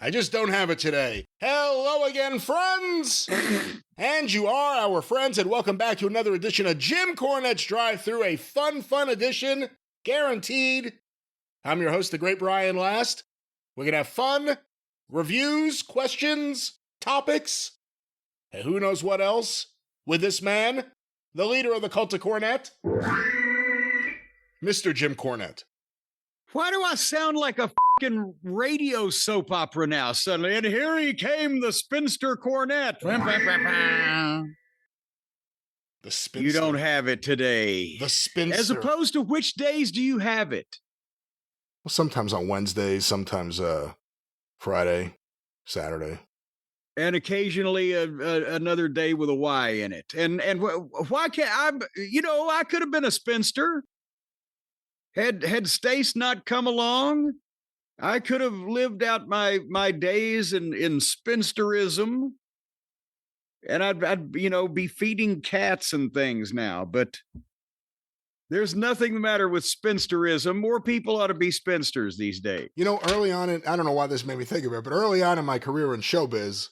I just don't have it today. Hello again, friends! And you are our friends, and welcome back to another edition of Jim Cornette's Drive Thru, a fun edition, guaranteed. I'm your host, the great Brian Last. We're going to have fun, reviews, questions, topics, and who knows what else with this man, the leader of the cult of Cornette, Mr. Jim Cornette. Why do I sound like a fucking radio soap opera now suddenly? And here he came, the spinster Cornette. The spinster. You don't have it today. The spinster. As opposed to which days do you have it? Well, sometimes on Wednesdays, sometimes Friday, Saturday. And occasionally another day with a Y in it. And why can't I could have been a spinster. Had Stace not come along, I could have lived out my days in spinsterism, and I'd be feeding cats and things now. But there's nothing the matter with spinsterism. More people ought to be spinsters these days. You know, early on, I don't know why this made me think of it, but early on in my career in showbiz,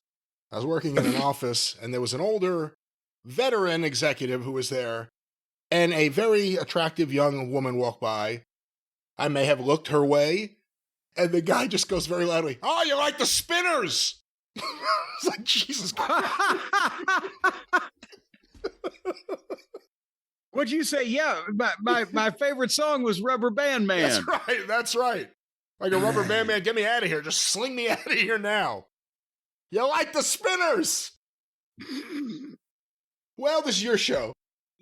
I was working in an office, and there was an older veteran executive who was there. And a very attractive young woman walked by. I may have looked her way. And the guy just goes very loudly, "Oh, you like the Spinners!" It's like, Jesus Christ. What'd you say? Yeah, my favorite song was Rubber Band Man. That's right. Like a Rubber Band Man, get me out of here. Just sling me out of here now. You like the Spinners! Well, this is your show.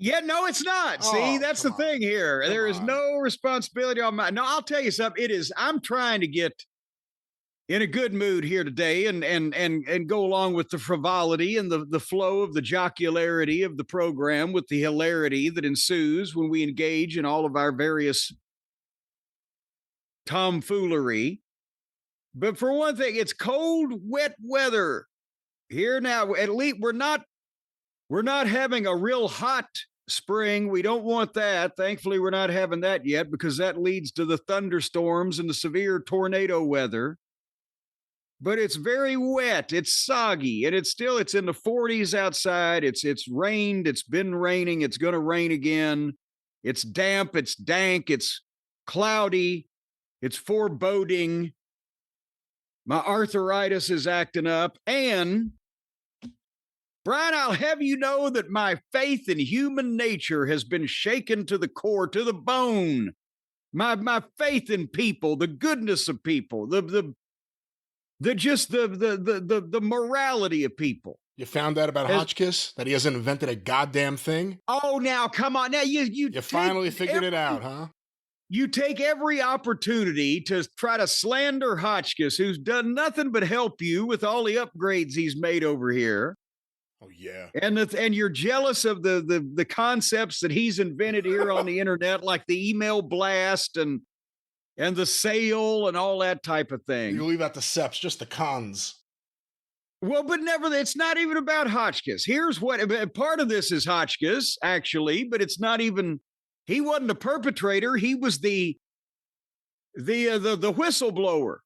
Yeah, no, it's not. See, that's the thing here. There is no responsibility on my. No, I'll tell you something. I'm trying to get in a good mood here today and go along with the frivolity and the flow of the jocularity of the program with the hilarity that ensues when we engage in all of our various tomfoolery. But for one thing, it's cold, wet weather here now. At least we're not having a real hot spring. We don't want that. Thankfully, we're not having that yet because that leads to the thunderstorms and the severe tornado weather. But it's very wet. It's soggy, and it's in the 40s outside. It's rained. It's been raining. It's going to rain again. It's damp. It's dank. It's cloudy. It's foreboding. My arthritis is acting up, and Brian, I'll have you know that my faith in human nature has been shaken to the core, to the bone. My faith in people, the goodness of people, the morality of people. You found out about Hotchkiss? That he hasn't invented a goddamn thing? Oh, now come on! Now you finally figured it out, huh? You take every opportunity to try to slander Hotchkiss, who's done nothing but help you with all the upgrades he's made over here. Oh, yeah. And you're jealous of the concepts that he's invented here on the internet, like the email blast and the sale and all that type of thing. You leave out the SEPs, just the cons. Well, but it's not even about Hotchkiss. Here's what part of this is Hotchkiss, actually, but it's not even. He wasn't a perpetrator. He was the whistleblower.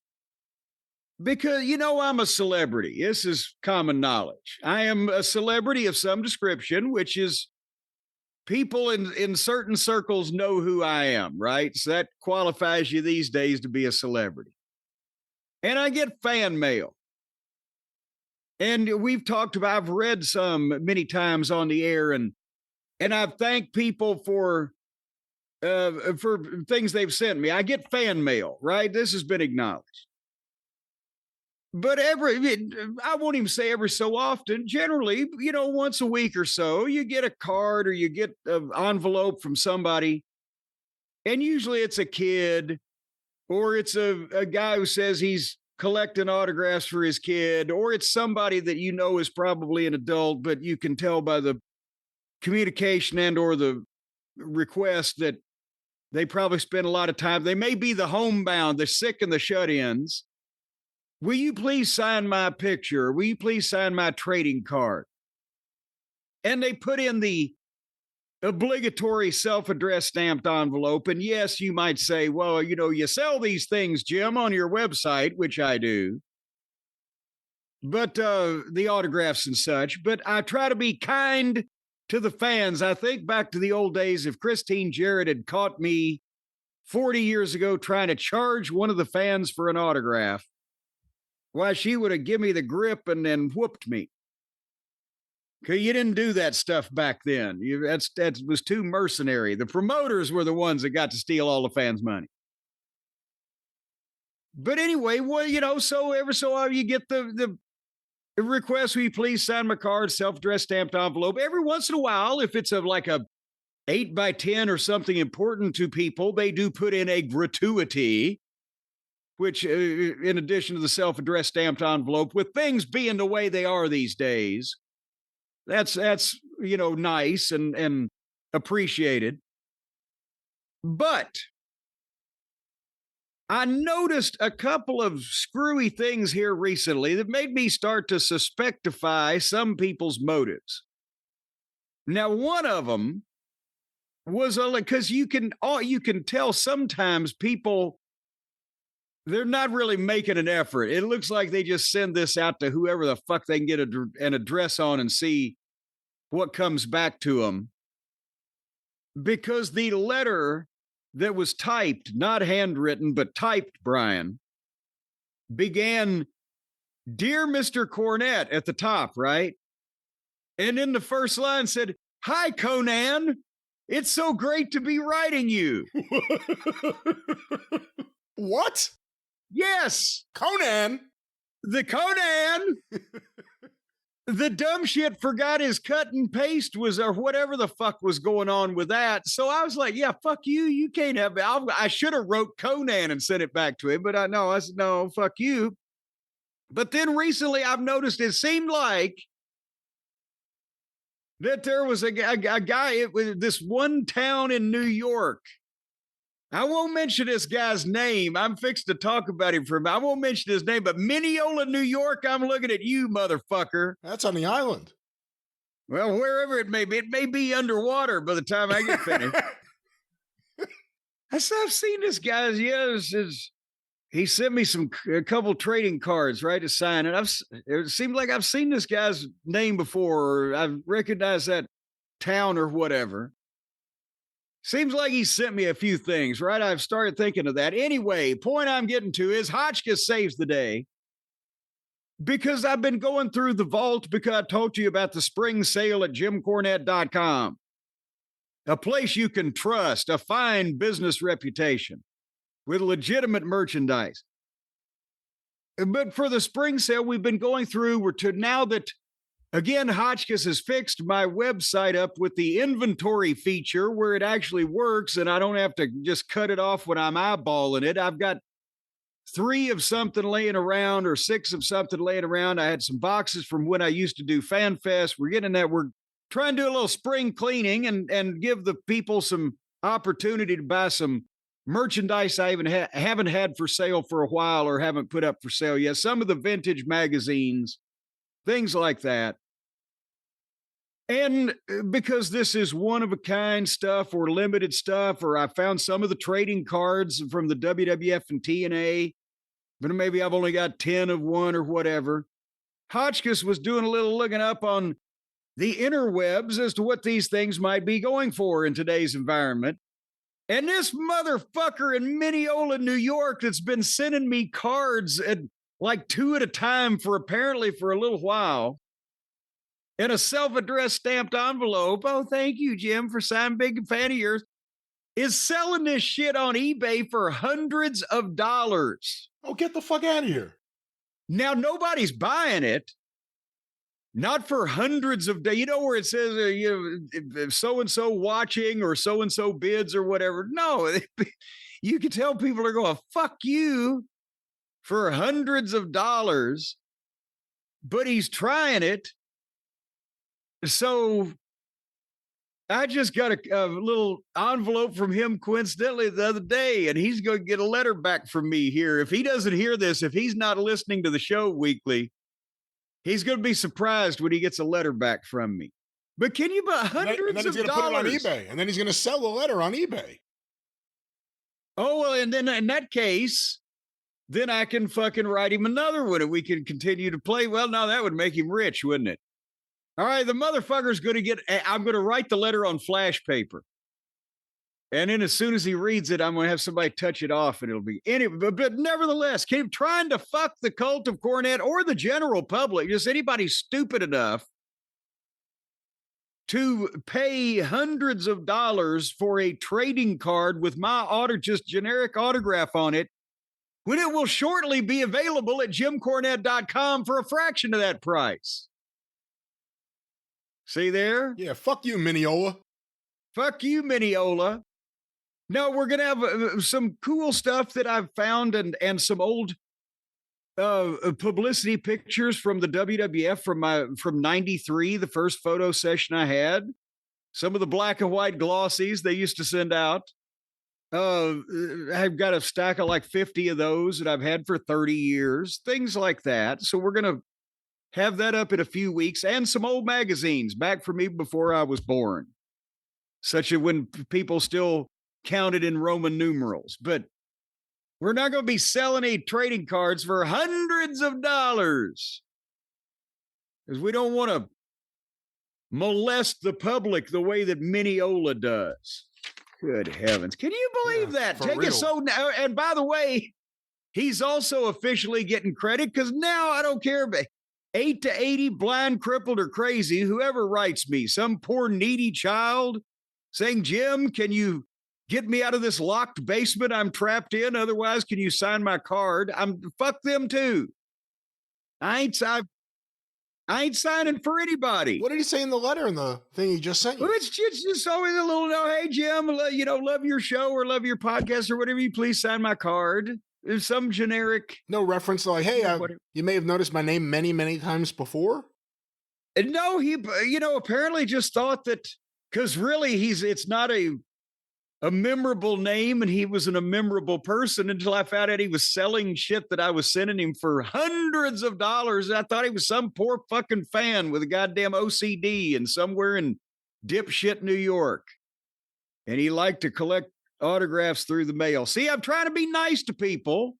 Because, I'm a celebrity. This is common knowledge. I am a celebrity of some description, which is people in certain circles know who I am, right? So that qualifies you these days to be a celebrity. And I get fan mail. And I've read some many times on the air, and I've thanked people for things they've sent me. I get fan mail, right? This has been acknowledged. But I won't even say every so often, generally, once a week or so, you get a card or you get an envelope from somebody. And usually it's a kid or it's a guy who says he's collecting autographs for his kid, or it's somebody that is probably an adult, but you can tell by the communication and or the request that they probably spend a lot of time. They may be the homebound, the sick and the shut-ins. Will you please sign my picture? Will you please sign my trading card? And they put in the obligatory self-addressed stamped envelope. And yes, you might say, well, you sell these things, Jim, on your website, which I do. but the autographs and such. But I try to be kind to the fans. I think back to the old days. If Christine Jarrett had caught me 40 years ago trying to charge one of the fans for an autograph, why, she would have given me the grip and then whooped me. Because you didn't do that stuff back then. That was too mercenary. The promoters were the ones that got to steal all the fans' money. But anyway, well, so every so often you get the request, will you please sign my card, self-addressed stamped envelope. Every once in a while, if it's like a 8x10 or something important to people, they do put in a gratuity, which in addition to the self-addressed stamped envelope, with things being the way they are these days, that's nice and appreciated. But I noticed a couple of screwy things here recently that made me start to suspectify some people's motives. Now, one of them was because you can tell sometimes people, they're not really making an effort. It looks like they just send this out to whoever the fuck they can get an address on and see what comes back to them. Because the letter that was typed, not handwritten, but typed, Brian, began, "Dear Mr. Cornette," at the top, right? And in the first line said, "Hi, Conan. It's so great to be writing you." What? Yes. Conan? The Conan. The dumb shit forgot his cut and paste or whatever the fuck was going on with that. So I was like, yeah, fuck you. You can't have it. I should have wrote Conan and sent it back to him, but I said, no, fuck you. But then recently I've noticed it seemed like that there was a guy with this one town in New York. I won't mention this guy's name. I'm fixed to talk about him for a minute. I won't mention his name, but Mineola, New York, I'm looking at you, motherfucker. That's on the island. Well, wherever it may be underwater by the time I get finished. I've seen this guy. He sent me a couple trading cards, right, to sign. And it seems like I've seen this guy's name before, or I've recognized that town or whatever. Seems like he sent me a few things, right? I've started thinking of that. Anyway, point I'm getting to is Hotchkiss saves the day because I've been going through the vault because I told you about the spring sale at JimCornette.com, a place you can trust, a fine business reputation with legitimate merchandise. But for the spring sale, we've been going through, now that, again, Hotchkiss has fixed my website up with the inventory feature where it actually works and I don't have to just cut it off when I'm eyeballing it. I've got 3 of something laying around or 6 of something laying around. I had some boxes from when I used to do Fan Fest. We're getting that. We're trying to do a little spring cleaning and give the people some opportunity to buy some merchandise I even haven't had for sale for a while or haven't put up for sale yet. Some of the vintage magazines, things like that. And because this is one-of-a-kind stuff or limited stuff, or I found some of the trading cards from the WWF and TNA, but maybe I've only got 10 of one or whatever, Hotchkiss was doing a little looking up on the interwebs as to what these things might be going for in today's environment. And this motherfucker in Mineola, New York, that's been sending me cards at like 2 at a time for a little while, in a self-addressed stamped envelope. Oh, thank you, Jim, for signing, big fan of yours. Is selling this shit on eBay for hundreds of dollars. Oh, get the fuck out of here. Now, nobody's buying it. Not for hundreds of days. You know where it says, so-and-so watching or so-and-so bids or whatever. No, you can tell people are going, fuck you, for hundreds of dollars. But he's trying it. So I just got a little envelope from him coincidentally the other day, and he's going to get a letter back from me here. If he doesn't hear this, if he's not listening to the show weekly, he's going to be surprised when he gets a letter back from me. But can you buy hundreds of dollars? And then he's going to put it on eBay, and then he's going to sell the letter on eBay. Oh, well, and then in that case, then I can fucking write him another one and we can continue to play. Well, no, that would make him rich, wouldn't it? All right, the motherfucker's going to I'm going to write the letter on flash paper. And then as soon as he reads it, I'm going to have somebody touch it off and it'll be but nevertheless, keep trying to fuck the cult of Cornette or the general public, just anybody stupid enough to pay hundreds of dollars for a trading card with my just generic autograph on it, when it will shortly be available at jimcornette.com for a fraction of that price. See there? Yeah, fuck you, Mineola. Fuck you, Mineola. No, we're going to have some cool stuff that I've found and some old publicity pictures from the WWF from 93, the first photo session I had. Some of the black and white glossies they used to send out. I've got a stack of like 50 of those that I've had for 30 years, things like that. So we're going to have that up in a few weeks, and some old magazines back from me before I was born, such as when people still counted in Roman numerals. But we're not going to be selling any trading cards for hundreds of dollars because we don't want to molest the public the way that Mineola does. Good heavens. Can you believe that? Take real. It so now. And by the way, he's also officially getting credit because now I don't care about 8 to 80, blind, crippled, or crazy, whoever writes me, some poor needy child saying, Jim, can you get me out of this locked basement I'm trapped in? Otherwise, can you sign my card? Fuck them too. I ain't signing for anybody. What did he say in the letter in the thing he just sent you? Well, it's just always a little, hey, Jim, love your show or love your podcast or whatever. You please sign my card. There's some generic. No reference to like, hey, you may have noticed my name many, many times before. No, he, apparently just thought that because really it's not a memorable name and he wasn't a memorable person until I found out he was selling shit that I was sending him for hundreds of dollars. I thought he was some poor fucking fan with a goddamn OCD and somewhere in dipshit New York. And he liked to collect autographs through the mail. See, I'm trying to be nice to people,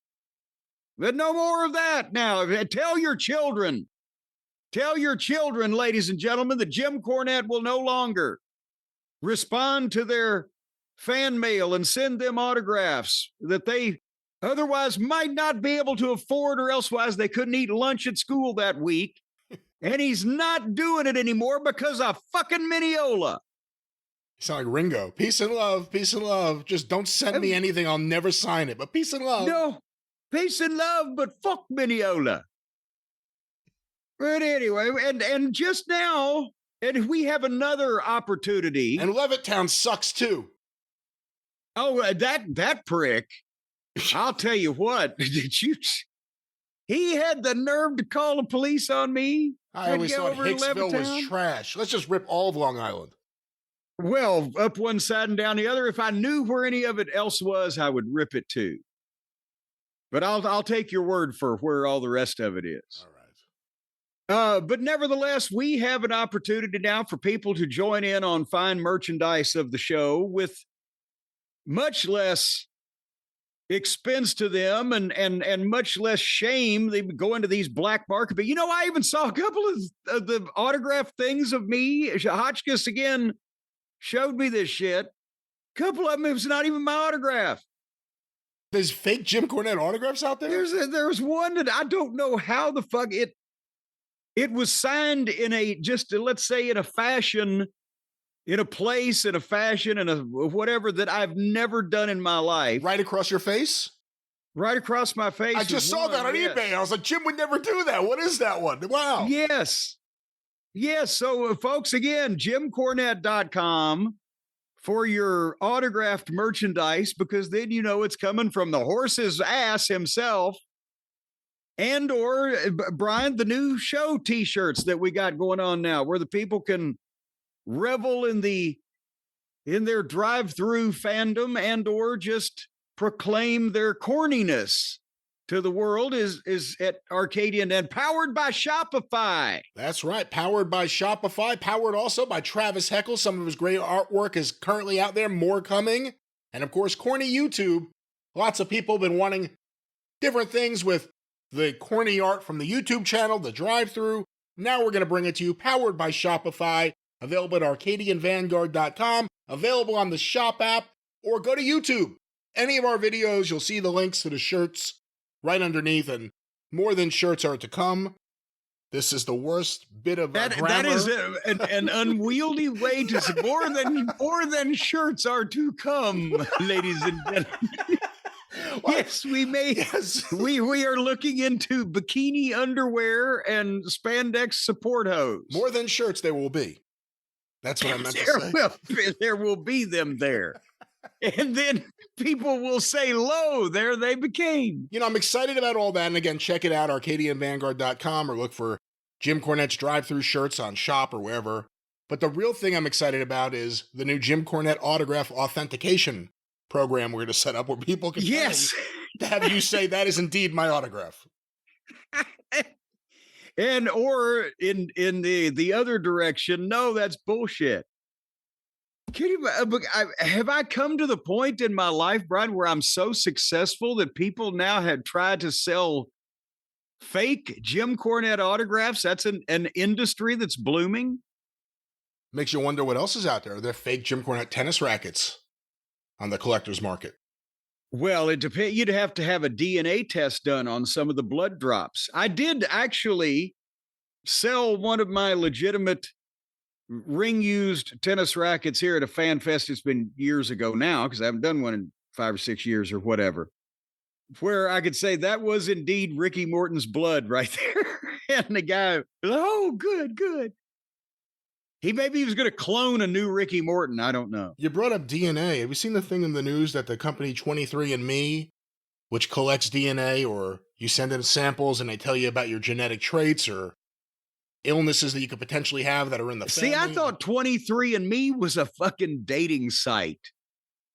but no more of that now. Tell your children, ladies and gentlemen, that Jim Cornette will no longer respond to their fan mail and send them autographs that they otherwise might not be able to afford, or elsewise they couldn't eat lunch at school that week. And he's not doing it anymore because of fucking Mineola. You sound like Ringo. Peace and love, peace and love. Just don't send me anything. I'll never sign it, but peace and love. No, peace and love, but fuck Mineola. But anyway, and just now, and we have another opportunity. And Levittown sucks too. Oh, that prick. I'll tell you what. He had the nerve to call the police on me. I always thought Hicksville was trash. Let's just rip all of Long Island. Well, up one side and down the other. If I knew where any of it else was, I would rip it too. But I'll take your word for where all the rest of it is. All right. But nevertheless, we have an opportunity now for people to join in on fine merchandise of the show with much less expense to them and much less shame. They go into these black market. But, I even saw a couple of the autograph things of me. Hotchkiss, again, showed me this shit. A couple of them, it was not even my autograph. There's fake Jim Cornette autographs out there? There's one that I don't know how the fuck it was signed in let's say in a fashion, in a place, in a fashion, in a whatever that I've never done in my life. Right across your face? Right across my face. I just saw that on eBay. I was like, Jim would never do that. What is that one? Wow. Yes. So, folks, again, jimcornette.com for your autographed merchandise, because then it's coming from the horse's ass himself. And or, Brian, the new show T-shirts that we got going on now, where the people can revel in their drive-through fandom and or just proclaim their corniness to the world is at Arcadian and powered by Shopify. That's right. Powered by Shopify. Powered also by Travis Heckel. Some of his great artwork is currently out there. More coming. And of course, Corny YouTube. Lots of people have been wanting different things with the corny art from the YouTube channel, the Drive Thru. Now we're going to bring it to you, powered by Shopify, available at ArcadianVanguard.com, available on the Shop app, or go to YouTube. Any of our videos, you'll see the links to the shirts right underneath, and more than shirts are to come. This is the worst bit of grammar. That is an unwieldy way to say more than shirts are to come, ladies and gentlemen. Well, yes, we may. Yes. We are looking into bikini underwear and spandex support hose. More than shirts, there will be. That's what I meant to say. There will be them there. And then people will say, lo, there they became. You know, I'm excited about all that. And again, check it out, ArcadianVanguard.com, or look for Jim Cornette's Drive Thru shirts on Shop or wherever. But the real thing I'm excited about is the new Jim Cornette autograph authentication program we're going to set up, where people can have you say, that is indeed my autograph. And or in the other direction, no, that's bullshit. Have I come to the point in my life, Brian, where I'm so successful that people now have tried to sell fake Jim Cornette autographs? That's an industry that's blooming. Makes you wonder what else is out there. Are there fake Jim Cornette tennis rackets on the collector's market? Well, it depends. You'd have to have a DNA test done on some of the blood drops. I did actually sell one of my legitimate ring-used tennis rackets here at a fan fest. It's been years ago now, because I haven't done one in 5 or 6 years or whatever, where I could say that was indeed Ricky Morton's blood right there. And the guy, oh, good. Maybe he was going to clone a new Ricky Morton. I don't know. You brought up DNA. Have you seen the thing in the news that the company 23andMe, which collects DNA, or you send in samples and they tell you about your genetic traits or illnesses that you could potentially have that are in the family? See, I thought 23andMe was a fucking dating site.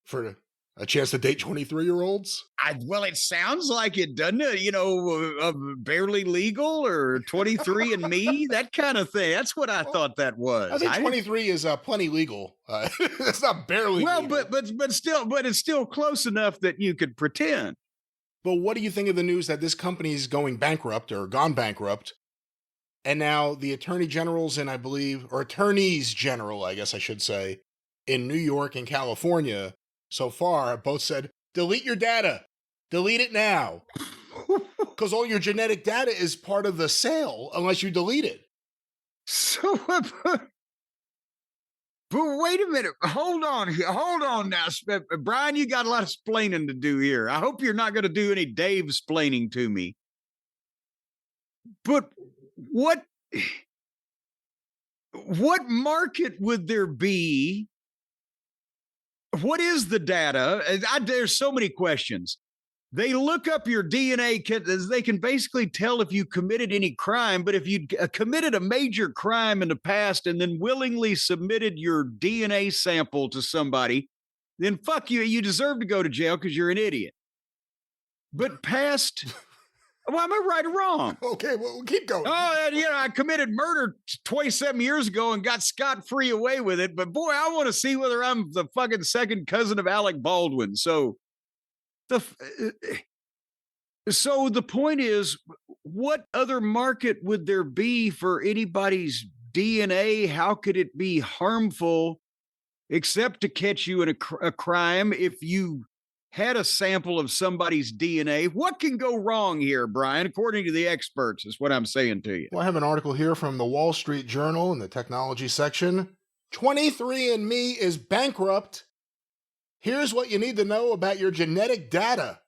For a chance to date 23-year-olds? Well, it sounds like it, doesn't it? You know, barely legal or 23andMe, that kind of thing. That's what I thought that was. I think 23 is plenty legal. It's not barely legal. But it's still close enough that you could pretend. But what do you think of the news that this company is going bankrupt, or gone bankrupt? And now the attorney generals in, I believe, or attorneys general, I guess I should say, in New York and California so far have both said, delete your data. Delete it now. Because all your genetic data is part of the sale unless you delete it. So, but wait a minute. Hold on now. Brian, you got a lot of splaining to do here. I hope you're not going to do any Dave splaining to me. But what market would there be? What is the data? There's so many questions. They look up your DNA. They can basically tell if you committed any crime, but if you committed a major crime in the past and then willingly submitted your DNA sample to somebody, then fuck you. You deserve to go to jail because you're an idiot. But past... Well, am I right or wrong? Okay, well, keep going. Oh, I committed murder 27 years ago and got scot-free away with it. But boy, I want to see whether I'm the fucking second cousin of Alec Baldwin. So the point is, what other market would there be for anybody's DNA? How could it be harmful except to catch you in a crime if you had a sample of somebody's DNA? What can go wrong here, Brian, according to the experts, is what I'm saying to you. Well, I have an article here from the Wall Street Journal in the technology section. 23andMe is bankrupt. Here's what you need to know about your genetic data.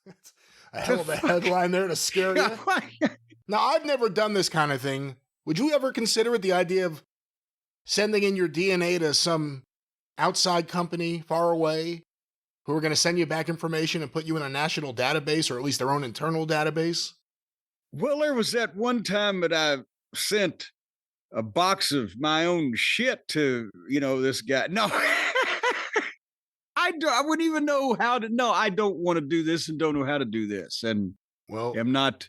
That's a hell of a headline there to scare you. Now, I've never done this kind of thing. Would you ever consider it, the idea of sending in your DNA to some outside company far away, who are going to send you back information and put you in a national database, or at least their own internal database? Well, there was that one time that I sent a box of my own shit to, this guy. No, I wouldn't even know how to. No, I don't want to do this and don't know how to do this. And I'm not.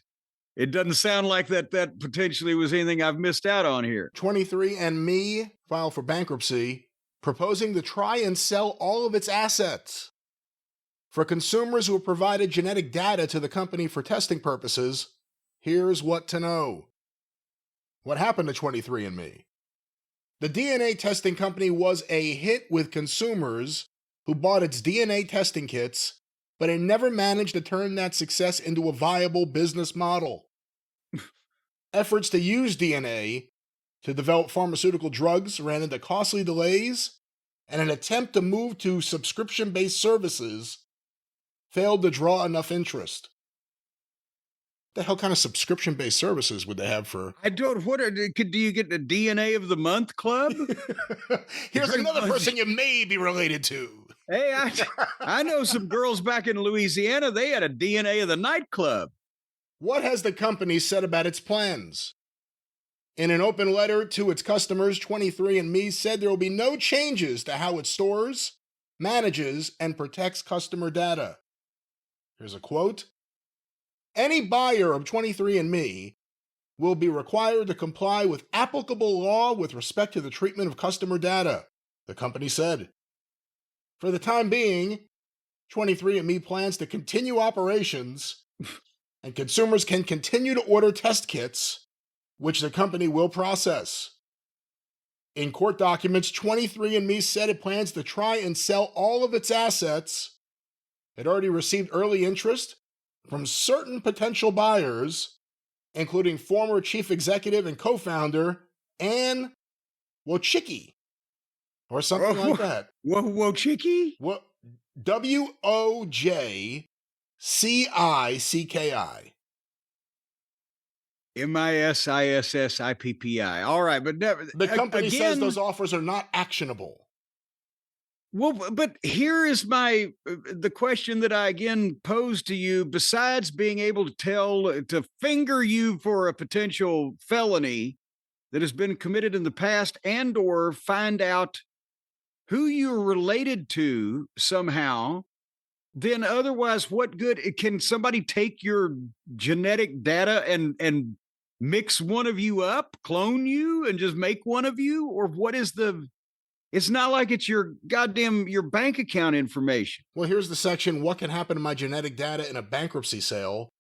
It doesn't sound like that potentially was anything I've missed out on here. 23andMe filed for bankruptcy, proposing to try and sell all of its assets. For consumers who have provided genetic data to the company for testing purposes, here's what to know. What happened to 23andMe? The DNA testing company was a hit with consumers who bought its DNA testing kits, but it never managed to turn that success into a viable business model. Efforts to use DNA to develop pharmaceutical drugs ran into costly delays, and an attempt to move to subscription-based services failed to draw enough interest. The hell kind of subscription-based services would they have for? I don't. Do you get the DNA of the month club? Here's another person you may be related to. Hey, I know some girls back in Louisiana. They had a DNA of the nightclub. What has the company said about its plans? In an open letter to its customers, 23andMe said there will be no changes to how it stores, manages, and protects customer data. Here's a quote. Any buyer of 23andMe will be required to comply with applicable law with respect to the treatment of customer data, the company said. For the time being, 23andMe plans to continue operations, and consumers can continue to order test kits, which the company will process. In court documents, 23andMe said it plans to try and sell all of its assets. It already received early interest from certain potential buyers, including former chief executive and co-founder Ann Wojcicki, or something like that. Wojcicki? What? Wojcicki. MISISSIPPI. All right, but the company says those offers are not actionable. Well, but here is the question that I again pose to you. Besides being able to finger you for a potential felony that has been committed in the past, and or find out who you're related to somehow, then otherwise, what good can somebody take your genetic data and mix one of you up, clone you, and just make one of you? Or what is it's not like it's your bank account information. Well, here's the section. What can happen to my genetic data in a bankruptcy sale?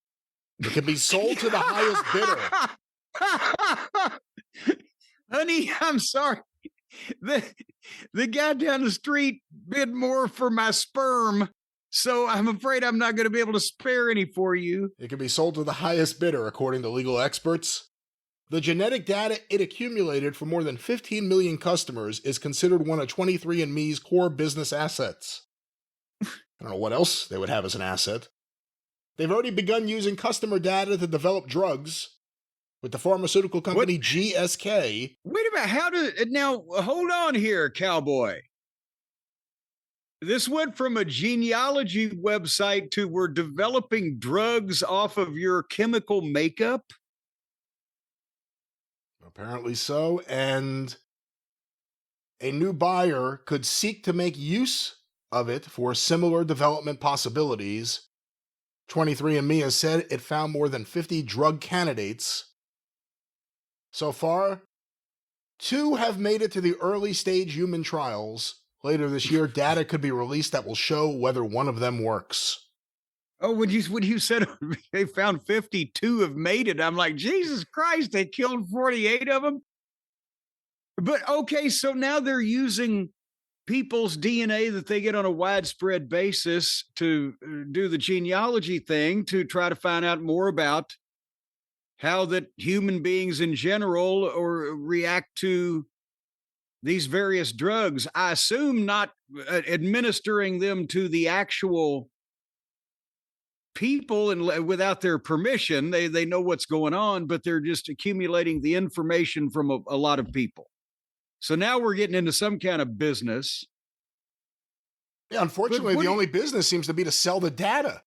It can be sold to the highest bidder. Honey, I'm sorry. The guy down the street bid more for my sperm, so I'm afraid I'm not going to be able to spare any for you. It can be sold to the highest bidder, according to legal experts. The genetic data it accumulated for more than 15 million customers is considered one of 23andMe's core business assets. I don't know what else they would have as an asset. They've already begun using customer data to develop drugs with the pharmaceutical company GSK. Wait a minute, now hold on here, cowboy. This went from a genealogy website to we're developing drugs off of your chemical makeup? Apparently so, and a new buyer could seek to make use of it for similar development possibilities. 23andMe has said it found more than 50 drug candidates. So far, 2 have made it to the early stage human trials. Later this year, data could be released that will show whether one of them works. Oh, when you said they found 52 have made it, I'm like, Jesus Christ, they killed 48 of them? But okay, so now they're using people's DNA that they get on a widespread basis to do the genealogy thing to try to find out more about how that human beings in general or react to these various drugs. I assume not administering them to the actual people and without their permission. They know what's going on, but they're just accumulating the information from a lot of people. So now we're getting into some kind of business. Yeah, unfortunately, the only business seems to be to sell the data.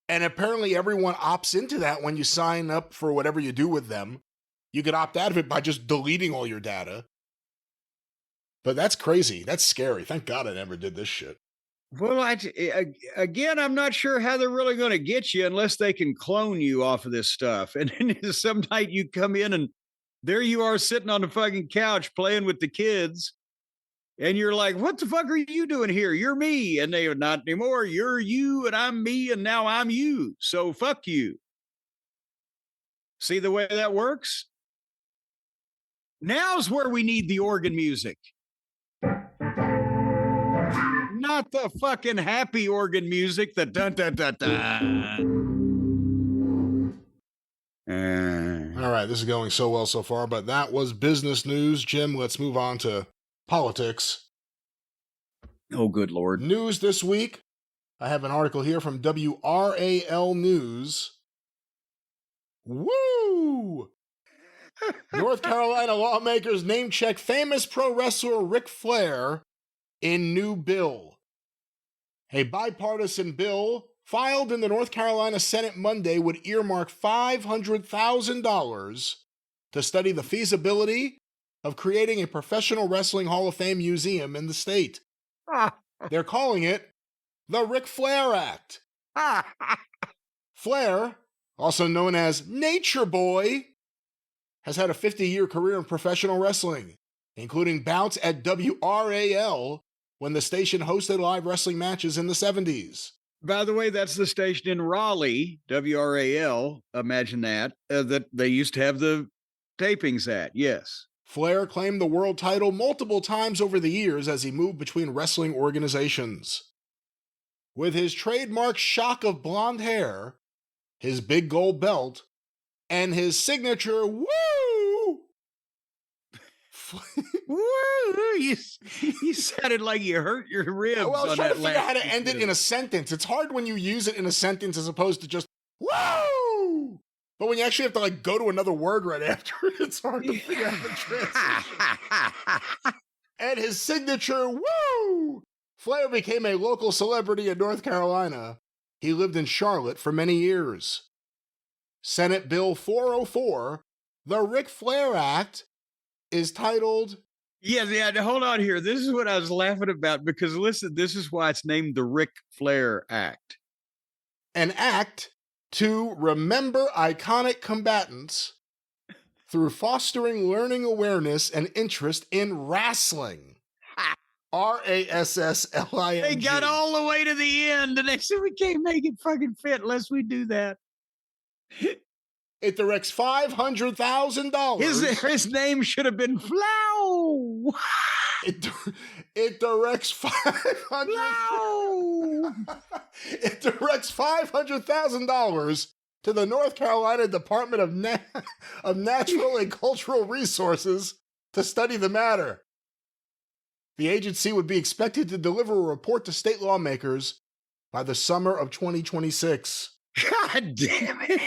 And apparently everyone opts into that when you sign up for whatever you do with them. You could opt out of it by just deleting all your data. But that's crazy. That's scary. Thank God I never did this shit. Well, again, I'm not sure how they're really going to get you unless they can clone you off of this stuff. And then some night you come in and there you are sitting on the fucking couch playing with the kids. And you're like, what the fuck are you doing here? You're me. And they are not anymore. You're you and I'm me. And now I'm you. So fuck you. See the way that works? Now's where we need the organ music. Not the fucking happy organ music. The dun dun dun dun. All right, this is going so well so far, but that was business news. Jim, let's move on to politics. Oh, good Lord. News this week. I have an article here from WRAL News. Woo! North Carolina lawmakers name-check famous pro wrestler Ric Flair in new bill. A bipartisan bill filed in the North Carolina Senate Monday would earmark $500,000 to study the feasibility of creating a professional wrestling Hall of Fame museum in the state. They're calling it the Ric Flair Act. Flair, also known as Nature Boy, has had a 50-year career in professional wrestling, including bouts at WRAL when the station hosted live wrestling matches in the 70s. By the way, that's the station in Raleigh, WRAL. Imagine that they used to have the tapings at. Yes. Flair claimed the world title multiple times over the years as he moved between wrestling organizations. With his trademark shock of blonde hair, his big gold belt, and his signature woo! Woo! You sounded like you hurt your ribs. Well, I was trying to figure out how to last end it in a sentence. It's hard when you use it in a sentence as opposed to just woo! But when you actually have to like go to another word right after it, it's hard to figure out the transition. And his signature woo! Flair became a local celebrity in North Carolina. He lived in Charlotte for many years. Senate Bill 404, the Ric Flair Act, is titled... Yeah, hold on here. This is what I was laughing about because, listen, this is why it's named the Ric Flair Act. An act to remember iconic combatants through fostering learning awareness and interest in wrestling. RASSLING. They got all the way to the end and they said we can't make it fucking fit unless we do that. It directs $500,000. His name should have been Flow. It directs It directs $500,000 to the North Carolina Department of Natural and Cultural Resources to study the matter. The agency would be expected to deliver a report to state lawmakers by the summer of 2026. God damn it.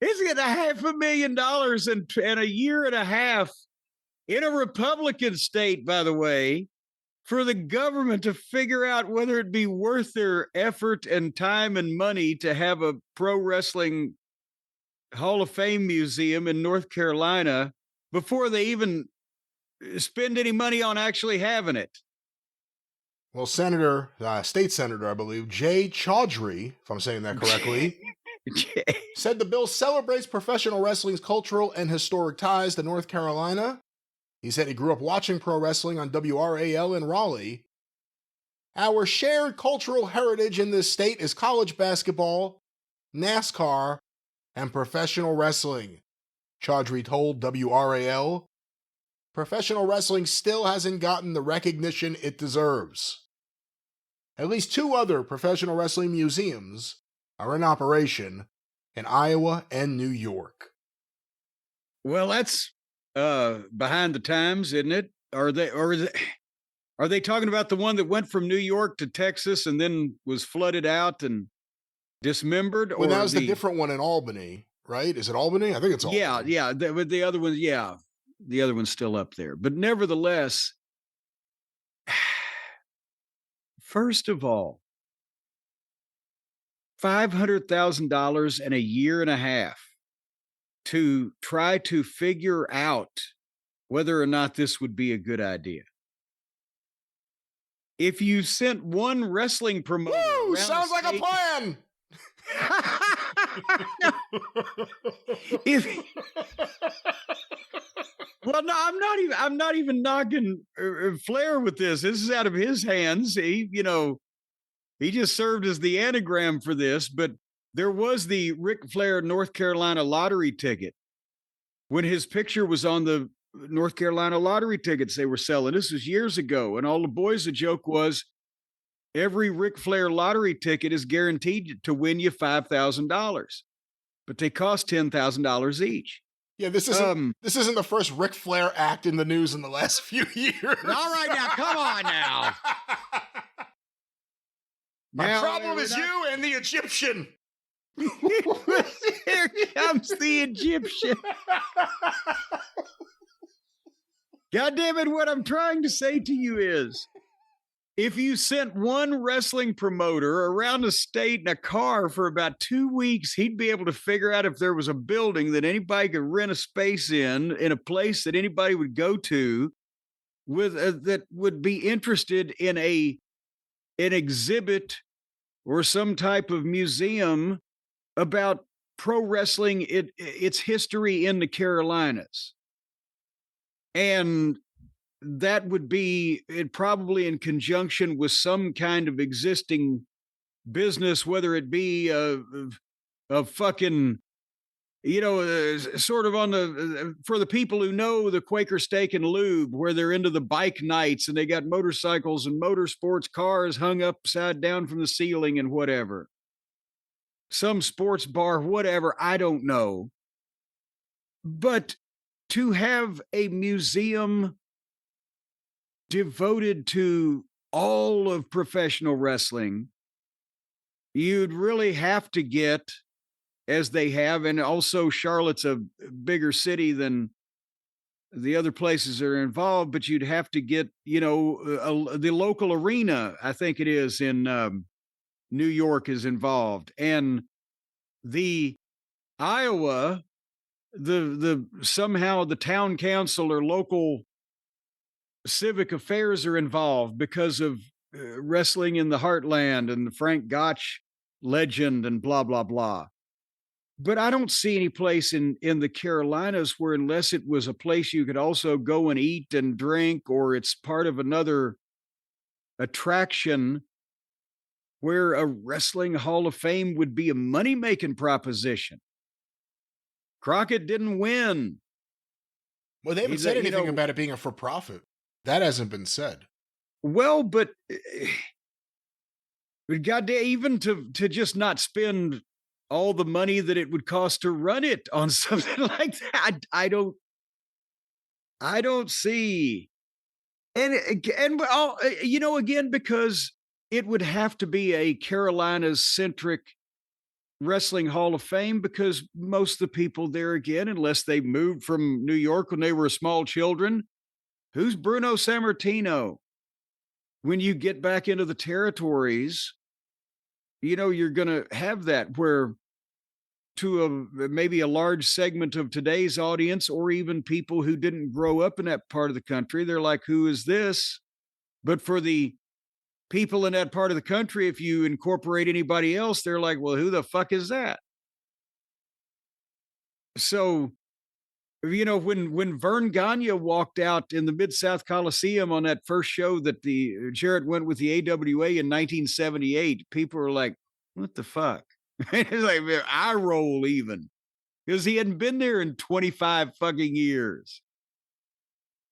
It's getting $500,000 in a year and a half in a Republican state, by the way, for the government to figure out whether it'd be worth their effort and time and money to have a pro wrestling Hall of Fame museum in North Carolina before they even spend any money on actually having it. Well, State Senator, I believe, Jay Chaudhry, if I'm saying that correctly, said the bill celebrates professional wrestling's cultural and historic ties to North Carolina. He said he grew up watching pro wrestling on WRAL in Raleigh. Our shared cultural heritage in this state is college basketball, NASCAR, and professional wrestling, Chaudhry told WRAL. Professional wrestling still hasn't gotten the recognition it deserves. At least 2 other professional wrestling museums are in operation in Iowa and New York. Well, that's behind the times, isn't it? Are they talking about the one that went from New York to Texas and then was flooded out and dismembered? Well, that was the different one in Albany, right? Is it Albany? I think it's Albany. Yeah. But the other one, yeah. The other one's still up there. But nevertheless, first of all, $500,000 in a year and a half to try to figure out whether or not this would be a good idea. If you sent one wrestling promoter, woo, sounds like a plan. Well, no, I'm I'm not even knocking Flair with this. This is out of his hands. He just served as the anagram for this, but there was the Ric Flair North Carolina lottery ticket. When his picture was on the North Carolina lottery tickets they were selling, this was years ago, and all the boys, the joke was, every Ric Flair lottery ticket is guaranteed to win you $5,000, but they cost $10,000 each. Yeah, this isn't the first Ric Flair Act in the news in the last few years. All right, now, come on now. My problem is you and the Egyptian. Here comes the Egyptian. God damn it, what I'm trying to say to you is, if you sent one wrestling promoter around the state in a car for about 2 weeks, he'd be able to figure out if there was a building that anybody could rent a space in a place that anybody would go to with that would be interested in an exhibit or some type of museum about pro wrestling, its history in the Carolinas. And that would be probably in conjunction with some kind of existing business, whether it be a fucking, sort of on the, for the people who know the Quaker Steak and Lube, where they're into the bike nights and they got motorcycles and motorsports cars hung upside down from the ceiling and whatever. Some sports bar, whatever, I don't know. But to have a museum devoted to all of professional wrestling, you'd really have to get, as they have, and also Charlotte's a bigger city than the other places that are involved, but you'd have to get, the local arena, I think it is in New York, is involved, and the Iowa, the somehow the town council or local civic affairs are involved because of wrestling in the heartland and the Frank Gotch legend and blah blah blah. But I don't see any place in the Carolinas where, unless it was a place you could also go and eat and drink, or it's part of another attraction, where a wrestling Hall of Fame would be a money-making proposition. Crockett didn't win. Well, they haven't said anything about it being a for-profit. That hasn't been said. Well, but goddamn, even to just not spend all the money that it would cost to run it on something like that, I don't see. And again, because it would have to be a Carolinas-centric wrestling Hall of Fame, because most of the people there, again, unless they moved from New York when they were small children, who's Bruno Sammartino? When you get back into the territories, you're going to have that where, to maybe a large segment of today's audience, or even people who didn't grow up in that part of the country, they're like, who is this? But for the people in that part of the country, if you incorporate anybody else, they're like, well, who the fuck is that? So, when Vern Gagne walked out in the Mid-South Coliseum on that first show that the Jarrett went with the AWA in 1978, people were like, what the fuck? It's like, I roll even, because he hadn't been there in 25 fucking years.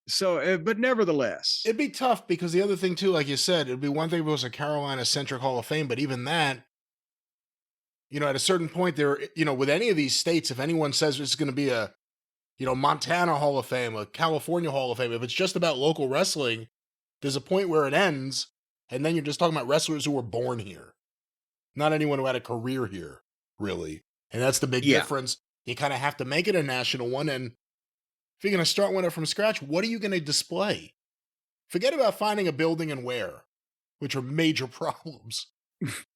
So, but nevertheless, it'd be tough, because the other thing too, like you said, it'd be one thing if it was a Carolina-centric Hall of Fame, but even that, at a certain point there, with any of these states, if anyone says it's going to be a, Montana Hall of Fame, a California Hall of Fame, if it's just about local wrestling, there's a point where it ends, and then you're just talking about wrestlers who were born here, not anyone who had a career here, really. And that's the big difference. You kind of have to make it a national one, and if you're going to start one up from scratch, what are you going to display? Forget about finding a building and where, which are major problems.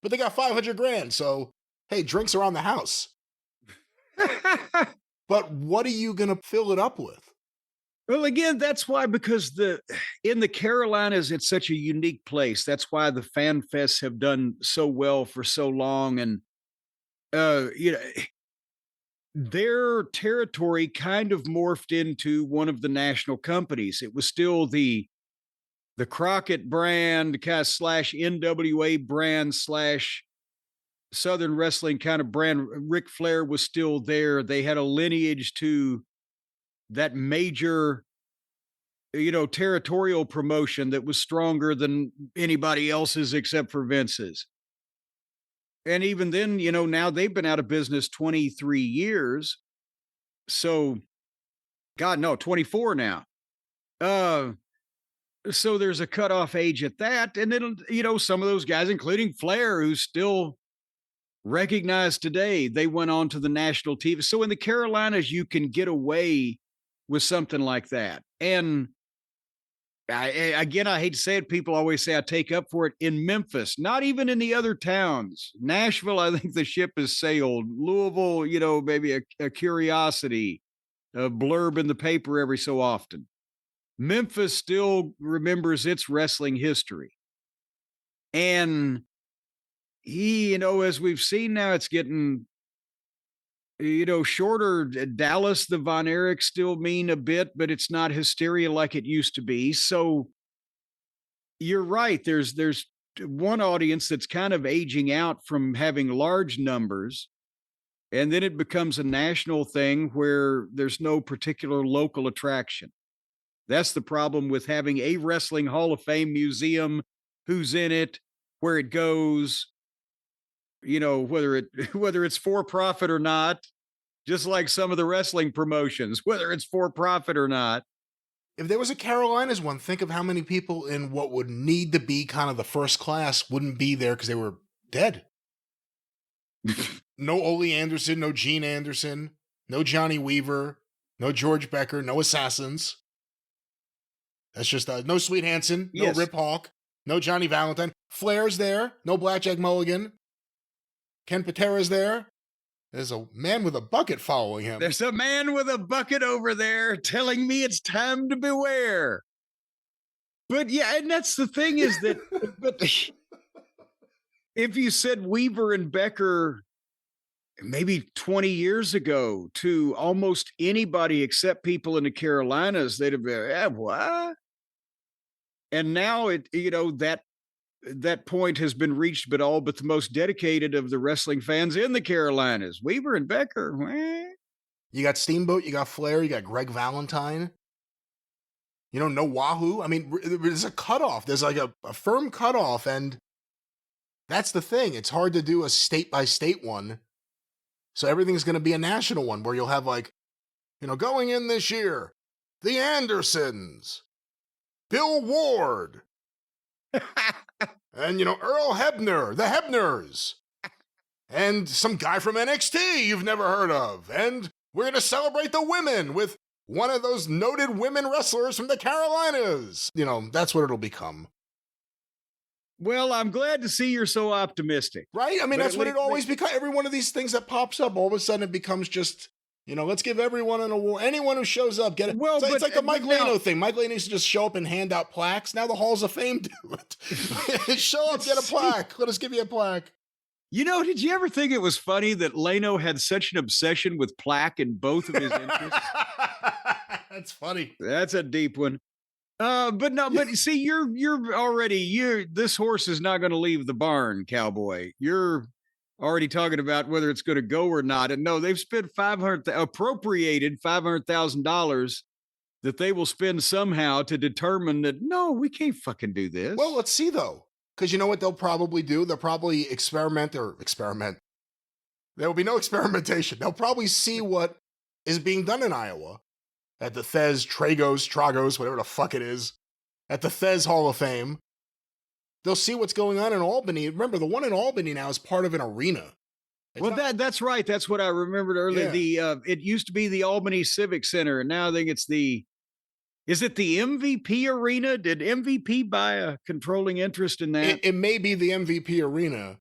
But they got $500,000, so hey, drinks are on the house. But what are you going to fill it up with? Well, again, that's why, because in the Carolinas, it's such a unique place. That's why the fan fests have done so well for so long. And, their territory kind of morphed into one of the national companies. It was still the Crockett brand kind of slash NWA brand slash Southern Wrestling kind of brand. Ric Flair was still there. They had a lineage to that major, territorial promotion that was stronger than anybody else's except for Vince's. And even then, now they've been out of business 23 years. So, God, no, 24 now. So there's a cutoff age at that. And then, some of those guys, including Flair, who's still recognized today, they went on to the national TV. So in the Carolinas, you can get away with something like that. And I hate to say it, people always say I take up for it. In Memphis, not even in the other towns. Nashville, I think the ship has sailed. Louisville, maybe a curiosity, a blurb in the paper every so often. Memphis still remembers its wrestling history. And as we've seen now, it's getting, shorter. Dallas, the Von Erichs still mean a bit, but it's not hysteria like it used to be. So you're right. There's one audience that's kind of aging out from having large numbers. And then it becomes a national thing where there's no particular local attraction. That's the problem with having a Wrestling Hall of Fame museum, who's in it, where it goes, whether it's for profit or not, just like some of the wrestling promotions, whether it's for profit or not. If there was a Carolinas one, think of how many people in what would need to be kind of the first class wouldn't be there because they were dead. No Ole Anderson, no Gene Anderson, no Johnny Weaver, no George Becker, no Assassins. That's just no Sweet Hansen, no Yes. Rip Hawk, no Johnny Valentine. Flair's there, no Blackjack Mulligan. Ken Patera's there. There's a man with a bucket following him. There's a man with a bucket over there telling me it's time to beware. But yeah, and that's the thing is that but if you said Weaver and Becker maybe 20 years ago to almost anybody except people in the Carolinas, they'd have been, what? And now that point has been reached, but all but the most dedicated of the wrestling fans in the Carolinas. Weaver and Becker. You got Steamboat, you got Flair, you got Greg Valentine. No Wahoo. I mean, there's a cutoff. There's like a firm cutoff, and that's the thing. It's hard to do a state-by-state one. So everything's going to be a national one where you'll have going in this year, the Andersons, Bill Ward, and, Earl Hebner, the Hebners, and some guy from NXT you've never heard of. And we're going to celebrate the women with one of those noted women wrestlers from the Carolinas. That's what it'll become. Well, I'm glad to see you're so optimistic. Right? I mean, that's what it always becomes. Every one of these things that pops up, all of a sudden it becomes just, let's give everyone an award. Anyone who shows up, get it. Well, it's like the Mike now, Leno thing. Mike Leno used to just show up and hand out plaques. Now the Halls of Fame do it. Show up, get a plaque. Let us give you a plaque. Did you ever think it was funny that Leno had such an obsession with plaque in both of his interests? That's funny. That's a deep one. But see, you're already, this horse is not going to leave the barn, cowboy. You're already talking about whether it's going to go or not. And no, they've spent appropriated $500,000 that they will spend somehow to determine that, no, we can't fucking do this. Well, let's see though. Because you know what they'll probably do? They'll probably experiment. There will be no experimentation. They'll probably see what is being done in Iowa at the Tragos, whatever the fuck it is, at the Thez Hall of Fame. They'll see what's going on in Albany. Remember, the one in Albany now is part of an arena. That's right. That's what I remembered earlier. Yeah. It used to be the Albany Civic Center, and now I think it's is it the MVP Arena? Did MVP buy a controlling interest in that? It may be the MVP Arena,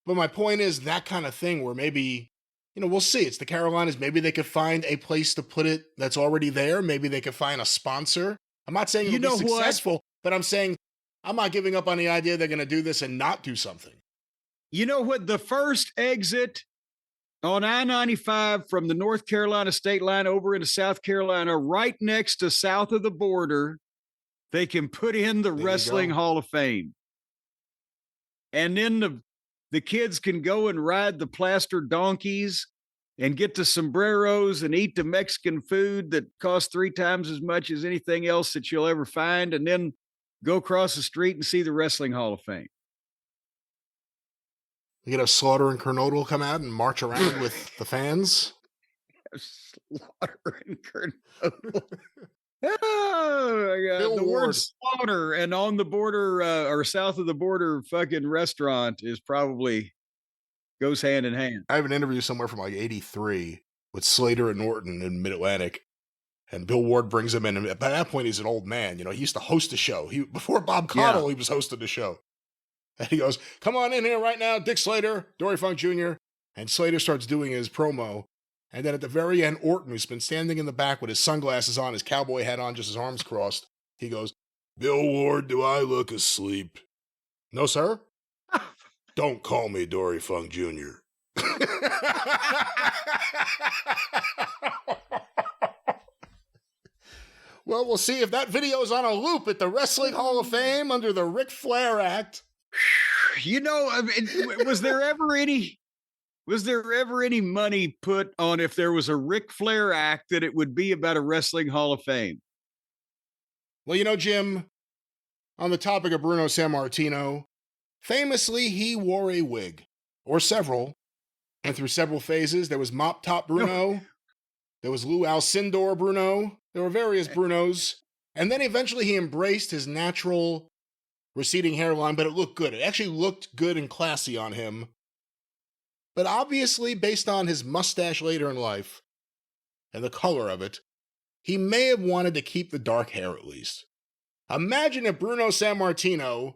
but my point is that kind of thing where maybe, we'll see. It's the Carolinas. Maybe they could find a place to put it that's already there. Maybe they could find a sponsor. I'm not saying it'll be successful, but I'm saying I'm not giving up on the idea they're going to do this and not do something. You know what? The first exit on I-95 from the North Carolina state line over into South Carolina, right next to south of the border, they can put in the Wrestling Hall of Fame. And then the kids can go and ride the plaster donkeys and get the sombreros and eat the Mexican food that costs 3 times as much as anything else that you'll ever find, and then go across the street and see the Wrestling Hall of Fame. You get a Slaughter and Kernodle come out and march around with the fans. Slaughter and Kernodle. Oh, my God. Bill The Ward. word slaughter and on the border or south of the border fucking restaurant is probably goes hand in hand. I have an interview somewhere from like 83 with Slater and Norton in Mid-Atlantic. And Bill Ward brings him in. And by that point, he's an old man. You know, he used to host a show. Before Bob Caudle, He was hosting the show. And he goes, "Come on in here right now, Dick Slater, Dory Funk Jr." And Slater starts doing his promo. And then at the very end, Orton, who's been standing in the back with his sunglasses on, his cowboy hat on, just his arms crossed, he goes, "Bill Ward, do I look asleep?" "No, sir." "Don't call me Dory Funk Jr." Well, we'll see if that video's on a loop at the Wrestling Hall of Fame under the Ric Flair Act. You know, I mean, was there ever any money put on if there was a Ric Flair Act that it would be about a Wrestling Hall of Fame? Well, you know, Jim, on the topic of Bruno Sammartino, famously, he wore a wig, or several, and through several phases. There was Mop Top Bruno, there was Lou Alcindor Bruno, there were various Brunos, and then eventually he embraced his natural receding hairline, but it looked good. It actually looked good and classy on him. But obviously, based on his mustache later in life and the color of it, he may have wanted to keep the dark hair at least. Imagine if Bruno Sammartino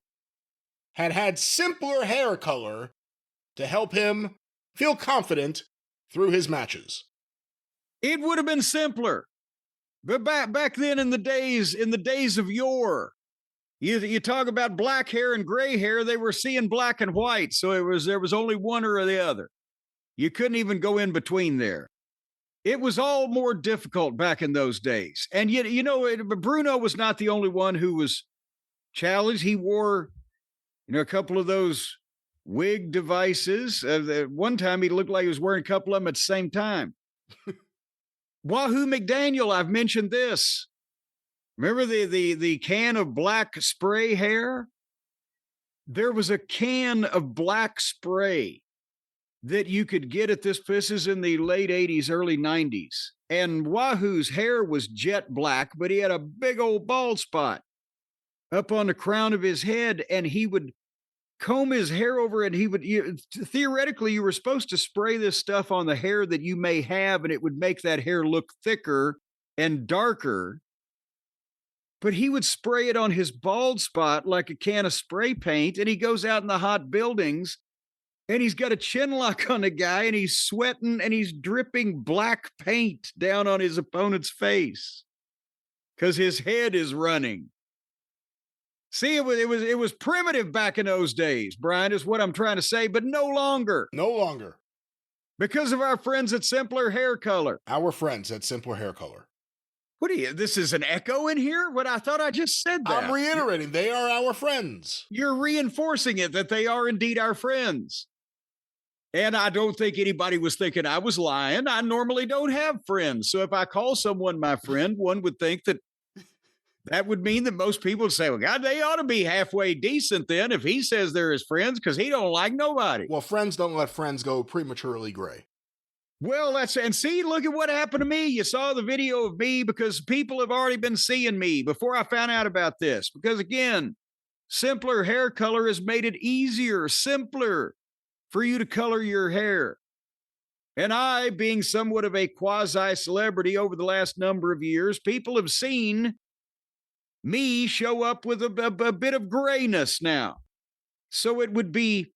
had simpler hair color to help him feel confident through his matches. It would have been simpler. But back then in the days of yore, you talk about black hair and gray hair, they were seeing black and white. So there was only one or the other. You couldn't even go in between there. It was all more difficult back in those days. And yet, you know, Bruno was not the only one who was challenged. He wore, a couple of those wig devices. One time he looked like he was wearing a couple of them at the same time. Wahoo McDaniel, I've mentioned this. Remember the can of black spray hair? There was a can of black spray that you could get at this is in the late 80s, early 90s. And Wahoo's hair was jet black, but he had a big old bald spot up on the crown of his head, and he would comb his hair over, and theoretically, you were supposed to spray this stuff on the hair that you may have, and it would make that hair look thicker and darker. But he would spray it on his bald spot like a can of spray paint, and he goes out in the hot buildings, and he's got a chin lock on the guy, and he's sweating, and he's dripping black paint down on his opponent's face because his head is running. See, it was primitive back in those days, Brian, is what I'm trying to say, but no longer. No longer. Because of our friends at Simpler Hair Color. Our friends at Simpler Hair Color. This is an echo in here? I thought I just said that. I'm reiterating, they are our friends. You're reinforcing it that they are indeed our friends. And I don't think anybody was thinking I was lying. I normally don't have friends. So if I call someone my friend, one would think that would mean that most people would say, well, God, they ought to be halfway decent then if he says they're his friends because he don't like nobody. Well, friends don't let friends go prematurely gray. Well, and see, look at what happened to me. You saw the video of me because people have already been seeing me before I found out about this. Because again, Simpler Hair Color has made it easier, simpler for you to color your hair. And I, being somewhat of a quasi-celebrity over the last number of years, people have seen me show up with a bit of grayness now. So it would be,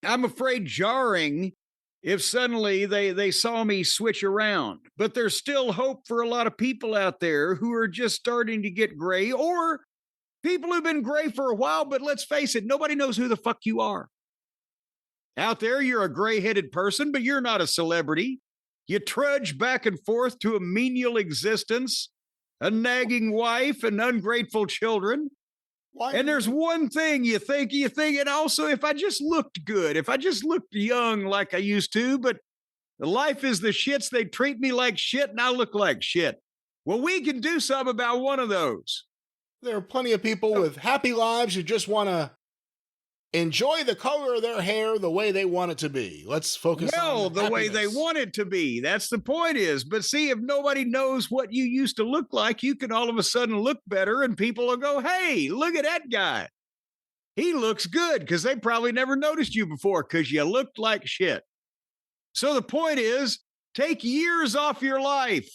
I'm afraid, jarring if suddenly they saw me switch around. But there's still hope for a lot of people out there who are just starting to get gray, or people who've been gray for a while, but let's face it, nobody knows who the fuck you are. Out there, you're a gray-headed person, but you're not a celebrity. You trudge back and forth to a menial existence, a nagging wife, and ungrateful children. Why? And there's one thing you think, and also if I just looked good, if I just looked young like I used to, but life is the shits, they treat me like shit and I look like shit. Well, we can do something about one of those. There are plenty of people with happy lives who just want to enjoy the color of their hair the way they want it to be. Let's focus on the way they want it to be. That's the point is. But see, if nobody knows what you used to look like, you can all of a sudden look better and people will go, hey, look at that guy. He looks good because they probably never noticed you before because you looked like shit. So the point is, take years off your life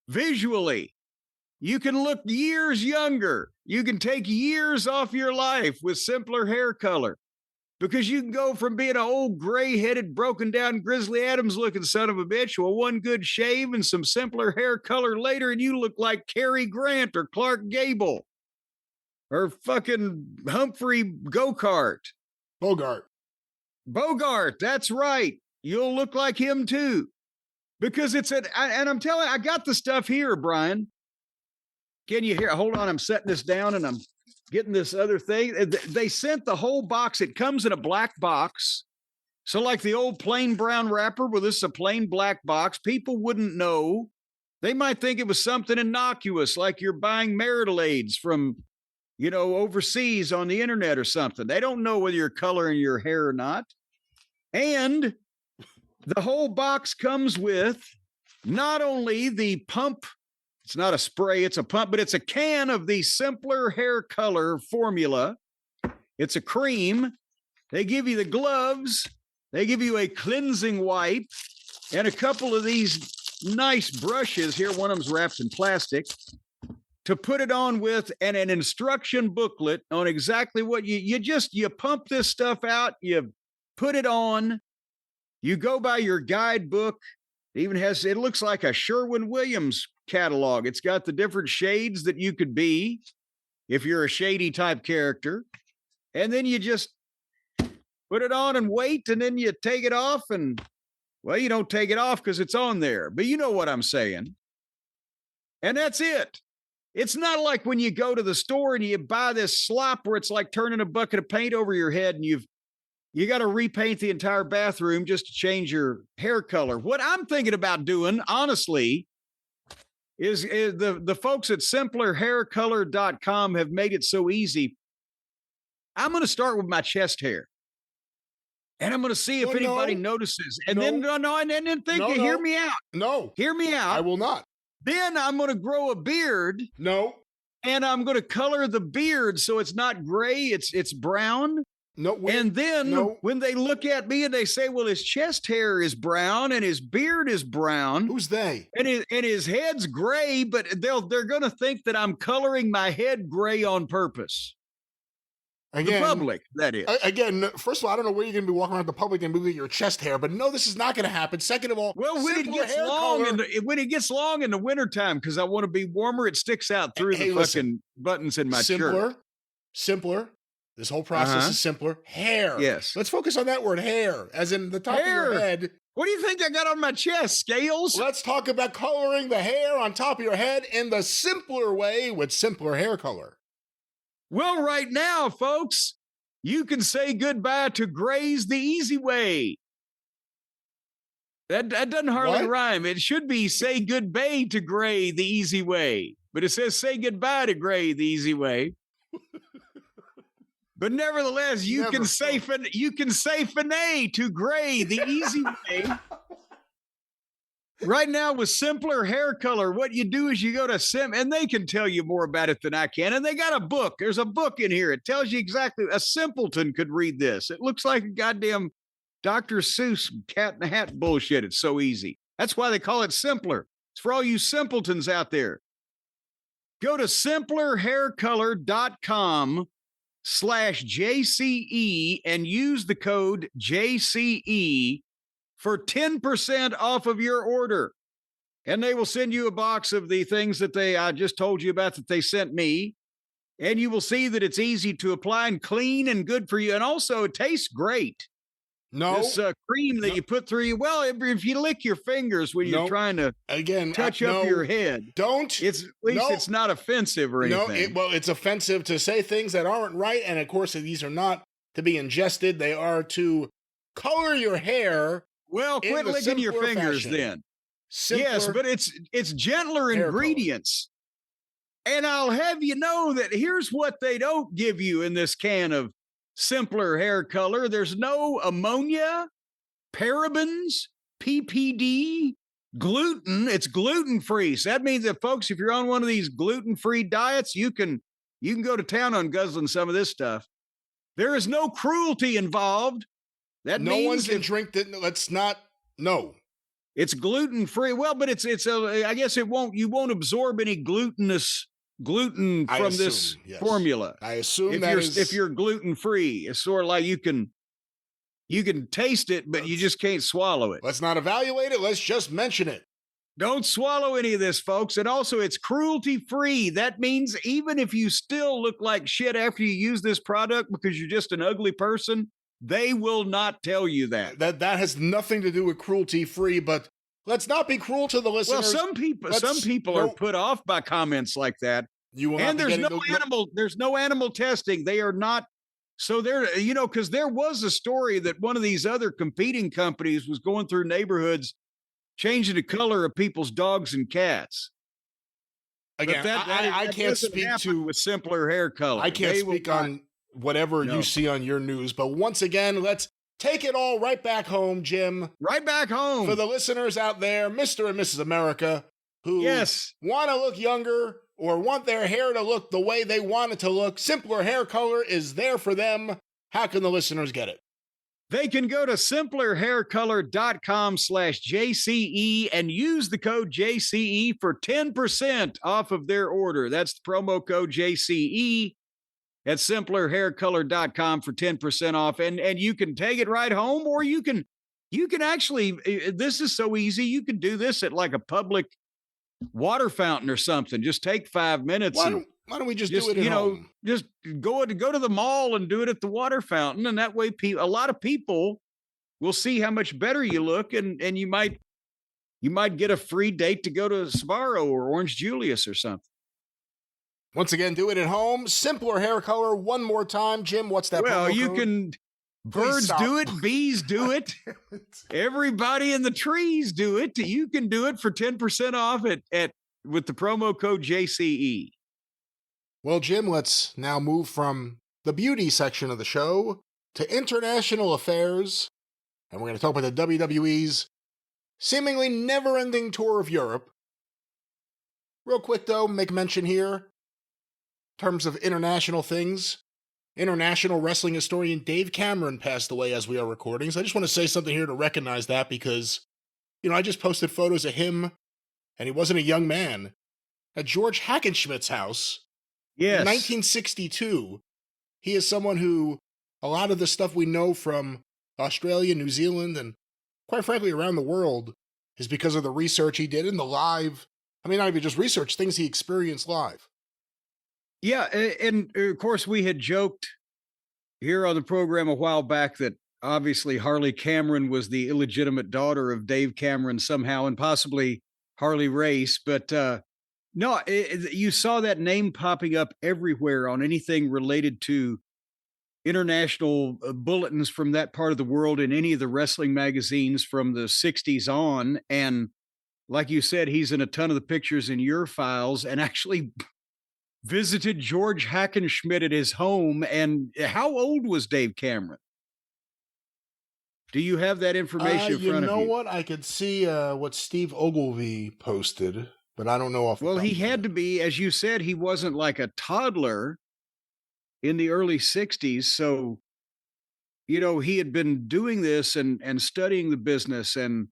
visually. You can look years younger. You can take years off your life with simpler hair color because you can go from being an old gray-headed, broken-down Grizzly Adams-looking son of a bitch to a one good shave and some simpler hair color later, and you look like Cary Grant or Clark Gable or fucking Humphrey Bogart, that's right. You'll look like him too because and I'm telling you, I got the stuff here, Brian. Can you hear? Hold on, I'm setting this down and I'm getting this other thing. They sent the whole box. It comes in a black box. So like the old plain brown wrapper, well, this is a plain black box. People wouldn't know. They might think it was something innocuous, like you're buying marital aids from, overseas on the internet or something. They don't know whether you're coloring your hair or not. And the whole box comes with not only the pump. It's not a spray, it's a pump, but it's a can of the simpler hair color formula. It's a cream. They give you the gloves. They give you a cleansing wipe and a couple of these nice brushes here. One of them's wrapped in plastic to put it on with and an instruction booklet on exactly what you pump this stuff out. You put it on. You go by your guidebook. It looks like a Sherwin-Williams catalog. It's got the different shades that you could be if you're a shady type character. And then you just put it on and wait, and then you take it off. And, well, you don't take it off because it's on there. But you know what I'm saying. And that's it. It's not like when you go to the store and you buy this slop where it's like turning a bucket of paint over your head and you got to repaint the entire bathroom just to change your hair color. What I'm thinking about doing, honestly, is the folks at simplerhaircolor.com have made it so easy. I'm going to start with my chest hair. And I'm going to see if anybody notices. And hear me out. No. Hear me out. I will not. Then I'm going to grow a beard. No. And I'm going to color the beard so it's not gray, it's brown. No, when they look at me and they say, well, his chest hair is brown and his beard is brown. Who's they? And his head's gray, but they're going to think that I'm coloring my head gray on purpose. Again, the public, that is. Again, first of all, I don't know where you're going to be walking around the public and moving your chest hair, but no, this is not going to happen. Second of all, when it gets long in the wintertime, because I want to be warmer, it sticks out through the fucking buttons in my shirt. Simpler. This whole process is simpler. Hair. Yes. Let's focus on that word, hair, as in the top of your head. What do you think I got on my chest? Scales? Let's talk about coloring the hair on top of your head in the simpler way with simpler hair color. Well, right now, folks, you can say goodbye to grays the easy way. That doesn't hardly rhyme. It should be say goodbye to gray the easy way. But it says say goodbye to gray the easy way. But nevertheless, you can say finay to gray the easy way. Right now with simpler hair color, what you do is you go to and they can tell you more about it than I can. And they got a book. There's a book in here. It tells you exactly. A simpleton could read this. It looks like a goddamn Dr. Seuss cat in the hat bullshit. It's so easy. That's why they call it simpler. It's for all you simpletons out there. Go to simplerhaircolor.com/JCE and use the code JCE for 10% off of your order. And they will send you a box of the things that I just told you about that they sent me. And you will see that it's easy to apply and clean and good for you. And also it tastes great. No. This cream that you put through you. Well, if you lick your fingers when you're trying to touch up your head, don't. It's at least it's not offensive or anything. No, it's offensive to say things that aren't right, and of course these are not to be ingested. They are to color your hair. Well, quit licking your fingers then. Yes, but it's gentler ingredients. And I'll have you know that here's what they don't give you in this can of simpler hair color. There's no ammonia, parabens, PPD, gluten. It's gluten-free. So that means that, folks, if you're on one of these gluten-free diets, you can go to town on guzzling some of this stuff. There is no cruelty involved. That no means one can drink that. Let's not. No. It's gluten-free. Well, but I guess you won't absorb any gluten from this formula. I assume if you're gluten-free, it's sort of like you can taste it, but you just can't swallow it. Let's not evaluate it. Let's just mention it. Don't swallow any of this, folks. And also, it's cruelty-free. That means even if you still look like shit after you use this product because you're just an ugly person, they will not tell you that. That has nothing to do with cruelty-free, but let's not be cruel to the listeners. Well, some people are put off by comments like that. There's no animal testing. They are not. So because there was a story that one of these other competing companies was going through neighborhoods, changing the color of people's dogs and cats. Again, I can't speak to with simpler hair color. I can't speak on whatever you see on your news, but once again, let's take it all right back home, Jim. Right back home. For the listeners out there, Mr. and Mrs. America, who want to look younger or want their hair to look the way they want it to look, simpler hair color is there for them. How can the listeners get it? They can go to simplerhaircolor.com/JCE and use the code JCE for 10% off of their order. That's the promo code JCE at simplerhaircolor.com for 10% off. And you can take it right home, or you can actually, this is so easy. You can do this at like a public water fountain or something. Just take 5 minutes. Why don't we just do it at home? Just go to the mall and do it at the water fountain. And that way a lot of people will see how much better you look. And you might get a free date to go to Sbarro or Orange Julius or something. Once again, do it at home. Simpler hair color. One more time, Jim. What's that? Well, you can. Birds do it. Bees do it. Everybody in the trees do it. You can do it for 10% off with the promo code JCE. Well, Jim, let's now move from the beauty section of the show to international affairs, and we're going to talk about the WWE's seemingly never-ending tour of Europe. Real quick, though, make mention here, in terms of international things, international wrestling historian Dave Cameron passed away as we are recording. So I just want to say something here to recognize that because, I just posted photos of him, and he wasn't a young man, at George Hackenschmidt's house. Yes. In 1962. He is someone who, a lot of the stuff we know from Australia, New Zealand, and quite frankly around the world, is because of the research he did in the live, not even just research, things he experienced live. Yeah, and of course we had joked here on the program a while back that obviously Harley Cameron was the illegitimate daughter of Dave Cameron somehow, and possibly Harley Race, but no, you saw that name popping up everywhere on anything related to international bulletins from that part of the world in any of the wrestling magazines from the 60s on. And like you said, he's in a ton of the pictures in your files, and actually visited George Hackenschmidt at his home. And how old was Dave Cameron? Do you have that information in front of you? You know what? I could see what Steve Ogilvy posted, but I don't know off the top. Well, he had to be, as you said, he wasn't like a toddler in the early 60s. So, he had been doing this and studying the business and,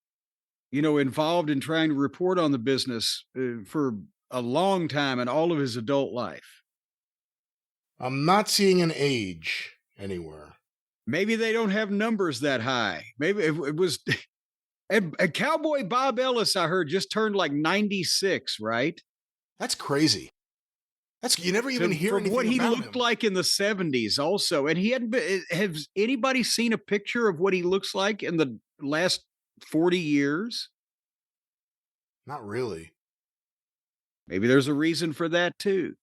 involved in trying to report on the business for a long time in all of his adult life. I'm not seeing an age anywhere. Maybe they don't have numbers that high. Maybe it was... A Cowboy Bob Ellis, I heard, just turned like 96, right? That's crazy. You never even hear anything what he about looked him. like in the 70s also. And he hadn't been, has anybody seen a picture of what he looks like in the last 40 years? Not really. Maybe there's a reason for that too.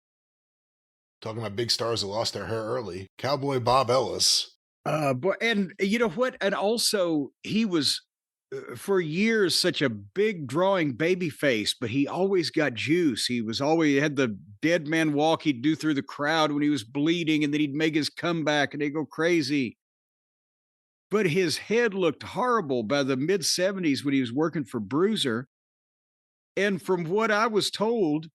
Talking about big stars that lost their hair early. Cowboy Bob Ellis. And you know what? And also, he was for years such a big drawing baby face, but he always got juice. He had the dead man walk he'd do through the crowd when he was bleeding, and then he'd make his comeback and they'd go crazy. But his head looked horrible by the mid 70s when he was working for Bruiser. And from what I was told,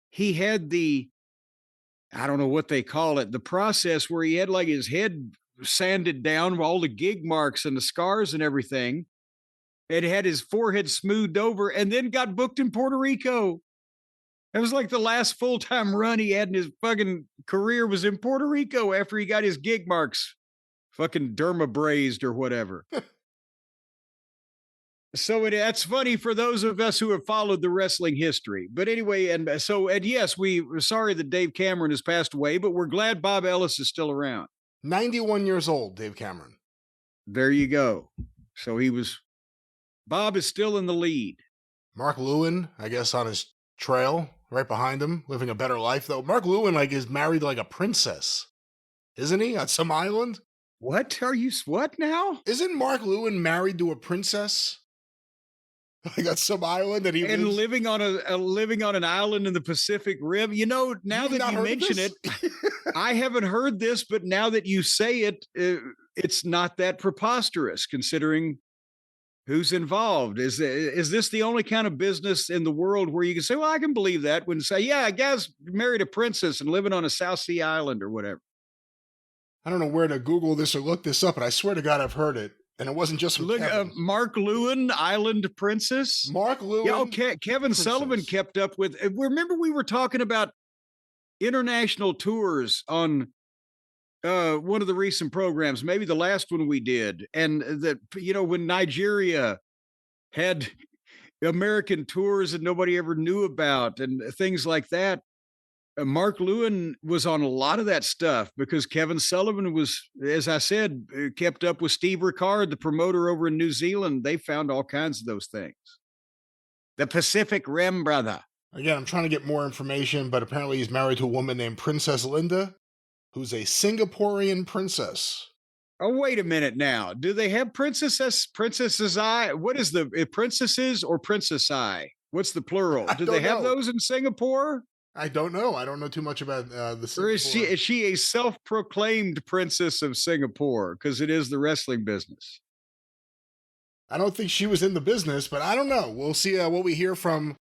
he had I don't know what they call it, the process where he had like his head sanded down, all the gig marks and the scars and everything, and had his forehead smoothed over, and then got booked in Puerto Rico. It was like the last full-time run he had in his fucking career was in Puerto Rico after he got his gig marks fucking dermabrased or whatever. So that's funny for those of us who have followed the wrestling history. But anyway, and yes, we're sorry that Dave Cameron has passed away, but we're glad Bob Ellis is still around. 91 years old, Dave Cameron. There you go. So Bob is still in the lead. Mark Lewin, I guess, on his trail, right behind him, living a better life, though. Mark Lewin, is married to, a princess. Isn't he? On some island? What now? Isn't Mark Lewin married to a princess? On some island that he and lives? living on living on an island in the Pacific Rim. You know, now that you mention it, I haven't heard this, but now that you say it, it's not that preposterous considering who's involved. Is this the only kind of business in the world where you can say, well, I can believe that when say, yeah, a guy's married a princess and living on a South Sea island or whatever. I don't know where to Google this or look this up, but I swear to God, I've heard it. And it wasn't just from Kevin. Mark Lewin, Island Princess. Mark Lewin. Yeah, okay. Kevin Princess. Sullivan kept up with. Remember, we were talking about international tours on one of the recent programs, maybe the last one we did, and that when Nigeria had American tours and nobody ever knew about and things like that. Mark Lewin was on a lot of that stuff because Kevin Sullivan was, as I said, kept up with Steve Ricard, the promoter over in New Zealand. They found all kinds of those things. The Pacific Rim, brother. Again, I'm trying to get more information, but apparently he's married to a woman named Princess Linda, who's a Singaporean princess. Oh, wait a minute now. Do they have princesses? What is the princesses or princess eye? What's the plural? Do they have those in Singapore? I don't know. I don't know too much about the Singapore. Or is she a self-proclaimed princess of Singapore? Because it is the wrestling business. I don't think she was in the business, but I don't know. We'll see what we hear from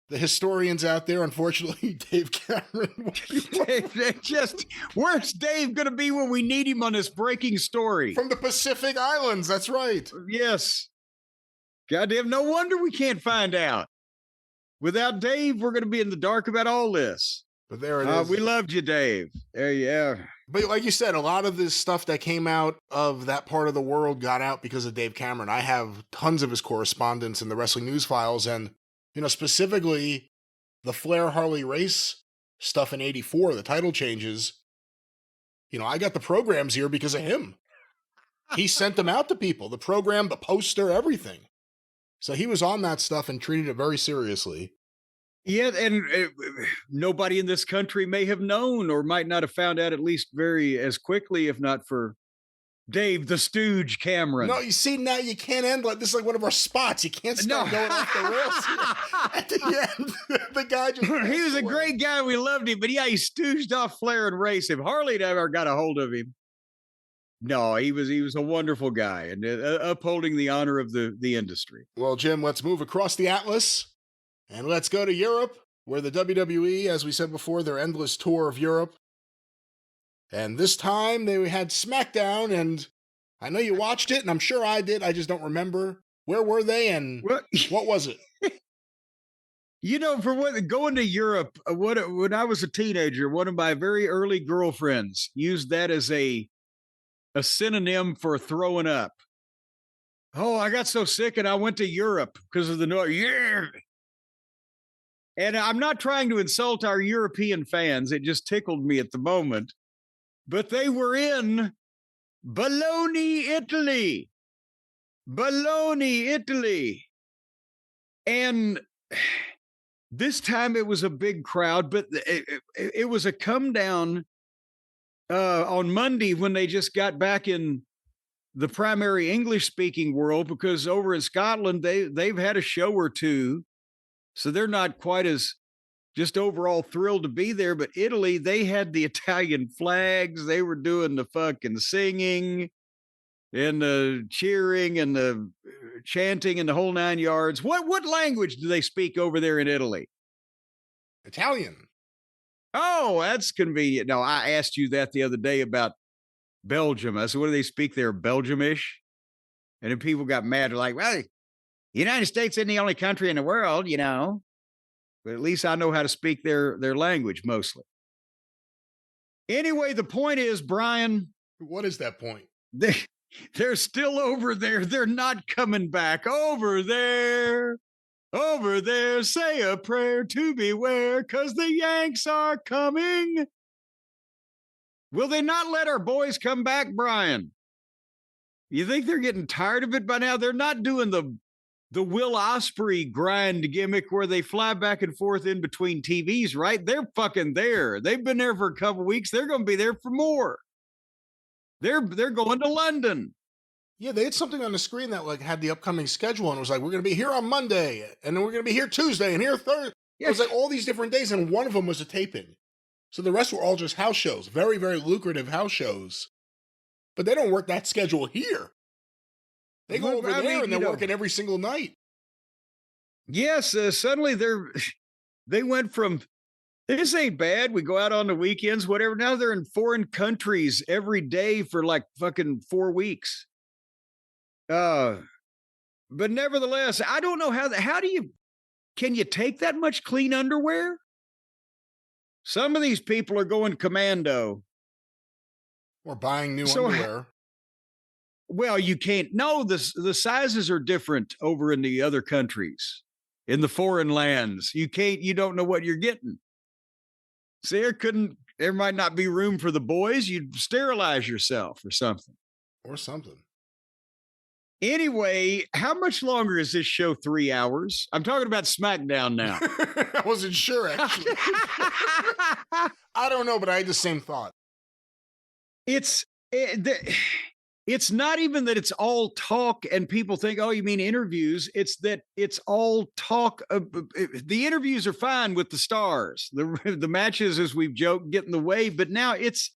the historians out there. Unfortunately, Dave Cameron. Where's Dave going to be when we need him on this breaking story? From the Pacific Islands. That's right. Yes. Goddamn, no wonder we can't find out. Without Dave, we're going to be in the dark about all this. But there it is. We loved you, Dave. Yeah. But like you said, a lot of this stuff that came out of that part of the world got out because of Dave Cameron. I have tons of his correspondence in the Wrestling News Files. And, specifically the Flair Harley race stuff in 84, the title changes. I got the programs here because of him. He sent them out to people, the program, the poster, everything. So he was on that stuff and treated it very seriously. Yeah, and nobody in this country may have known or might not have found out at least very as quickly, if not for Dave the Stooge Cameron. No, you see, now you can't end this is like one of our spots. You can't start going off the rails. At the end, the guy just... He was a great guy. We loved him. But yeah, he stooged off Flair and race him. Harley never got a hold of him. No, he was a wonderful guy and upholding the honor of the industry. Well, Jim, let's move across the Atlas and let's go to Europe, where the WWE, as we said before, their endless tour of Europe. And this time they had SmackDown, and I know you watched it, and I'm sure I did. I just don't remember. Where were they, and what was it? For going to Europe, when I was a teenager, one of my very early girlfriends used that as a synonym for throwing up. Oh, I got so sick and I went to Europe because of the noise. Yeah. And I'm not trying to insult our European fans. It just tickled me at the moment. But they were in Bologna, Italy. Bologna, Italy. And this time it was a big crowd, but it was a come down on Monday when they just got back in the primary English speaking world, because over in Scotland, they've had a show or two. So they're not quite as just overall thrilled to be there. But Italy, they had the Italian flags. They were doing the fucking singing and the cheering and the chanting and the whole 9 yards. What language do they speak over there in Italy? Italian. Oh, that's convenient. No, I asked you that the other day about Belgium. I said, what do they speak there? Belgiumish? And then people got mad. They're like, well, the United States isn't the only country in the world, you know. But at least I know how to speak their language mostly. Anyway, the point is, Brian. What is that point? They're still over there. They're not coming back. Over there, say a prayer to beware, because the Yanks are coming. Will they not let our boys come back, Brian? You think they're getting tired of it by now? They're not doing the Will Ospreay grind gimmick where they fly back and forth in between TVs, right? They're fucking there. They've been there for a couple weeks. They're going to be there for more. They're going to London. Yeah, they had something on the screen that like had the upcoming schedule, and it was like, we're going to be here on Monday, and then we're going to be here Tuesday, and here Thursday. It was like all these different days, and one of them was a taping. So the rest were all just house shows, very, very lucrative house shows. But they don't work that schedule here. They go over there and they're working every single night. Yes, suddenly they went from, this ain't bad, we go out on the weekends, whatever. Now they're in foreign countries every day for like fucking 4 weeks. But nevertheless, I don't know can you take that much clean underwear? Some of these people are going commando. Or buying new underwear. Well, you can't. No, the sizes are different over in the other countries, in the foreign lands. You don't know what you're getting. See, there might not be room for the boys. You'd sterilize yourself or something. Anyway, how much longer is this show? 3 hours? I'm talking about SmackDown now. I wasn't sure, actually. I don't know, but I had the same thought. It's not even that it's all talk and people think, oh, you mean interviews. It's that it's all talk. The interviews are fine with the stars. The matches, as we've joked, get in the way. But now it's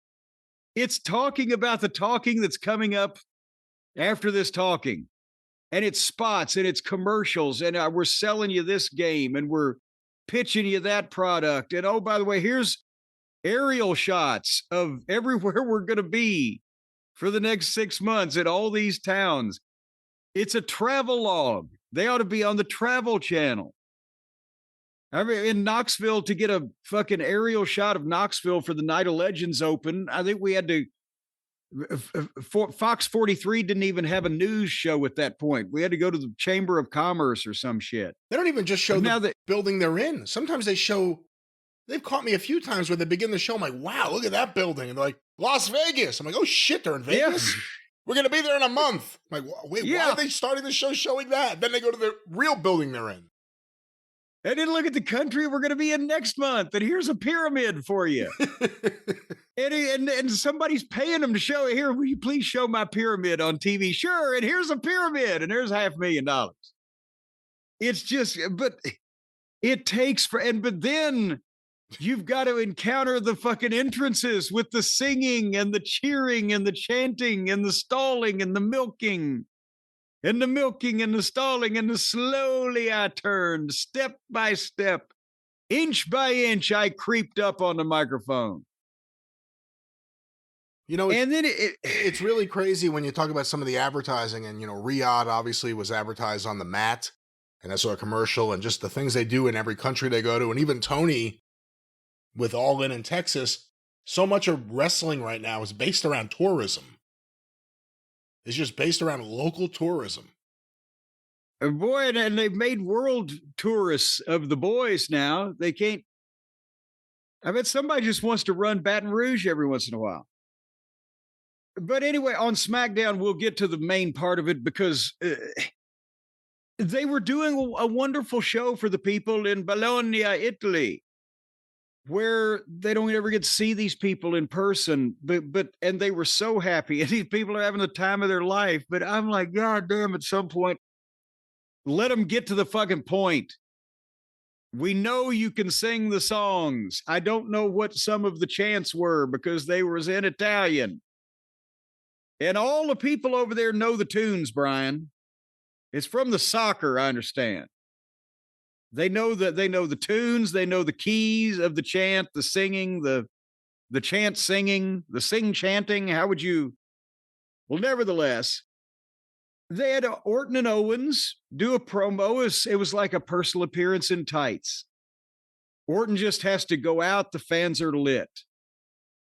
talking about the talking that's coming up after this talking. And it's spots and it's commercials. And we're selling you this game and we're pitching you that product. And oh, by the way, here's aerial shots of everywhere we're going to be for the next 6 months at all these towns. It's a travel log. They ought to be on the Travel Channel. I mean, in Knoxville, to get a fucking aerial shot of Knoxville for the Night of Legends Open, I think we had to, Fox 43 didn't even have a news show at that point. We had to go to the Chamber of Commerce or some shit. They don't even just show the building they're in. Sometimes they've caught me a few times where they begin the show. I'm like, wow, look at that building. And they're like, Las Vegas. I'm like, oh shit, they're in Vegas? Yeah. We're going to be there in a month. I'm like, wait, why are they starting the show showing that? Then they go to the real building they're in. And then look at the country we're going to be in next month. And here's a pyramid for you. and somebody's paying them to show it. Here, will you please show my pyramid on TV? Sure. And here's a pyramid. And there's $500,000. It's just, but it takes but then you've got to encounter the fucking entrances with the singing and the cheering and the chanting and the stalling and the milking. And the milking and the stalling, and slowly I turned, step by step, inch by inch, I creeped up on the microphone. You know, and then it's really crazy when you talk about some of the advertising, and, you know, Riyadh obviously was advertised on the mat, and that's a commercial, and just the things they do in every country they go to, and even Tony with All In Texas, so much of wrestling right now is based around tourism. It's just based around local tourism. Boy, and they've made world tourists of the boys now. They can't. I bet somebody just wants to run Baton Rouge every once in a while. But anyway, on SmackDown, we'll get to the main part of it because they were doing a wonderful show for the people in Bologna, Italy, where they don't ever get to see these people in person. And they were so happy, and these people are having the time of their life. But I'm like, God damn, at some point, let them get to the fucking point. We know you can sing the songs. I don't know what some of the chants were because they was in Italian. And all the people over there know the tunes, Brian. It's from the soccer, I understand. They know the tunes, they know the keys of the chant, the singing, the chant singing, the sing chanting. How would you? Well, nevertheless, they had Orton and Owens do a promo. It was like a personal appearance in tights. Orton just has to go out. The fans are lit.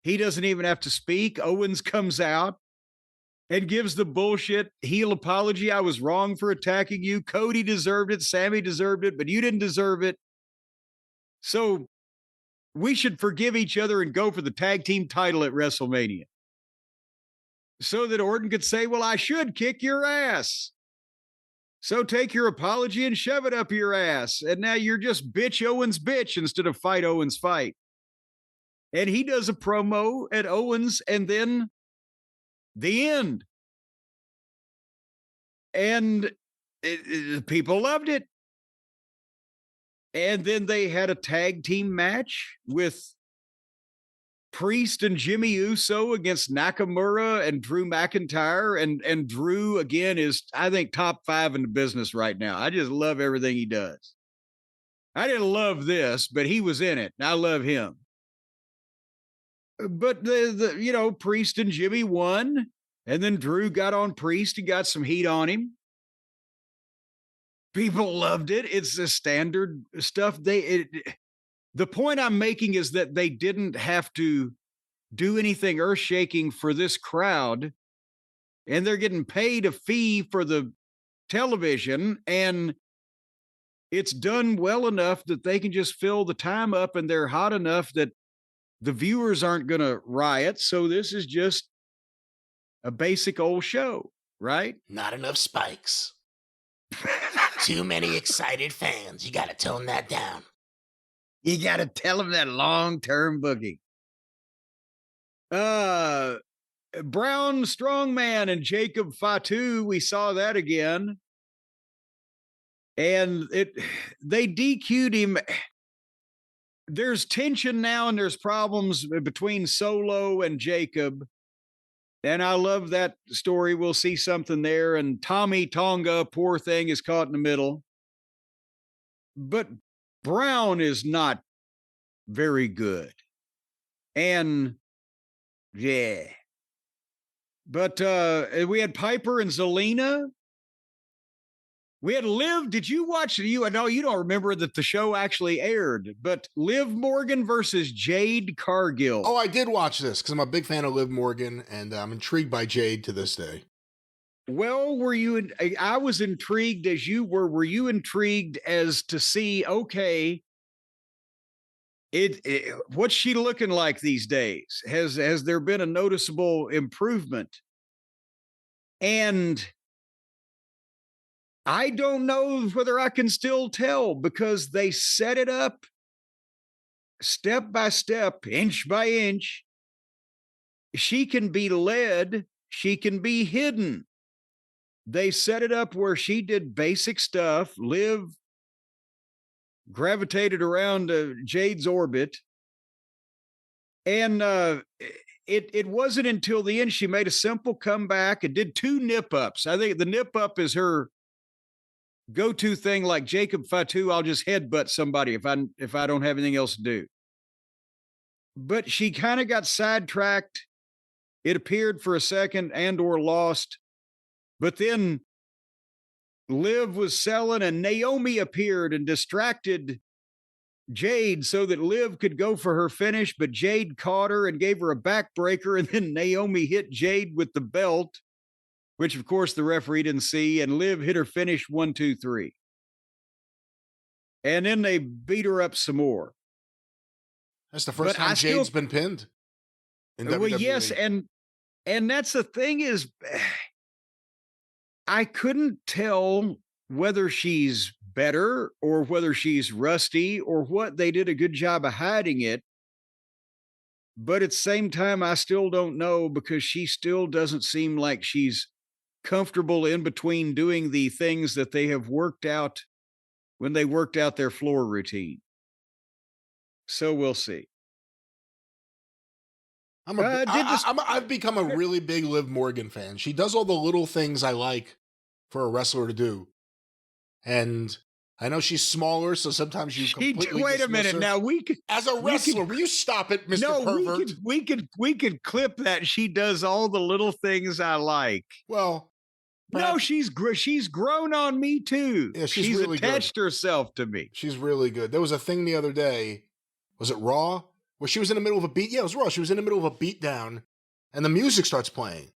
He doesn't even have to speak. Owens comes out and gives the bullshit heel apology. I was wrong for attacking you. Cody deserved it. Sammy deserved it, but you didn't deserve it. So we should forgive each other and go for the tag team title at WrestleMania. So that Orton could say, well, I should kick your ass. So take your apology and shove it up your ass. And now you're just bitch Owens bitch instead of fight Owens fight. And he does a promo at Owens and then the end. And people loved it. And then they had a tag team match with Priest and Jimmy Uso against Nakamura and Drew McIntyre. And Drew, again, is, I think, top 5 in the business right now. I just love everything he does. I didn't love this, but he was in it. And I love him. But the Priest and Jimmy won. And then Drew got on Priest and got some heat on him. People loved it. It's the standard stuff. The point I'm making is that they didn't have to do anything earth-shaking for this crowd, and they're getting paid a fee for the television, and it's done well enough that they can just fill the time up, and they're hot enough that the viewers aren't going to riot. So this is just a basic old show, right? Not enough spikes. Too many excited fans. You got to tone that down. You got to tell them that long-term booking. Braun Strongman and Jacob Fatu, we saw that again. And they DQ'd him. There's tension now and there's problems between Solo and Jacob. And I love that story. We'll see something there. And Tommy Tonga, poor thing, is caught in the middle. But Braun is not very good. And yeah. But we had Piper and Zelina. We had Liv. Did you watch it? I know you don't remember that the show actually aired, but Liv Morgan versus Jade Cargill. Oh, I did watch this because I'm a big fan of Liv Morgan, and I'm intrigued by Jade to this day. Well, I was intrigued as you were. Were you intrigued as to see, okay, what's she looking like these days? Has there been a noticeable improvement? And I don't know whether I can still tell because they set it up step by step, inch by inch. She can be led. She can be hidden. They set it up where she did basic stuff. Liv gravitated around Jade's orbit. And it wasn't until the end she made a simple comeback and did 2 nip-ups. I think the nip-up is her go-to thing. Like Jacob Fatu, I'll just headbutt somebody if I don't have anything else to do. But she kind of got sidetracked. It appeared for a second and or lost. But then Liv was selling and Naomi appeared and distracted Jade so that Liv could go for her finish, but Jade caught her and gave her a backbreaker, and then Naomi hit Jade with the belt. which of course the referee didn't see, and Liv hit her finish 1, 2, 3. And then they beat her up some more. That's the first time Jade's been pinned in WWE. Well, yes, and that's the thing is, I couldn't tell whether she's better or whether she's rusty or what. They did a good job of hiding it. But at the same time, I still don't know, because she still doesn't seem like she's comfortable in between doing the things that they have worked out when they worked out their floor routine. So we'll see. I've become a really big Liv Morgan fan. She does all the little things I like for a wrestler to do. And I know she's smaller, so sometimes you completely wait a minute. her. Now we could, as a wrestler, will you stop it, Mr. Pervert? We could clip that. She does all the little things I like. Well, no, she's grown on me too. Yeah, she's really attached herself to me. She's really good. There was a thing the other day. Was it Raw? Where she was in the middle of a beat. Yeah, it was Raw. She was in the middle of a beatdown, and the music starts playing.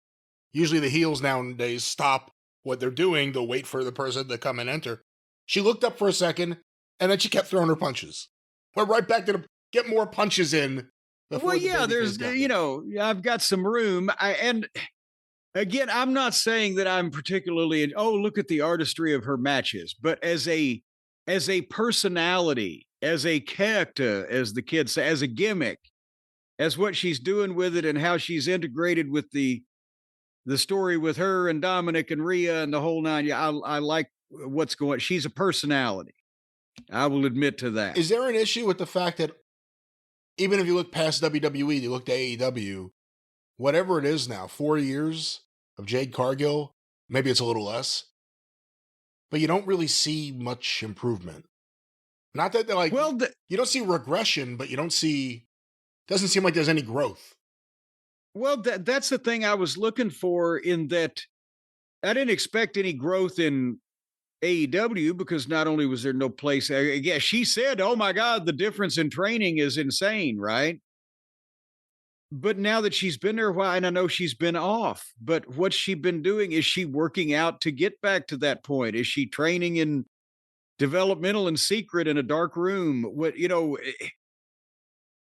Usually the heels nowadays stop what they're doing. They'll wait for the person to come and enter. She looked up for a second, and then she kept throwing her punches. Went right back to get more punches in. Well, yeah, there's, I've got some room. And again, I'm not saying that I'm particularly, look at the artistry of her matches, but as a personality, as a character, as the kids say, as a gimmick, as what she's doing with it and how she's integrated with the story with her and Dominic and Rhea and the whole nine. Yeah, I like what's going. She's a personality. I will admit to that. Is there an issue with the fact that even if you look past WWE, you look to AEW, whatever it is now, 4 years of Jade Cargill, maybe it's a little less, but you don't really see much improvement. Not that they're like, you don't see regression, but you don't see, doesn't seem like there's any growth. Well, that's the thing I was looking for, in that I didn't expect any growth in AEW, because not only was there no place, yeah, she said, oh my God, the difference in training is insane, right? But now that she's been there a while, and I know she's been off, but what's she been doing? Is she working out to get back to that point? Is she training in developmental and secret in a dark room?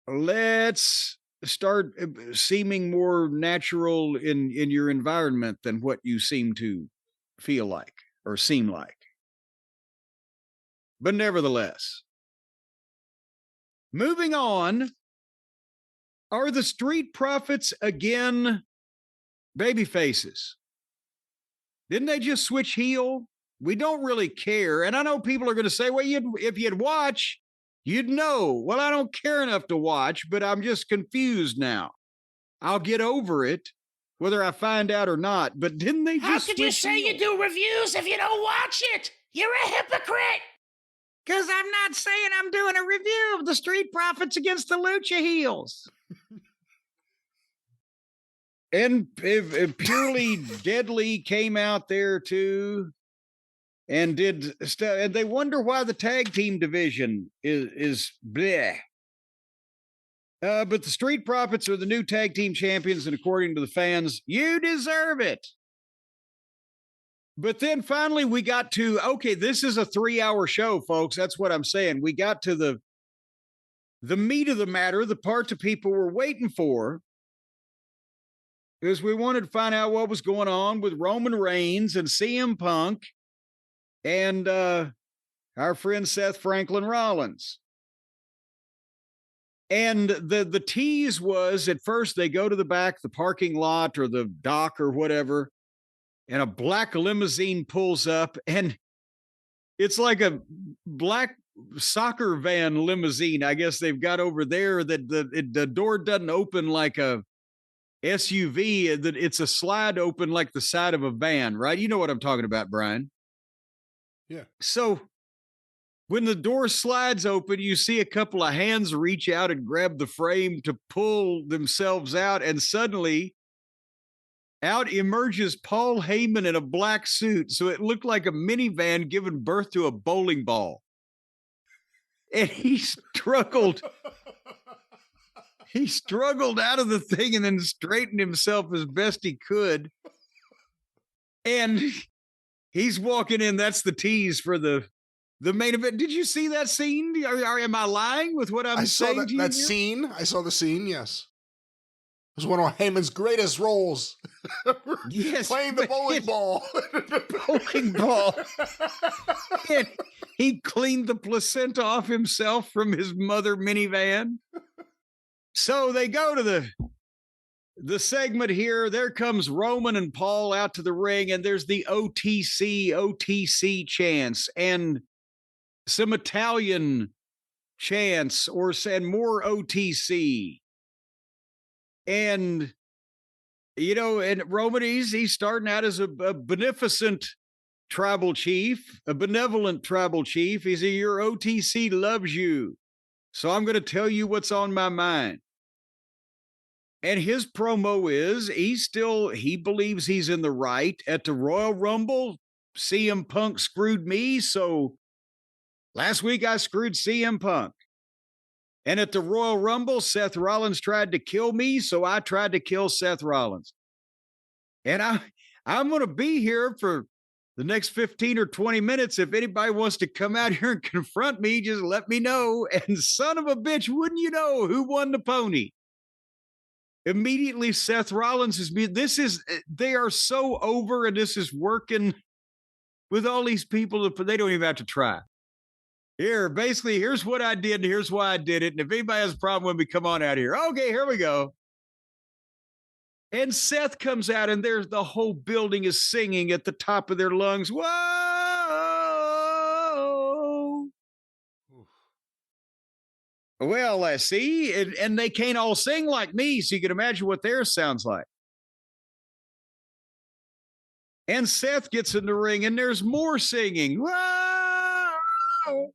Let's start seeming more natural in your environment than what you seem to feel like or seem like. But nevertheless, moving on, are the Street Profits again baby faces? Didn't they just switch heel? We don't really care. And I know people are going to say, well, if you'd watch, you'd know. Well, I don't care enough to watch, but I'm just confused now. I'll get over it, whether I find out or not. But didn't they just How could you say you do reviews if you don't watch it? You're a hypocrite. Because I'm not saying I'm doing a review of the Street Profits against the Lucha Heels. And Purely Deadly came out there too and did stuff. And they wonder why the tag team division is bleh. But the Street Profits are the new tag team champions, and according to the fans, you deserve it. But then finally we got to, okay, this is a 3-hour show, folks. That's what I'm saying. We got to the meat of the matter, the part that people were waiting for, because we wanted to find out what was going on with Roman Reigns and CM Punk and our friend Seth Franklin Rollins. And the tease was, at first they go to the back, the parking lot or the dock or whatever, and a black limousine pulls up, and it's like a black soccer van limousine, I guess they've got over there, that the door doesn't open like a SUV, that it's a slide open like the side of a van, right? You know what I'm talking about, Brian. Yeah. So when the door slides open, you see a couple of hands reach out and grab the frame to pull themselves out, and suddenly out emerges Paul Heyman in a black suit. So it looked like a minivan giving birth to a bowling ball. And he struggled out of the thing and then straightened himself as best he could. And he's walking in. That's the tease for the main event. Did you see that scene? Am I lying with what I'm saying to you? That scene. I saw the scene, yes. It was one of Heyman's greatest roles. Yes. Playing the bowling ball. Bowling ball. And he cleaned the placenta off himself from his mother minivan. So they go to the segment here. There comes Roman and Paul out to the ring, and there's the OTC chants and some Italian chants and more OTC. And, and Roman, he's starting out as a benevolent tribal chief. He said, your OTC loves you. So I'm going to tell you what's on my mind. And his promo is he believes he's in the right. At the Royal Rumble, CM Punk screwed me. So last week I screwed CM Punk. And at the Royal Rumble, Seth Rollins tried to kill me, so I tried to kill Seth Rollins. And I'm going to be here for the next 15 or 20 minutes. If anybody wants to come out here and confront me, just let me know. And son of a bitch, wouldn't you know who won the pony? Immediately, Seth Rollins they are so over, and this is working with all these people. They don't even have to try. Here's what I did, and here's why I did it. And if anybody has a problem with me, come on out here. Okay, here we go. And Seth comes out, and there's the whole building is singing at the top of their lungs. Whoa! Well, I see, and they can't all sing like me, so you can imagine what theirs sounds like. And Seth gets in the ring, and there's more singing. Whoa!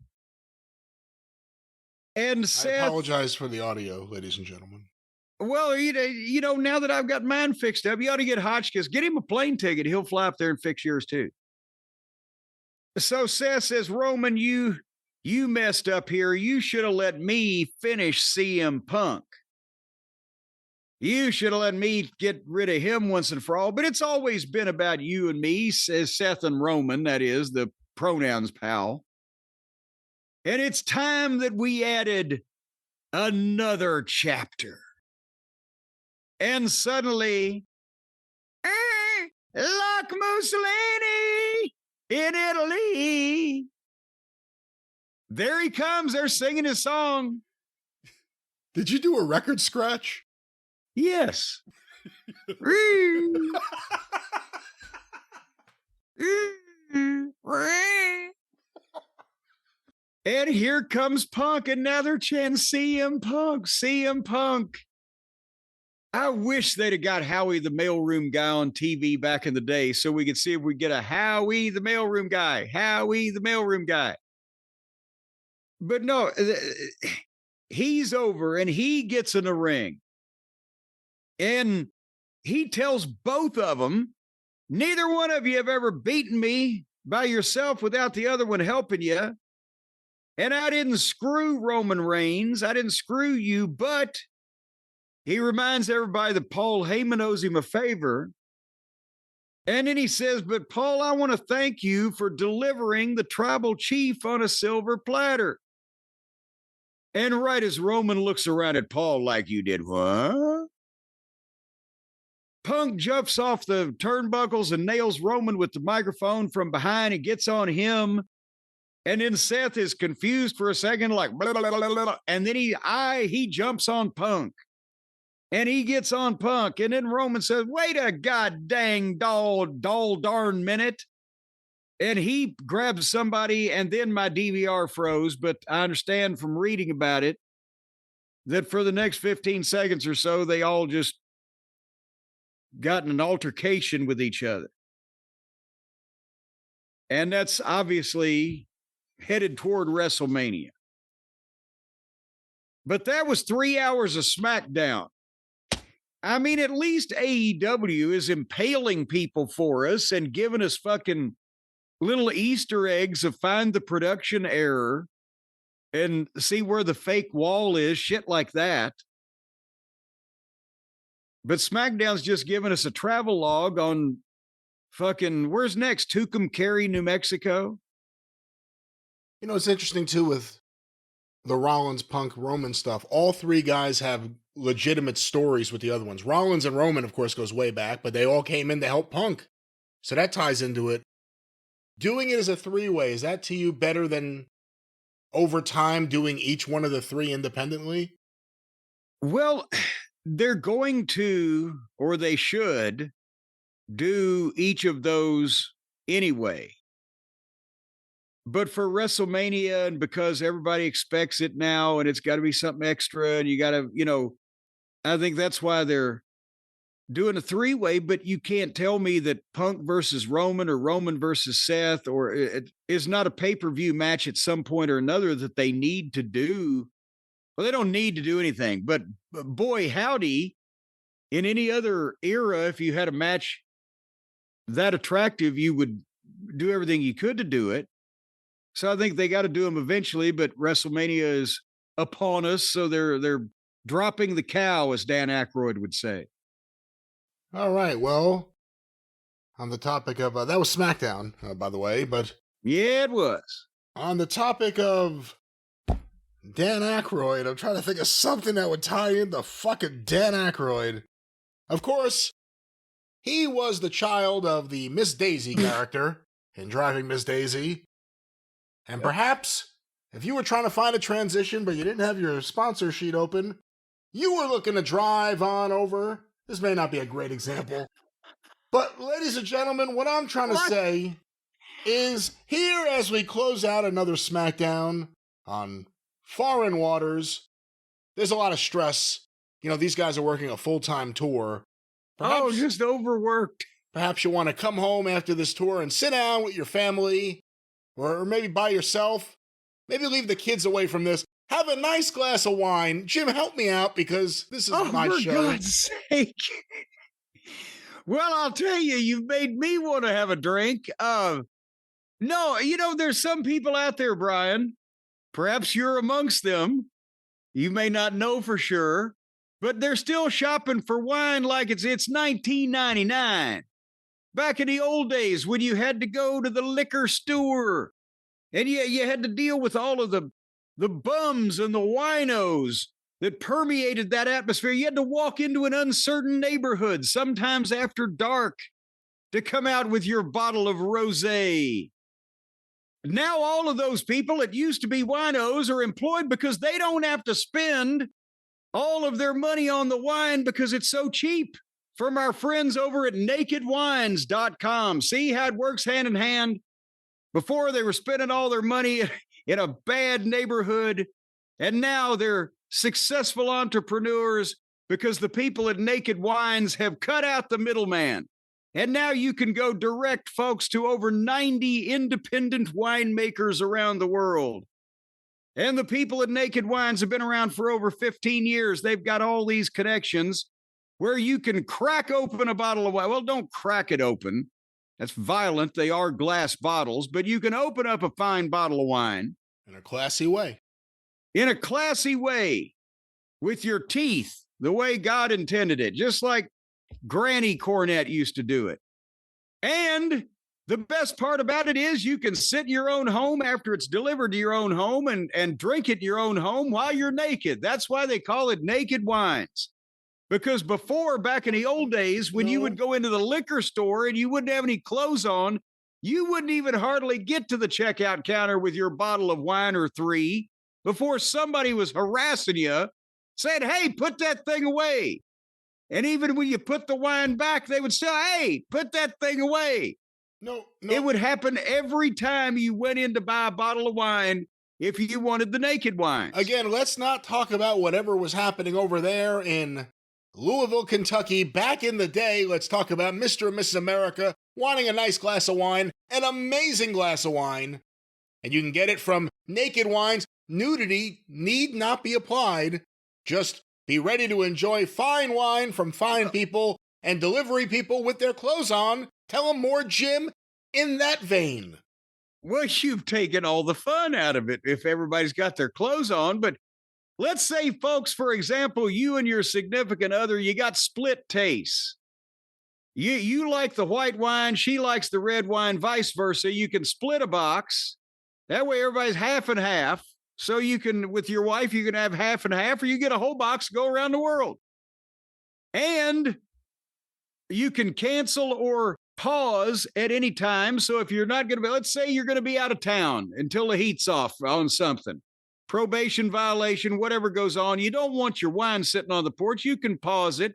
And Seth, I apologize for the audio, ladies and gentlemen. Well, now that I've got mine fixed up, you ought to get Hotchkiss. Get him a plane ticket. He'll fly up there and fix yours too. So Seth says, Roman, you messed up here. You should have let me finish CM Punk. You should have let me get rid of him once and for all. But it's always been about you and me, says Seth and Roman, that is, the pronouns pal. And it's time that we added another chapter. And suddenly, like Mussolini in Italy, there he comes. They're singing his song. Did you do a record scratch? Yes. And here comes Punk, and now they're chanting CM Punk, CM Punk. I wish they'd have got Howie the mailroom guy on TV back in the day so we could see if we get a Howie the mailroom guy, Howie the mailroom guy. But no, he's over and he gets in the ring. And he tells both of them, neither one of you have ever beaten me by yourself without the other one helping you. And I didn't screw Roman Reigns. I didn't screw you, but he reminds everybody that Paul Heyman owes him a favor. And then he says, but Paul, I want to thank you for delivering the tribal chief on a silver platter. And right as Roman looks around at Paul like, you did what? Punk jumps off the turnbuckles and nails Roman with the microphone from behind. He gets on him. And then Seth is confused for a second, like, blah, blah, blah, blah, and then he jumps on Punk. And he gets on Punk. And then Roman says, wait a god dang darn minute. And he grabs somebody, and then my DVR froze. But I understand from reading about it that for the next 15 seconds or so, they all just got in an altercation with each other. And that's obviously headed toward WrestleMania. But that was 3 hours of SmackDown. I mean, at least AEW is impaling people for us and giving us fucking little Easter eggs of find the production error and see where the fake wall is, shit like that. But SmackDown's just giving us a travel log on Fucking, where's next? Tucumcari, New Mexico? You know, it's interesting too with the Rollins, Punk, Roman stuff. All three guys have legitimate stories with the other ones. Rollins and Roman, of course, goes way back, but they all came in to help Punk. So that ties into it. Doing it as a three-way, is that to you better than over time doing each one of the three independently? Well, they're going to, or they should, do each of those anyway. But for WrestleMania, and because everybody expects it now, and it's got to be something extra, and you got to, I think that's why they're doing a three-way. But you can't tell me that Punk versus Roman or Roman versus Seth, or it is not a pay-per-view match at some point or another that they need to do. Well, they don't need to do anything, but boy, howdy, in any other era, if you had a match that attractive, you would do everything you could to do it. So I think they got to do them eventually, but WrestleMania is upon us, so they're dropping the cow, as Dan Aykroyd would say. All right, well, on the topic of, that was SmackDown, by the way, but... Yeah, it was. On the topic of Dan Aykroyd, I'm trying to think of something that would tie into fucking Dan Aykroyd. Of course, he was the child of the Miss Daisy character in Driving Miss Daisy. And perhaps, if you were trying to find a transition but you didn't have your sponsor sheet open, you were looking to drive on over. This may not be a great example. But, ladies and gentlemen, what I'm trying to say is here as we close out another SmackDown on foreign waters, there's a lot of stress. You know, these guys are working a full-time tour. Perhaps, just overworked. Perhaps you want to come home after this tour and sit down with your family, or maybe by yourself. Maybe leave the kids away from this. Have a nice glass of wine. Jim, help me out because this is my show. For God's sake. Well, I'll tell you, you've made me want to have a drink. No, there's some people out there, Brian. Perhaps you're amongst them. You may not know for sure, but they're still shopping for wine like it's 1999. Back in the old days when you had to go to the liquor store and you had to deal with all of the bums and the winos that permeated that atmosphere. You had to walk into an uncertain neighborhood, sometimes after dark, to come out with your bottle of rosé. Now all of those people that used to be winos are employed because they don't have to spend all of their money on the wine because it's so cheap. From our friends over at nakedwines.com. See how it works hand in hand? Before they were spending all their money in a bad neighborhood, and now they're successful entrepreneurs because the people at Naked Wines have cut out the middleman. And now you can go direct, folks, to over 90 independent winemakers around the world. And the people at Naked Wines have been around for over 15 years. They've got all these connections where you can crack open a bottle of wine. Well, don't crack it open. That's violent. They are glass bottles, but you can open up a fine bottle of wine. In a classy way. In a classy way. With your teeth, the way God intended it. Just like Granny Cornette used to do it. And the best part about it is you can sit in your own home after it's delivered to your own home and drink it in your own home while you're naked. That's why they call it Naked Wines. Because before, back in the old days, when you would go into the liquor store and you wouldn't have any clothes on, you wouldn't even hardly get to the checkout counter with your bottle of wine or three before somebody was harassing you, saying, hey, put that thing away. And even when you put the wine back, they would say, hey, put that thing away. No. It would happen every time you went in to buy a bottle of wine if you wanted the Naked Wines. Again, let's not talk about whatever was happening over there in Louisville, Kentucky. Back in the day, let's talk about Mr. and Mrs. America wanting a nice glass of wine, an amazing glass of wine. And you can get it from Naked Wines. Nudity need not be applied. Just be ready to enjoy fine wine from fine people and delivery people with their clothes on. Tell them more, Jim, in that vein. Well, you've taken all the fun out of it if everybody's got their clothes on. But let's say, folks, for example, you and your significant other, you got split tastes. You like the white wine, she likes the red wine, vice versa. You can split a box. That way everybody's half and half. So you can, with your wife, you can have half and half, or you get a whole box to go around the world. And you can cancel or pause at any time. So if you're not going to be, let's say you're going to be out of town until the heat's off on something, probation violation, whatever goes on, you don't want your wine sitting on the porch. You can pause it.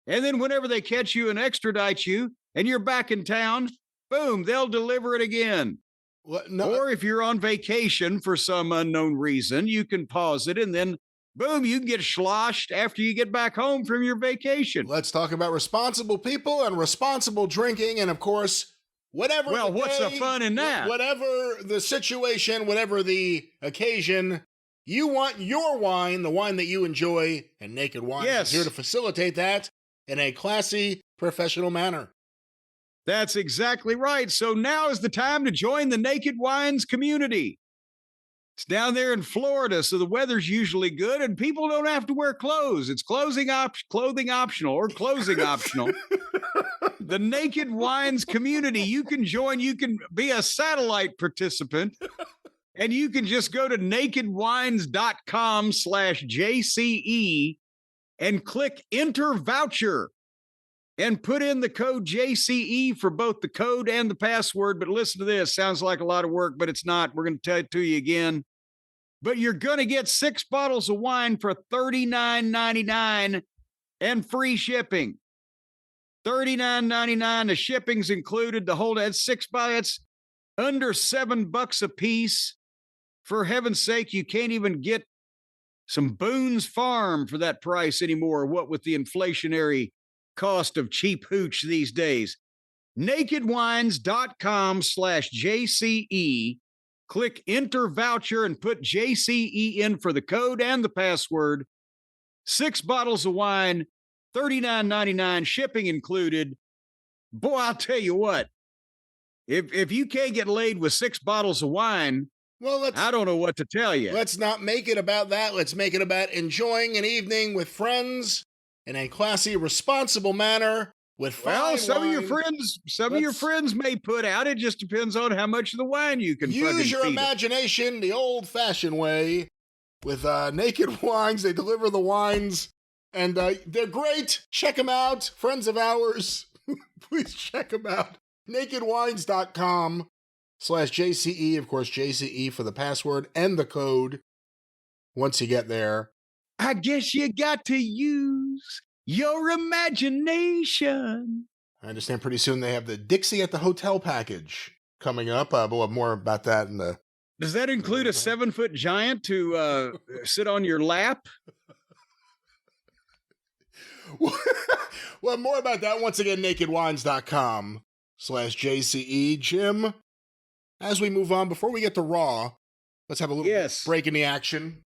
And then whenever they catch you and extradite you and you're back in town, boom, they'll deliver it again. What? No. Or if you're on vacation for some unknown reason, you can pause it and then boom, you can get sloshed after you get back home from your vacation. Let's talk about responsible people and responsible drinking. And of course, whatever. Well, what's the fun in that? Whatever the situation, whatever the occasion, you want your wine, the wine that you enjoy, and Naked Wines is here to facilitate that in a classy, professional manner. That's exactly right. So now is the time to join the Naked Wines community. It's down there in Florida, so the weather's usually good, and people don't have to wear clothes. It's clothing optional. The Naked Wines community, you can join. You can be a satellite participant, and you can just go to nakedwines.com/JCE and click Enter Voucher and put in the code JCE for both the code and the password. But listen to this. Sounds like a lot of work, but it's not. We're going to tell it to you again. But you're going to get 6 bottles of wine for $39.99 and free shipping. $39.99. The shipping's included. The whole, that's 6 bottles. That's under $7 a piece. For heaven's sake, you can't even get some Boone's Farm for that price anymore. What with the inflationary cost of cheap hooch these days. nakedwines.com/JCE. Click Enter Voucher and put JCE in for the code and the password. 6 bottles of wine, $39.99, shipping included. Boy, I'll tell you what, if you can't get laid with 6 bottles of wine, well, I don't know what to tell you. Let's not make it about that. Let's make it about enjoying an evening with friends in a classy, responsible manner. With fine some wine. of your friends may put out. It just depends on how much of the wine you can use your feed imagination the old-fashioned way. With Naked Wines, they deliver the wines, and they're great. Check them out, friends of ours. Please check them out. nakedwines.com/JCE. Of course, JCE for the password and the code. Once you get there, I guess you got to use your imagination. I understand pretty soon they have the Dixie at the Hotel package coming up. We'll have more about that in the... Does that include a 7-foot giant to sit on your lap? Well, more about that once again, nakedwines.com/JCE. Jim, as we move on, before we get to Raw, let's have a little break in the action.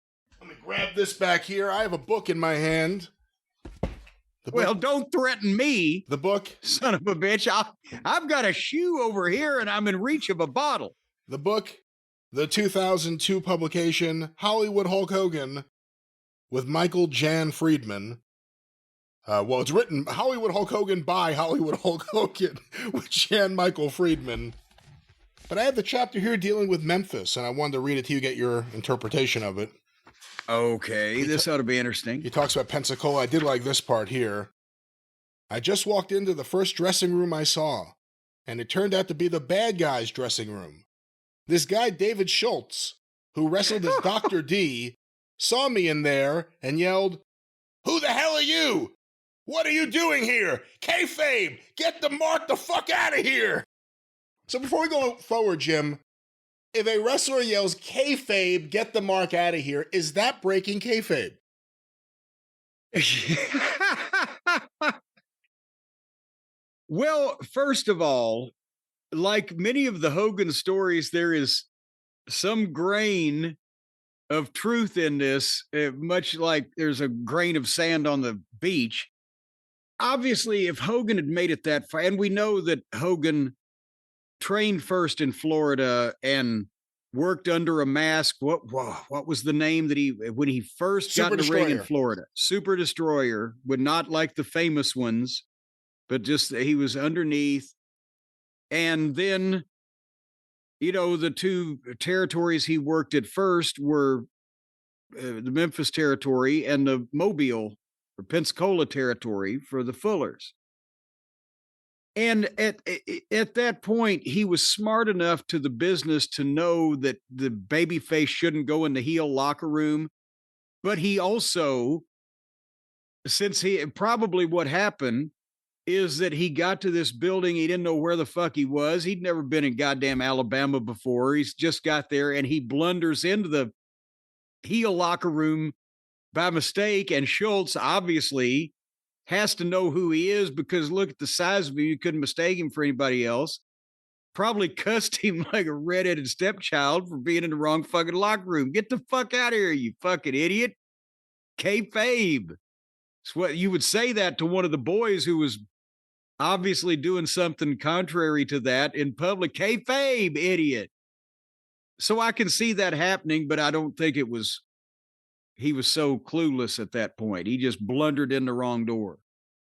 Let me grab this back here. I have a book in my hand. Well, don't threaten me. The book. Son of a bitch. I've got a shoe over here and I'm in reach of a bottle. The book, the 2002 publication, Hollywood Hulk Hogan, with Michael Jan Friedman. Well, it's written Hollywood Hulk Hogan by Hollywood Hulk Hogan with Jan Michael Friedman. But I have the chapter here dealing with Memphis, and I wanted to read it to you, get your interpretation of it. Okay, this ought to be interesting. He talks about Pensacola. I did like this part here. I just walked into the first dressing room I saw, and it turned out to be the bad guy's dressing room. This guy, David Schultz, who wrestled as Dr. D, saw me in there and yelled, "Who the hell are you? What are you doing here? Kayfabe, get the mark the fuck out of here!" So before we go forward, Jim, if a wrestler yells, "Kayfabe, get the mark out of here," is that breaking kayfabe? Well, first of all, like many of the Hogan stories, there is some grain of truth in this, much like there's a grain of sand on the beach. Obviously, if Hogan had made it that far, and we know that Hogan trained first in Florida and worked under a mask. What was the name that when he first got in the ring in Florida? Super Destroyer, would not like the famous ones. but just he was underneath. And then, the two territories he worked at first were the Memphis territory and the Mobile or Pensacola territory for the Fullers. And at that point, he was smart enough to the business to know that the babyface shouldn't go in the heel locker room. But he also, since probably what happened is that he got to this building, he didn't know where the fuck he was. He'd never been in goddamn Alabama before. He's just got there and he blunders into the heel locker room by mistake. And Schultz obviously has to know who he is because look at the size of him. You couldn't mistake him for anybody else. Probably cussed him like a redheaded stepchild for being in the wrong fucking locker room. Get the fuck out of here, you fucking idiot. Kayfabe. It's what you would say that to one of the boys who was obviously doing something contrary to that in public. Kayfabe, idiot. So I can see that happening, but I don't think he was so clueless at that point. He just blundered in the wrong door.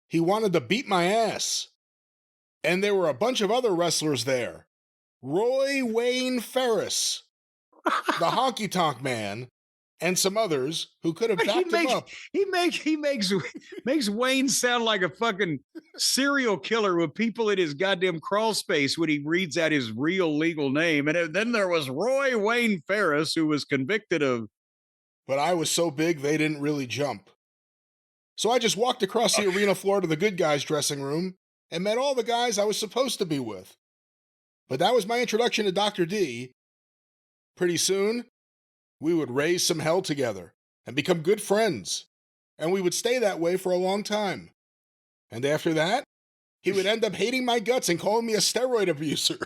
He wanted to beat my ass. And there were a bunch of other wrestlers there. Roy Wayne Ferris, the Honky Tonk Man, and some others who could have backed him up. He makes Wayne sound like a fucking serial killer with people in his goddamn crawl space when he reads out his real legal name. And then there was Roy Wayne Ferris, who was convicted of. But I was so big, they didn't really jump. So I just walked across the arena floor to the good guys' dressing room and met all the guys I was supposed to be with. But that was my introduction to Dr. D. Pretty soon, we would raise some hell together and become good friends. And we would stay that way for a long time. And after that, he would end up hating my guts and calling me a steroid abuser.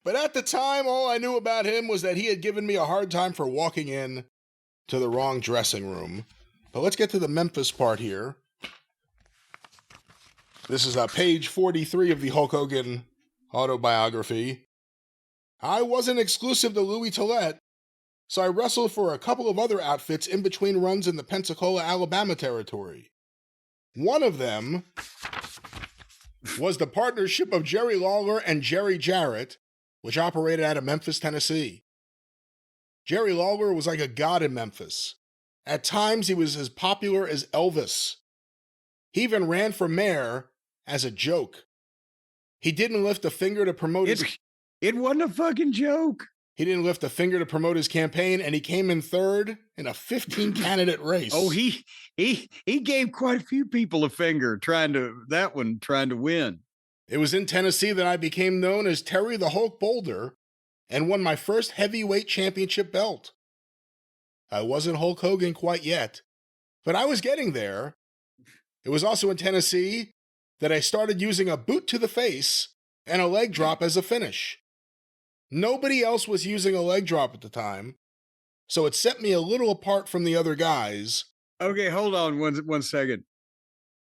But at the time, all I knew about him was that he had given me a hard time for walking in to the wrong dressing room. But let's get to the Memphis part here. This is page 43 of the Hulk Hogan autobiography. I wasn't exclusive to Louis Tillett, so I wrestled for a couple of other outfits in between runs in the Pensacola, Alabama territory. One of them was the partnership of Jerry Lawler and Jerry Jarrett, which operated out of Memphis, Tennessee. Jerry Lawler was like a god in Memphis. At times, he was as popular as Elvis. He even ran for mayor as a joke. He didn't lift a finger to promote It wasn't a fucking joke. He didn't lift a finger to promote his campaign, and he came in third in a 15-candidate race. Oh, he gave quite a few people a finger trying to win. It was in Tennessee that I became known as Terry the Hulk Boulder and won my first heavyweight championship belt. I wasn't Hulk Hogan quite yet, but I was getting there. It was also in Tennessee that I started using a boot to the face and a leg drop as a finish. Nobody else was using a leg drop at the time, so it set me a little apart from the other guys. Okay, hold on one second.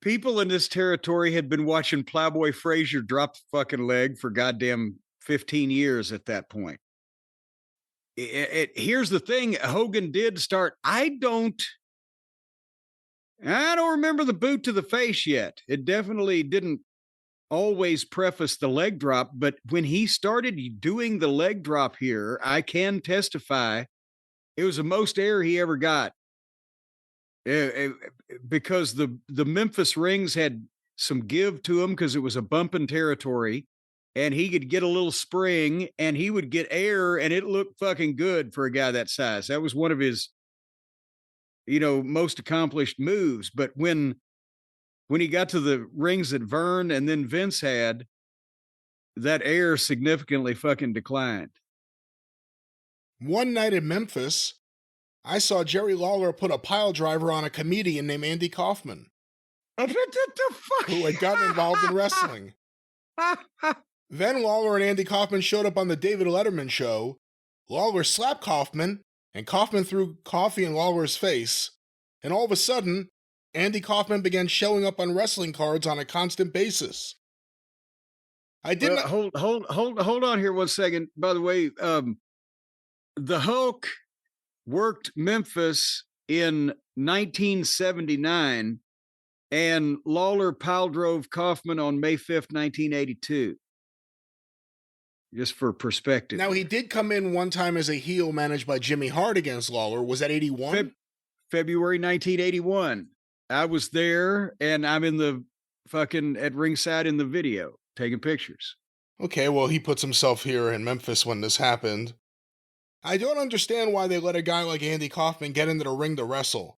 People in this territory had been watching Plowboy Frazier drop the fucking leg for goddamn 15 years at that point. Here's the thing, Hogan did start, I don't remember the boot to the face yet. It definitely didn't always preface the leg drop, but when he started doing the leg drop here, I can testify it was the most air he ever got. Because the Memphis rings had some give to him because it was a bumping territory, and he could get a little spring and he would get air, and it looked fucking good for a guy that size. That was one of his, most accomplished moves. But when he got to the rings that Vern and then Vince had, that air significantly fucking declined. One night in Memphis, I saw Jerry Lawler put a pile driver on a comedian named Andy Kaufman, who had gotten involved in wrestling. Then Lawler and Andy Kaufman showed up on the David Letterman show. Lawler slapped Kaufman, and Kaufman threw coffee in Lawler's face. And all of a sudden, Andy Kaufman began showing up on wrestling cards on a constant basis. I didn't hold on here 1 second. By the way, the Hulk worked Memphis in 1979 And Lawler pile drove Kaufman on May 5th, 1982. Just for perspective. Now, he did come in one time as a heel managed by Jimmy Hart against Lawler. Was that 81? February 1981. I was there, and I'm in the fucking at ringside in the video taking pictures. Okay, well, he puts himself here in Memphis when this happened. I don't understand why they let a guy like Andy Kaufman get into the ring to wrestle,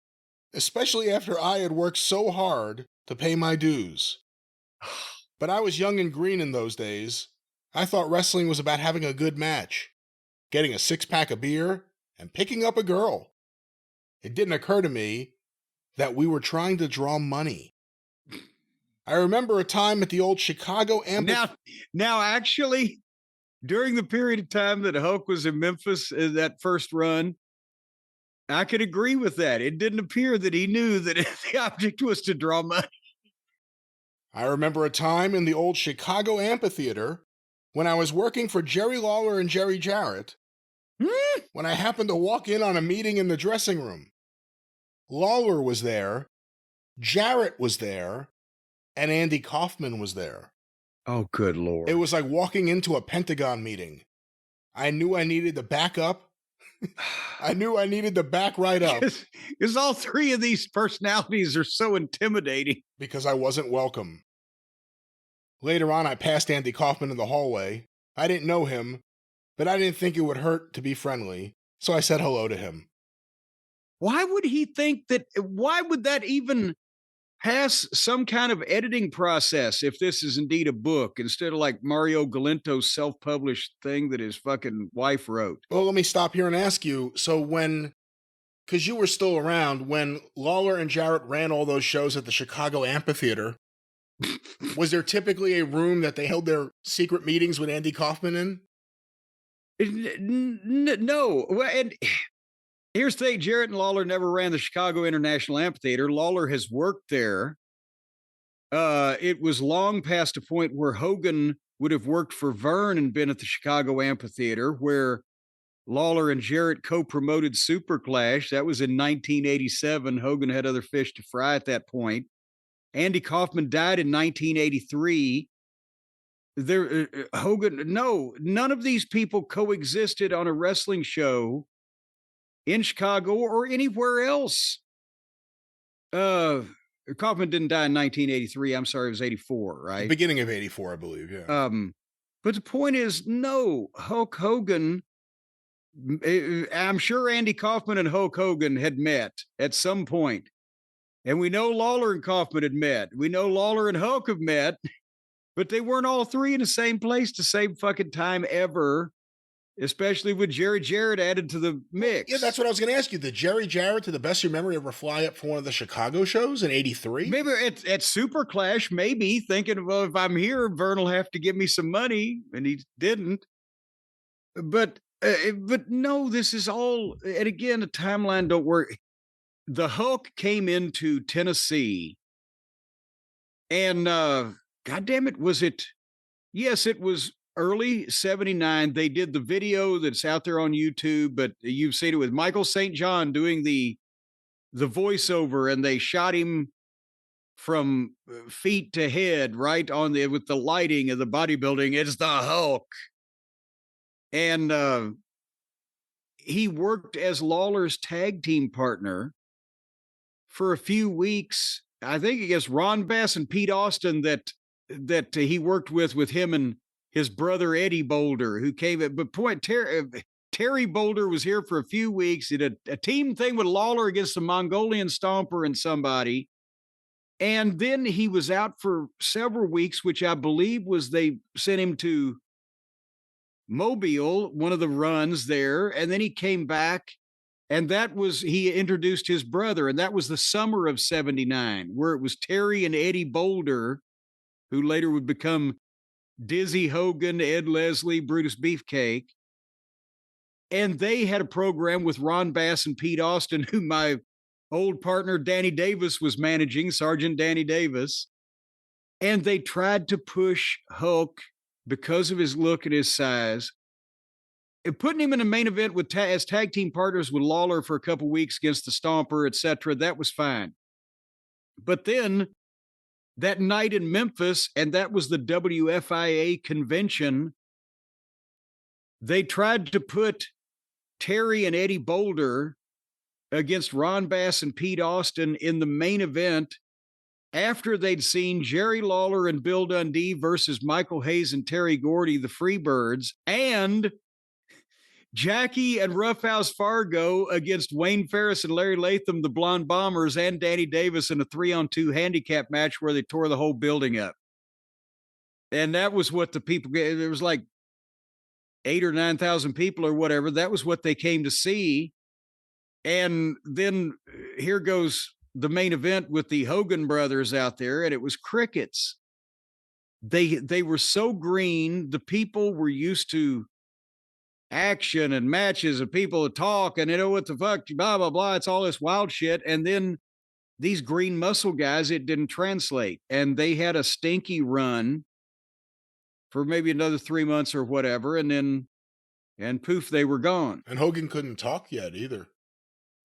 especially after I had worked so hard to pay my dues. But I was young and green in those days. I thought wrestling was about having a good match, getting a 6-pack of beer, and picking up a girl. It didn't occur to me that we were trying to draw money. I remember a time at the old Chicago Amphitheater. Now, actually, during the period of time that Hulk was in Memphis, that first run, I could agree with that. It didn't appear that he knew that the object was to draw money. I remember a time in the old Chicago Amphitheater when I was working for Jerry Lawler and Jerry Jarrett, when I happened to walk in on a meeting in the dressing room. Lawler was there, Jarrett was there, and Andy Kaufman was there. Oh, good Lord. It was like walking into a Pentagon meeting. I knew I needed to back up. I knew I needed to back right up. Because all three of these personalities are so intimidating. Because I wasn't welcome. Later on, I passed Andy Kaufman in the hallway. I didn't know him, but I didn't think it would hurt to be friendly, so I said hello to him. Why would he think that? Why would that even pass some kind of editing process if this is indeed a book instead of like Mario Galinto's self-published thing that his fucking wife wrote? Well, let me stop here and ask you. So because you were still around, when Lawler and Jarrett ran all those shows at the Chicago Amphitheater, was there typically a room that they held their secret meetings with Andy Kaufman in? No. Well, and here's the thing, Jarrett and Lawler never ran the Chicago International Amphitheater. Lawler has worked there. It was long past a point where Hogan would have worked for Vern and been at the Chicago Amphitheater, where Lawler and Jarrett co-promoted Super Clash. That was in 1987. Hogan had other fish to fry at that point. Andy Kaufman died in 1983. None of these people coexisted on a wrestling show in Chicago or anywhere else. Kaufman didn't die in 1983. I'm sorry, it was 84, right? The beginning of 84, I believe, yeah. But the point is, no, Hulk Hogan, I'm sure Andy Kaufman and Hulk Hogan had met at some point. And we know Lawler and Kaufman had met. We know Lawler and Hulk have met, but they weren't all three in the same place the same fucking time ever, especially with Jerry Jarrett added to the mix. Yeah, that's what I was going to ask you. Did Jerry Jarrett, to the best of your memory, ever fly up for one of the Chicago shows in 83? Maybe at Super Clash, maybe, thinking, well, if I'm here, Vern will have to give me some money, and he didn't. But no, this is all, and again, the timeline don't work. The Hulk came into Tennessee, and God damn it, was it? Yes, it was early 79. They did the video that's out there on YouTube, but you've seen it with Michael St. John doing the voiceover, and they shot him from feet to head, right on with the lighting of the bodybuilding. It's the Hulk, and he worked as Lawler's tag team partner for a few weeks. I think against Ron Bass and Pete Austin that he worked with him and his brother Eddie Boulder, who came at, but Terry Boulder was here for a few weeks. He did a team thing with Lawler against the Mongolian Stomper and somebody. And then he was out for several weeks, which I believe was they sent him to Mobile, one of the runs there. And then he came back, and he introduced his brother. And that was the summer of 79, where it was Terry and Eddie Boulder, who later would become Dizzy Hogan, Ed Leslie, Brutus Beefcake. And they had a program with Ron Bass and Pete Austin, who my old partner Danny Davis was managing, Sergeant Danny Davis. And they tried to push Hulk because of his look and his size, and putting him in a main event as tag team partners with Lawler for a couple weeks against the Stomper, etc. That was fine. But then that night in Memphis, and that was the WFIA convention, they tried to put Terry and Eddie Boulder against Ron Bass and Pete Austin in the main event after they'd seen Jerry Lawler and Bill Dundee versus Michael Hayes and Terry Gordy, the Freebirds, and Jackie and Roughhouse Fargo against Wayne Ferris and Larry Latham, the Blonde Bombers, and Danny Davis in a 3-on-2 handicap match where they tore the whole building up. And that was what the people, there was like 8,000 or 9,000 people or whatever. That was what they came to see. And then here goes the main event with the Hogan brothers out there, and it was crickets. They were so green. The people were used to action and matches and people that talk and what the fuck, blah, blah, blah. It's all this wild shit. And then these green muscle guys, it didn't translate. And they had a stinky run for maybe another 3 months or whatever. And poof, they were gone. And Hogan couldn't talk yet either.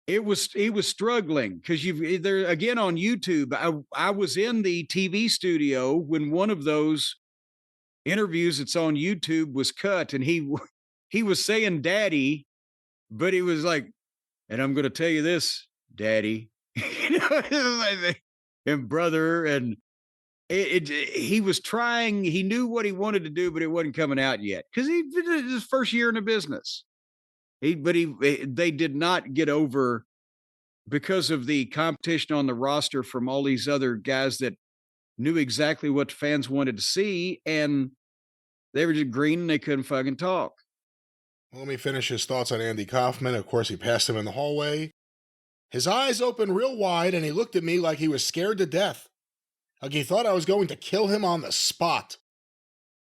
He was struggling because there again on YouTube. I was in the TV studio when one of those interviews that's on YouTube was cut, and he was saying daddy, but he was like, and I'm going to tell you this, daddy, and brother. And he was trying, he knew what he wanted to do, but it wasn't coming out yet because his first year in the business. They did not get over because of the competition on the roster from all these other guys that knew exactly what the fans wanted to see. And they were just green and they couldn't fucking talk. Let me finish his thoughts on Andy Kaufman. Of course, he passed him in the hallway. His eyes opened real wide, and he looked at me like he was scared to death. Like he thought I was going to kill him on the spot.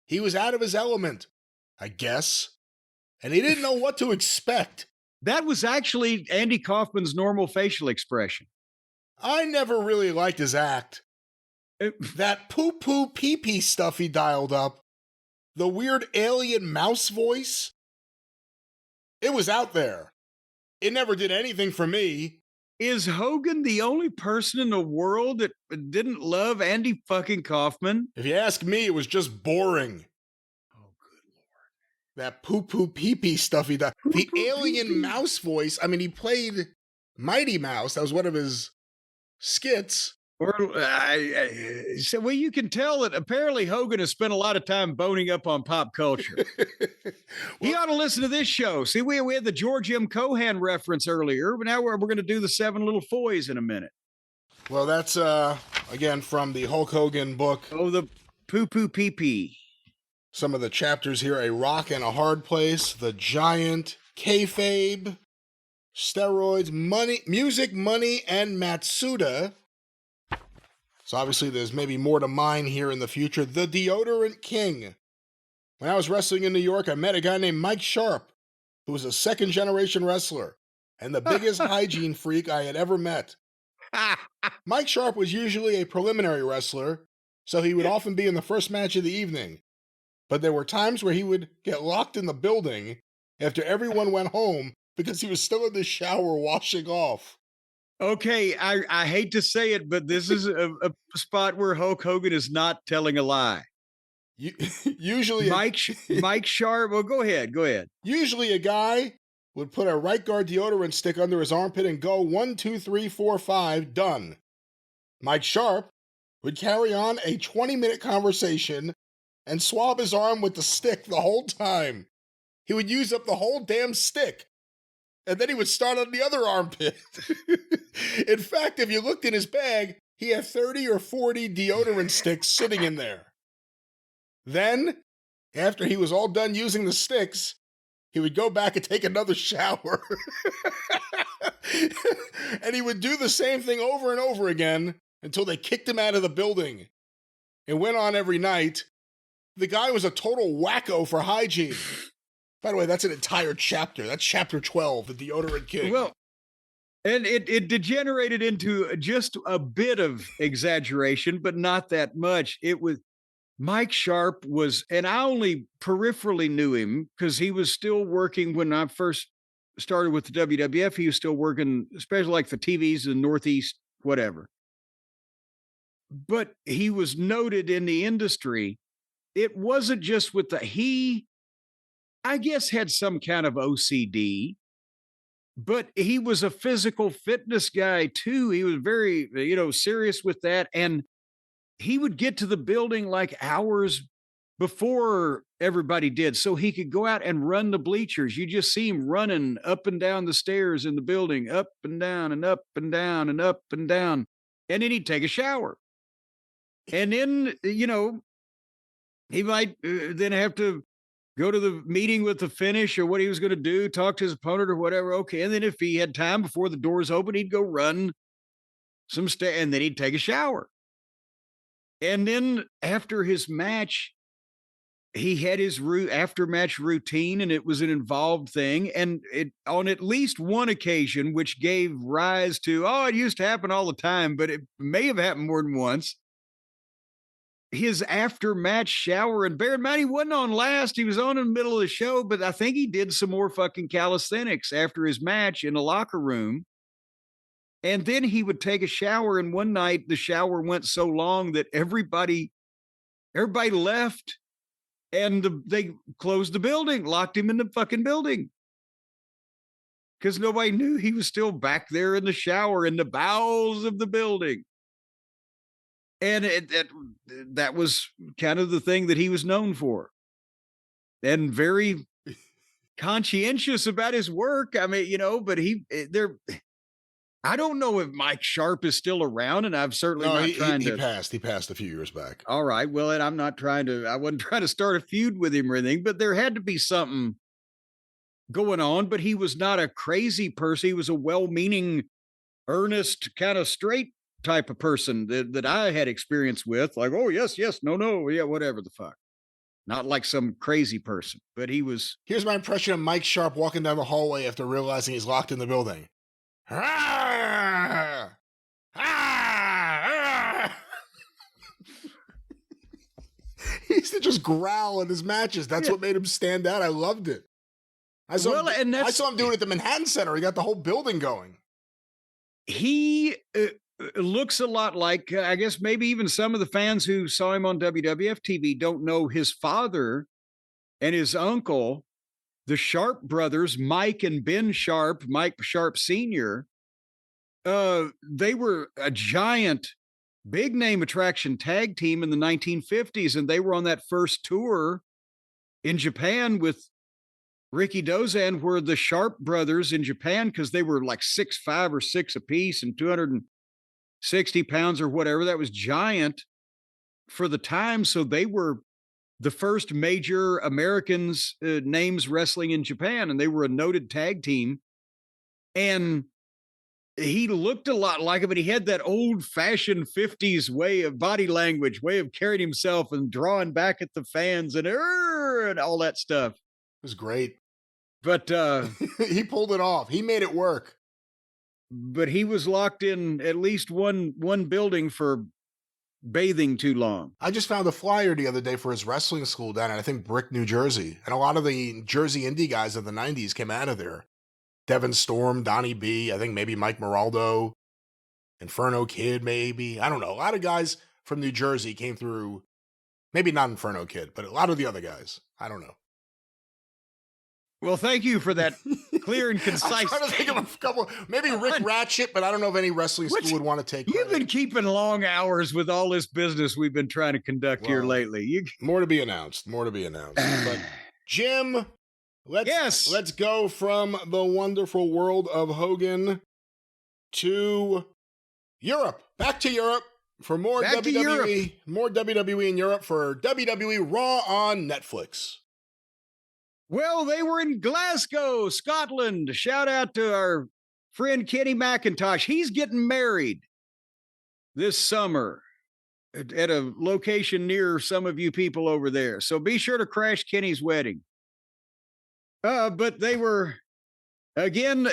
He was out of his element, I guess. And he didn't know what to expect. That was actually Andy Kaufman's normal facial expression. I never really liked his act. That poo-poo pee-pee stuff he dialed up, the weird alien mouse voice, it was out there. It never did anything for me. Is Hogan the only person in the world that didn't love Andy fucking Kaufman? If you ask me, it was just boring. Oh, good Lord. That poo-poo pee-pee stuff he did. The alien pee-pee. mouse voice. I mean, he played Mighty Mouse. That was one of his skits. So you can tell that apparently Hogan has spent a lot of time boning up on pop culture. He ought to listen to this show. See, we had the George M. Cohan reference earlier, but now we're going to do the 7 Little Foys in a minute. Well, that's, again, from the Hulk Hogan book. Oh, the poo-poo pee-pee. Some of the chapters here, A Rock and a Hard Place, The Giant, Kayfabe, Steroids, Money, Music, Money, and Matsuda. So obviously there's maybe more to mine here in the future. The Deodorant King. When I was wrestling in New York, I met a guy named Mike Sharp, who was a second-generation wrestler and the biggest hygiene freak I had ever met. Mike Sharp was usually a preliminary wrestler, so he would often be in the first match of the evening. But there were times where he would get locked in the building after everyone went home because he was still in the shower washing off. Okay, I hate to say it, but this is a spot where Hulk Hogan is not telling a lie. Usually, Mike Sharp. Well, go ahead. Usually, a guy would put a right guard deodorant stick under his armpit and go 1, 2, 3, 4, 5, done. Mike Sharp would carry on a 20-minute conversation and swab his arm with the stick the whole time. He would use up the whole damn stick. And then he would start on the other armpit. In fact, if you looked in his bag, he had 30 or 40 deodorant sticks sitting in there. Then, after he was all done using the sticks, he would go back and take another shower. And he would do the same thing over and over again until they kicked him out of the building. It went on every night. The guy was a total wacko for hygiene. By the way, that's an entire chapter. That's chapter 12, The Deodorant King. Well, and it degenerated into just a bit of exaggeration, but not that much. It was Mike Sharp was, and I only peripherally knew him because he was still working when I first started with the WWF. He was still working, especially like for TVs in the Northeast, whatever. but he was noted in the industry. It wasn't just with he, I guess, had some kind of OCD, but he was a physical fitness guy too. He was very, serious with that. And he would get to the building like hours before everybody did, so he could go out and run the bleachers. You just see him running up and down the stairs in the building, up and down and up and down and up and down. And then he'd take a shower. And then, he might then have to go to the meeting with the finish or what he was going to do, talk to his opponent or whatever. Okay. And then if he had time before the doors open, he'd go run some and then he'd take a shower. And then after his match, he had his after-match routine, and it was an involved thing. And on at least one occasion, which gave rise to, it used to happen all the time, but it may have happened more than once, his after-match shower. And bear in mind, he wasn't on last. He was on in the middle of the show, but I think he did some more fucking calisthenics after his match in the locker room. And then he would take a shower, and one night the shower went so long that everybody left. And they closed the building, locked him in the fucking building. Because nobody knew he was still back there in the shower in the bowels of the building. And that was kind of the thing that he was known for. And very conscientious about his work. I mean, but I don't know if Mike Sharp is still around, and I've certainly not trying to. He passed a few years back. All right. Well, and I wasn't trying to start a feud with him or anything, but there had to be something going on. But he was not a crazy person. He was a well-meaning, earnest, kind of straight type of person that I had experience with. Like, oh, yes, no, yeah, whatever the fuck. Not like some crazy person, but he was. Here's my impression of Mike Sharp walking down the hallway after realizing he's locked in the building. He used to just growl in his matches. That's what made him stand out. I loved it. I saw him doing it at the Manhattan Center. He got the whole building going. He looks a lot like, I guess maybe even some of the fans who saw him on WWF TV don't know his father and his uncle, the Sharp brothers, Mike and Ben Sharp, Mike Sharp Sr., they were a giant, big name attraction tag team in the 1950s. And they were on that first tour in Japan with Ricky Dozan, where the Sharp brothers in Japan, because they were like 6'5" or 6 apiece and 260 pounds or whatever. That was giant for the time. So they were the first major Americans names wrestling in Japan, and they were a noted tag team. And he looked a lot like him, but he had that old-fashioned 50s way of body language, way of carrying himself and drawing back at the fans and all that stuff. It was great. But he pulled it off. He made it work. But he was locked in at least one building for bathing too long. I just found a flyer the other day for his wrestling school down in, I think, Brick, New Jersey. And a lot of the Jersey indie guys of the 90s came out of there. Devin Storm, Donnie B, I think maybe Mike Moraldo, Inferno Kid, maybe. I don't know. A lot of guys from New Jersey came through. Maybe not Inferno Kid, but a lot of the other guys. I don't know. Well, thank you for that clear and concise. I'm trying to think of a couple. Maybe Rick Ratchet, but I don't know if any wrestling school would want to take credit. You've been keeping long hours with all this business we've been trying to conduct here lately. More to be announced. But Jim, let's go from the wonderful world of Hogan to Europe. Back to Europe for more WWE. More WWE in Europe for WWE Raw on Netflix. Well, they were in Glasgow, Scotland. Shout out to our friend Kenny McIntosh. He's getting married this summer at a location near some of you people over there. So be sure to crash Kenny's wedding. But they were, again,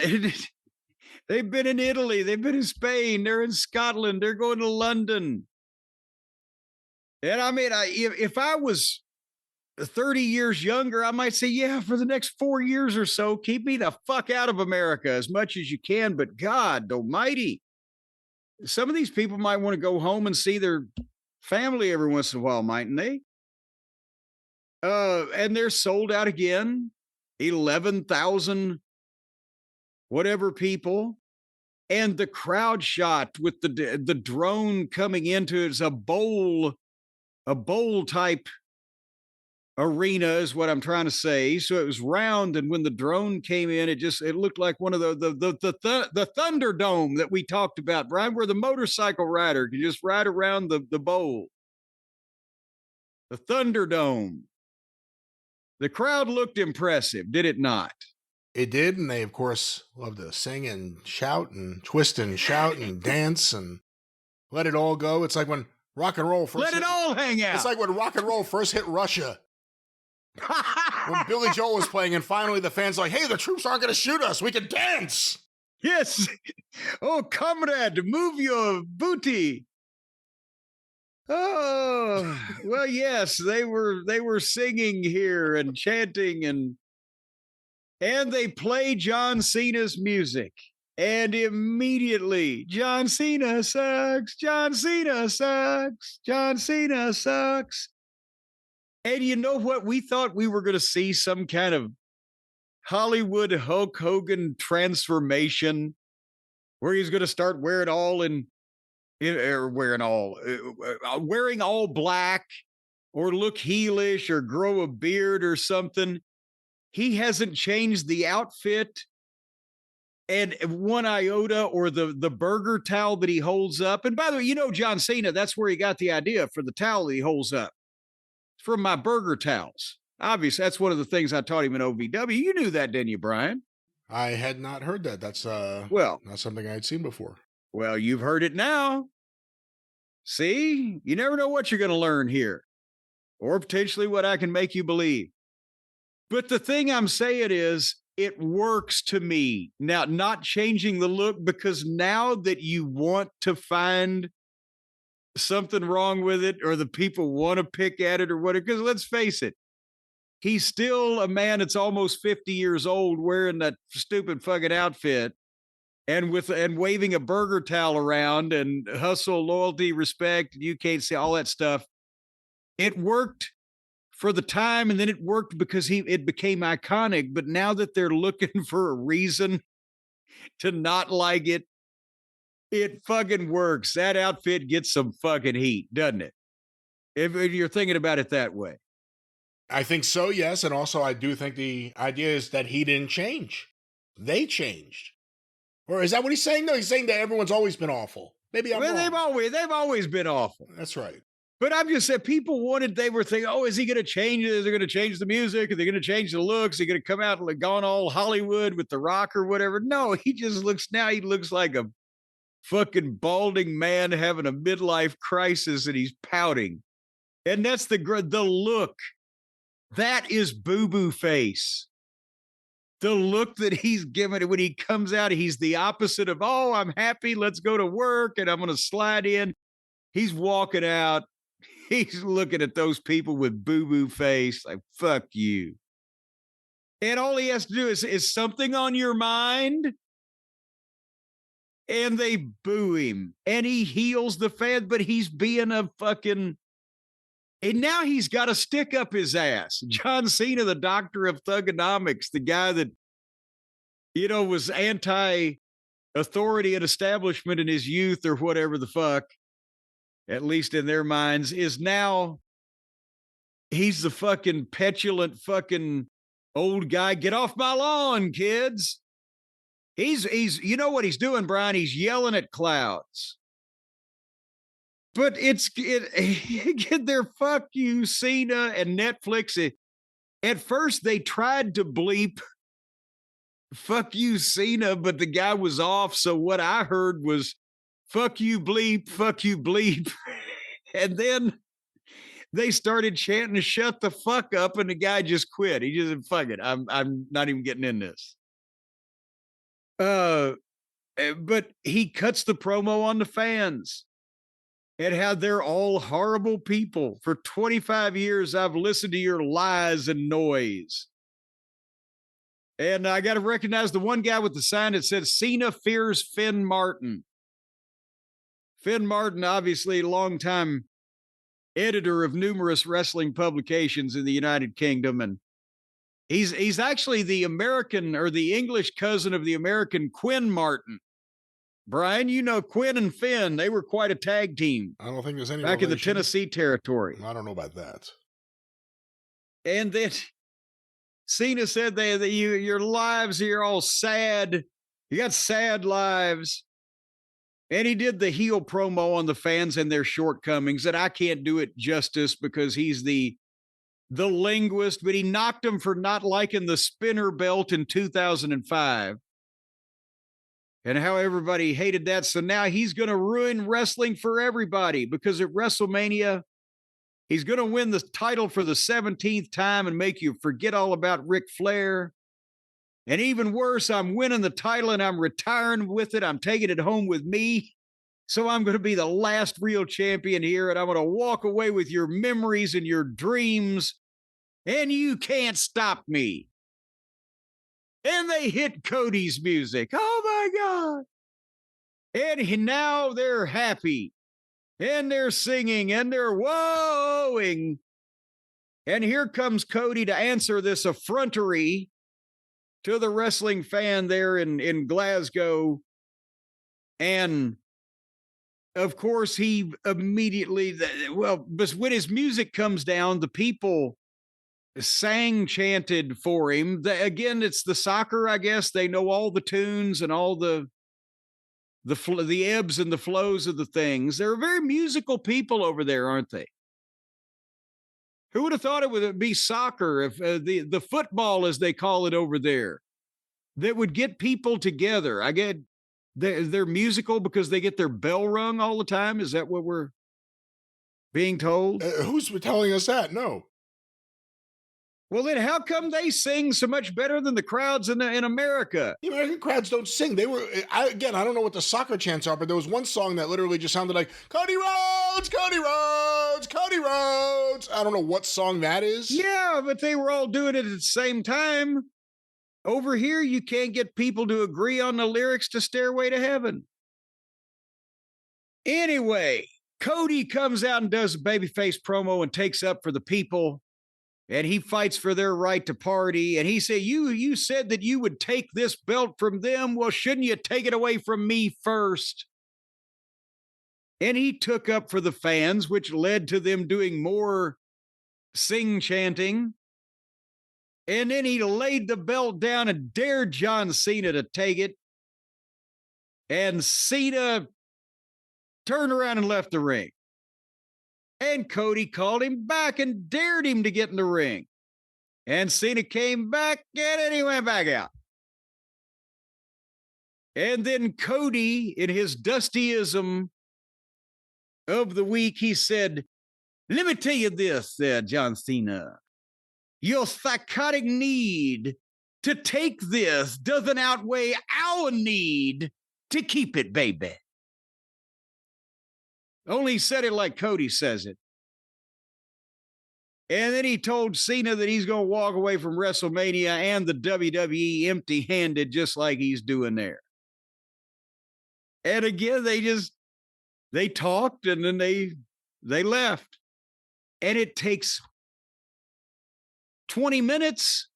they've been in Italy. They've been in Spain. They're in Scotland. They're going to London. And I mean, if I was 30 years younger, I might say, yeah, for the next 4 years or so, keep me the fuck out of America as much as you can. But God almighty, some of these people might want to go home and see their family every once in a while, mightn't they? And they're sold out again. 11,000 whatever people. And the crowd shot with the drone coming into it's a bowl type arena is what I'm trying to say. So it was round, and when the drone came in, it looked like one of the Thunderdome that we talked about, Brian, where the motorcycle rider can just ride around the bowl. The Thunderdome. The crowd looked impressive, did it not? It did, and they, of course, love to sing and shout and twist and shout and dance and let it all go. It's like when rock and roll first Let it all hang out. It's like when rock and roll first hit Russia. When Billy Joel was playing, and finally the fans are like, hey, the troops aren't going to shoot us. We can dance. Yes. Oh, comrade, move your booty. Oh, well, yes, they were singing here and chanting, and they play John Cena's music. And immediately, John Cena sucks. John Cena sucks. John Cena sucks. And you know what? We thought we were going to see some kind of Hollywood Hulk Hogan transformation where he's going to start wearing all black or look heelish or grow a beard or something. He hasn't changed the outfit and one iota or the burger towel that he holds up. And by the way, you know, John Cena, that's where he got the idea for the towel that he holds up. From my burger towels. Obviously, that's one of the things I taught him in OVW. You knew that, didn't you, Brian? I had not heard that. That's not something I had seen before. Well, you've heard it now. See? You never know what you're going to learn here. Or potentially what I can make you believe. But the thing I'm saying is, it works to me. Now, not changing the look, because now that you want to find something wrong with it, or the people want to pick at it or whatever, because let's face it, he's still a man that's almost 50 years old wearing that stupid fucking outfit and waving a burger towel around and hustle, loyalty, respect, you can't see all that stuff. It worked for the time, and then it worked because it became iconic. But now that they're looking for a reason to not like it, it fucking works. That outfit gets some fucking heat, doesn't it? If you're thinking about it that way. I think so, yes. And also, I do think the idea is that he didn't change. They changed. Or is that what he's saying? No, he's saying that everyone's always been awful. Maybe I'm wrong. They've always been awful. That's right. But I'm just saying, they were thinking, oh, is he going to change it? Is he going to change the music? Are they going to change the looks? Is he going to come out and gone all Hollywood with The Rock or whatever? No, he looks like a fucking balding man having a midlife crisis, and he's pouting. And that's the look. That is boo-boo face. The look that he's giving it when he comes out, he's the opposite of, oh, I'm happy, let's go to work, and I'm going to slide in. He's walking out. He's looking at those people with boo-boo face like, fuck you. And all he has to do is something on your mind, and they boo him. And he heals the fan, but he's being a fucking... And now he's got a stick up his ass. John Cena, the doctor of thugonomics, the guy that, was anti-authority and establishment in his youth or whatever the fuck, at least in their minds, is now, he's the fucking petulant fucking old guy. Get off my lawn, kids. He's you know what he's doing, Brian? He's yelling at clouds. But they're fuck you, Cena and Netflix. At first, they tried to bleep fuck you, Cena, but the guy was off. So what I heard was fuck you, bleep, fuck you, bleep. And then they started chanting, shut the fuck up. And the guy just quit. He just said, fuck it. I'm not even getting in this. But he cuts the promo on the fans. And how they're all horrible people. For 25 years, I've listened to your lies and noise. And I got to recognize the one guy with the sign that says, Cena fears Finn Martin. Finn Martin, obviously longtime editor of numerous wrestling publications in the United Kingdom, and he's actually the American or the English cousin of the American Quinn Martin. Brian, you know Quinn and Finn, they were quite a tag team. I don't think there's any back relation. In the Tennessee territory. I don't know about that. And then Cena said that your lives are all sad. You got sad lives. And he did the heel promo on the fans and their shortcomings, and I can't do it justice because he's the linguist, but he knocked him for not liking the spinner belt in 2005. And how everybody hated that. So now he's going to ruin wrestling for everybody because at WrestleMania, he's going to win the title for the 17th time and make you forget all about Ric Flair. And even worse, I'm winning the title and I'm retiring with it. I'm taking it home with me. So I'm going to be the last real champion here. And I'm going to walk away with your memories and your dreams. And you can't stop me. And they hit Cody's music. Oh my God. And now they're happy. And they're singing and they're whoaing. And here comes Cody to answer this effrontery to the wrestling fan there in Glasgow. And of course, he immediately, but when his music comes down, the people chanted for him. Again, it's the soccer, I guess. They know all the tunes and all the ebbs and the flows of the things. They're very musical people over there, aren't they? Who would have thought it would be soccer, if the football, as they call it over there, that would get people together? I get they're musical because they get their bell rung all the time. Is that what we're being told? Who's telling us that? No. Well, then how come they sing so much better than the crowds in America? The American crowds don't sing. I don't know what the soccer chants are, but there was one song that literally just sounded like, Cody Rhodes, Cody Rhodes, Cody Rhodes. I don't know what song that is. Yeah, but they were all doing it at the same time. Over here, you can't get people to agree on the lyrics to Stairway to Heaven. Anyway, Cody comes out and does a babyface promo and takes up for the people. And he fights for their right to party. And he said, you said that you would take this belt from them. Well, shouldn't you take it away from me first? And he took up for the fans, which led to them doing more chanting. And then he laid the belt down and dared John Cena to take it. And Cena turned around and left the ring. And Cody called him back and dared him to get in the ring. And Cena came back and then he went back out. And then Cody, in his dustyism of the week, he said, let me tell you this, John Cena. Your psychotic need to take this doesn't outweigh our need to keep it, baby. Only he said it like Cody says it. And then he told Cena that he's going to walk away from WrestleMania and the WWE empty-handed, just like he's doing there. And again, they talked and then they left. And it takes 20 minutes.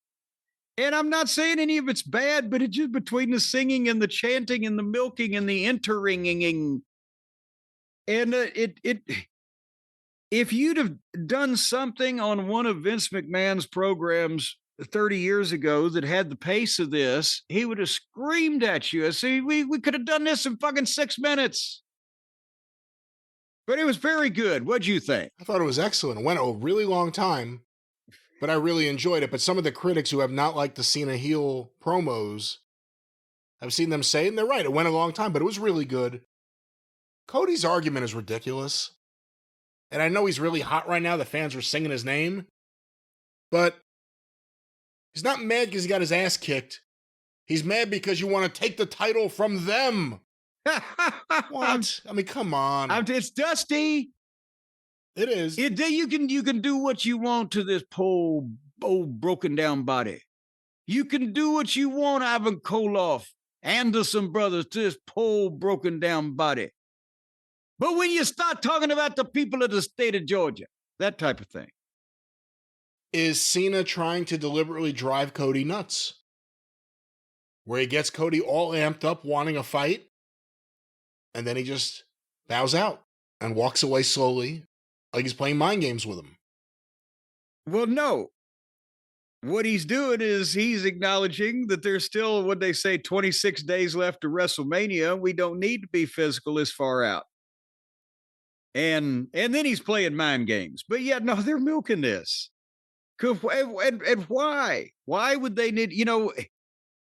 And I'm not saying any of it's bad, but it's just between the singing and the chanting and the milking and the entering. And if you'd have done something on one of Vince McMahon's programs 30 years ago that had the pace of this, he would have screamed at you. See, we could have done this in fucking 6 minutes. But it was very good. What'd you think? I thought it was excellent. It went a really long time, but I really enjoyed it. But some of the critics who have not liked the Cena heel promos, I've seen them say, and they're right, it went a long time, but it was really good. Cody's argument is ridiculous. And I know he's really hot right now. The fans are singing his name. But he's not mad because he got his ass kicked. He's mad because you want to take the title from them. What? I mean, come on. It's dusty. It is. You can do what you want to this poor, old, broken down body. You can do what you want, Ivan Koloff, Anderson Brothers, to this poor, broken down body. But when you start talking about the people of the state of Georgia, that type of thing. Is Cena trying to deliberately drive Cody nuts? Where he gets Cody all amped up, wanting a fight, and then he just bows out and walks away slowly, like he's playing mind games with him. Well, no. What he's doing is he's acknowledging that there's still, what they say, 26 days left to WrestleMania. We don't need to be physical this far out. And then he's playing mind games. But yeah, no, they're milking this. And why? Why would they need,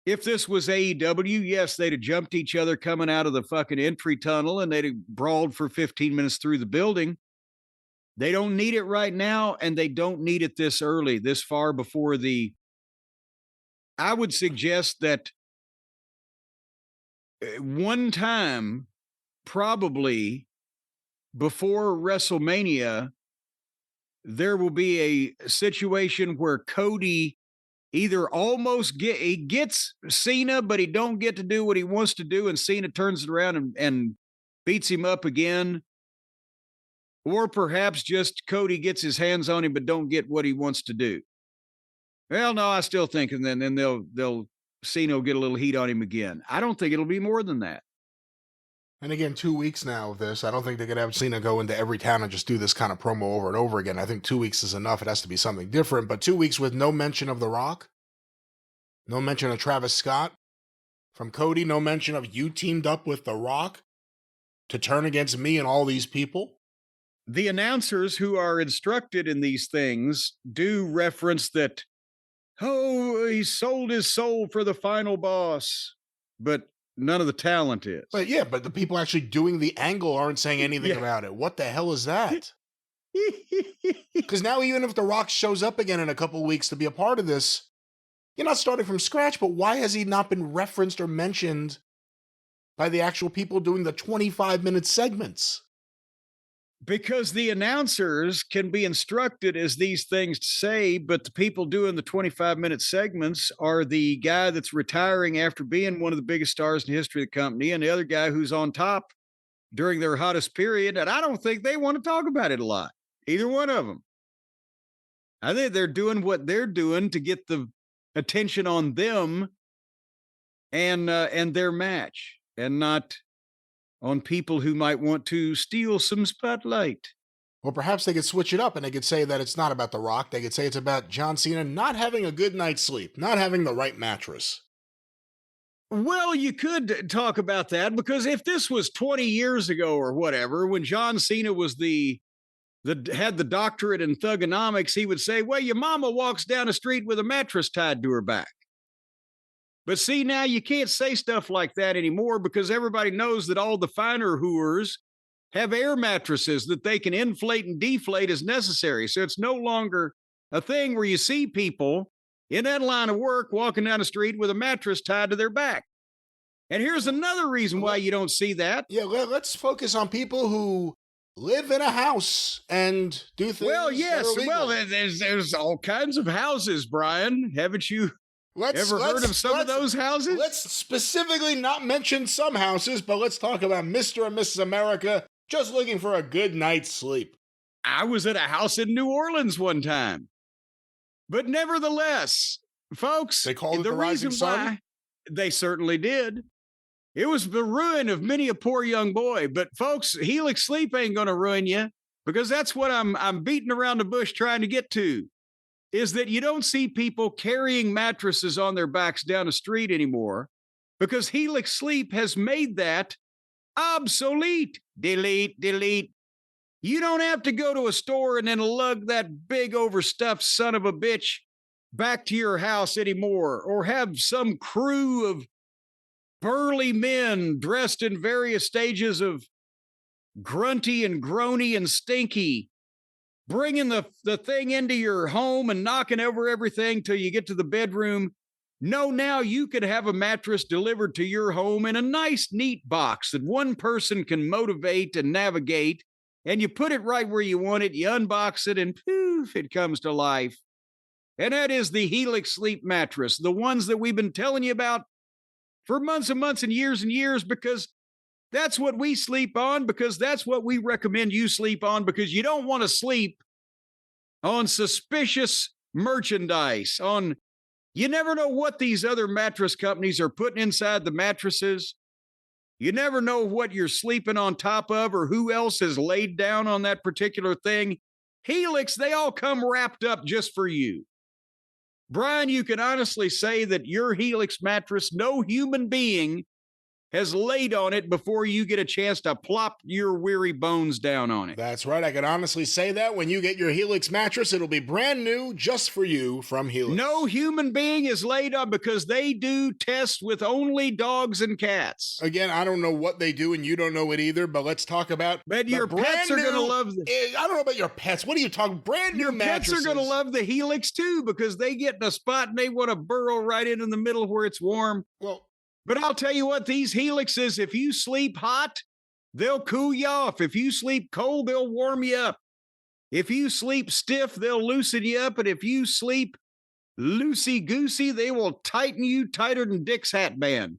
if this was AEW, yes, they'd have jumped each other coming out of the fucking entry tunnel and they'd have brawled for 15 minutes through the building. They don't need it right now, and they don't need it this early, this far before I would suggest that one time, probably before WrestleMania, there will be a situation where Cody either almost gets Cena, but he don't get to do what he wants to do, and Cena turns it around and beats him up again. Or perhaps just Cody gets his hands on him, but don't get what he wants to do. Well, no, I still think, and then Cena will get a little heat on him again. I don't think it'll be more than that. And again, 2 weeks now of this. I don't think they're going to have Cena go into every town and just do this kind of promo over and over again. I think 2 weeks is enough. It has to be something different. But 2 weeks with no mention of The Rock, no mention of Travis Scott from Cody, no mention of you teamed up with The Rock to turn against me and all these people. The announcers who are instructed in these things do reference that, he sold his soul for the final boss, but none of the talent is. But yeah, but the people actually doing the angle aren't saying anything about it. What the hell is that? Because now even if The Rock shows up again in a couple of weeks to be a part of this, you're not starting from scratch, but why has he not been referenced or mentioned by the actual people doing the 25-minute segments? Because the announcers can be instructed as these things to say, but the people doing the 25-minute segments are the guy that's retiring after being one of the biggest stars in the history of the company and the other guy who's on top during their hottest period. And I don't think they want to talk about it a lot, either one of them. I think they're doing what they're doing to get the attention on them and their match, and not on people who might want to steal some spotlight. Well, perhaps they could switch it up and they could say that it's not about The Rock. They could say it's about John Cena not having a good night's sleep, not having the right mattress. Well, you could talk about that, because if this was 20 years ago or whatever, when John Cena was had the doctorate in thugonomics, he would say, well, your mama walks down the street with a mattress tied to her back. But see, now you can't say stuff like that anymore, because everybody knows that all the finer hooers have air mattresses that they can inflate and deflate as necessary. So it's no longer a thing where you see people in that line of work walking down the street with a mattress tied to their back. And here's another reason why you don't see that. Yeah, let's focus on people who live in a house and do things. Well, yes. Well, there's all kinds of houses, Brian. Haven't you ever heard of some of those houses? Let's specifically not mention some houses, but let's talk about Mr. and Mrs. America just looking for a good night's sleep. I was at a house in New Orleans one time. But nevertheless, folks, they called it the Rising Sun? They certainly did. It was the ruin of many a poor young boy. But folks, Helix Sleep ain't going to ruin you, because that's what I'm beating around the bush trying to get to, is that you don't see people carrying mattresses on their backs down the street anymore, because Helix Sleep has made that obsolete. Delete, delete. You don't have to go to a store and then lug that big overstuffed son of a bitch back to your house anymore, or have some crew of burly men dressed in various stages of grunty and groany and stinky, bringing the thing into your home and knocking over everything till you get to the bedroom. No, now you could have a mattress delivered to your home in a nice, neat box that one person can motivate and navigate, and you put it right where you want it, you unbox it, and poof, it comes to life. And that is the Helix Sleep mattress, the ones that we've been telling you about for months and months and years, because That's what we sleep on because that's what we recommend you sleep on because you don't want to sleep on suspicious merchandise. You never know what these other mattress companies are putting inside the mattresses. You never know what you're sleeping on top of or who else has laid down on that particular thing. Helix, they all come wrapped up just for you. Brian, you can honestly say that your Helix mattress, no human being has laid on it before you get a chance to plop your weary bones down on it. That's right. I can honestly say that when you get your Helix mattress, it'll be brand new just for you from Helix. No human being is laid on because they do tests with only dogs and cats. Again, I don't know what they do and you don't know it either, but let's talk about. But your pets are going to love I don't know about your pets. What are you talking? Brand new mattresses. Your pets are going to love the Helix too because they get in a spot and they want to burrow right in the middle where it's warm. Well, but I'll tell you what, these Helixes, if you sleep hot, they'll cool you off. If you sleep cold, they'll warm you up. If you sleep stiff, they'll loosen you up. And if you sleep loosey-goosey, they will tighten you tighter than Dick's hat band.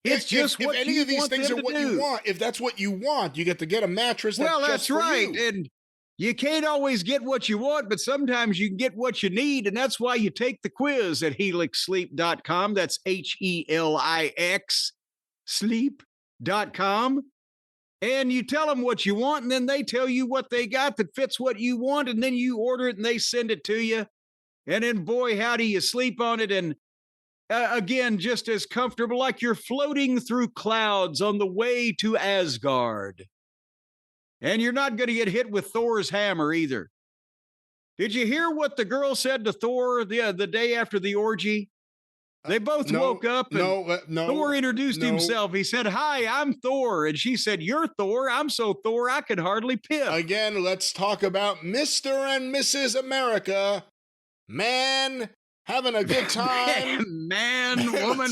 It's just what if any you of these want things them are to what do. you want, if that's what you want, you get to get a mattress that's well, just that's for right. you. And you can't always get what you want, but sometimes you can get what you need. And that's why you take the quiz at helixsleep.com. That's HELIX sleep.com. And you tell them what you want, and then they tell you what they got that fits what you want, and then you order it and they send it to you. And then, boy, how do you sleep on it? And again, just as comfortable, like you're floating through clouds on the way to Asgard. And you're not going to get hit with Thor's hammer either. Did you hear what the girl said to Thor the day after the orgy? They both woke up and Thor introduced himself. He said, "Hi, I'm Thor." And she said, "You're Thor. I'm so Thor, I can hardly pip." Again, let's talk about Mr. and Mrs. America. Man, having a good time. man, woman,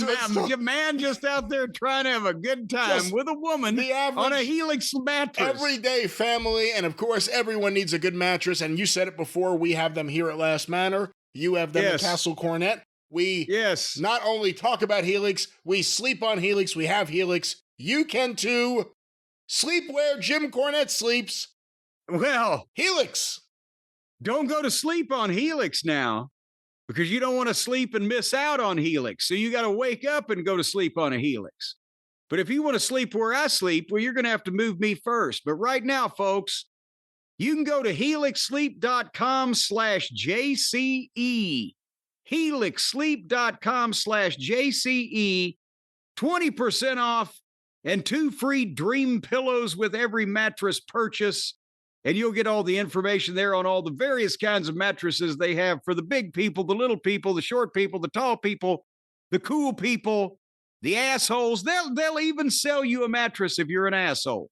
man just out there trying to have a good time with a woman on a Helix mattress. Everyday family, and of course, everyone needs a good mattress. And you said it before, we have them here at Last Manor. You have them at Castle Cornette. We not only talk about Helix, we sleep on Helix, we have Helix. You can too. Sleep where Jim Cornette sleeps. Well, Helix. Don't go to sleep on Helix now because you don't want to sleep and miss out on Helix. So you got to wake up and go to sleep on a Helix. But if you want to sleep where I sleep, well, you're going to have to move me first. But right now, folks, you can go to helixsleep.com/JCE. helixsleep.com/JCE, 20% off and 2 free dream pillows with every mattress purchase. And you'll get all the information there on all the various kinds of mattresses they have for the big people, the little people, the short people, the tall people, the cool people, the assholes. They'll even sell you a mattress if you're an asshole.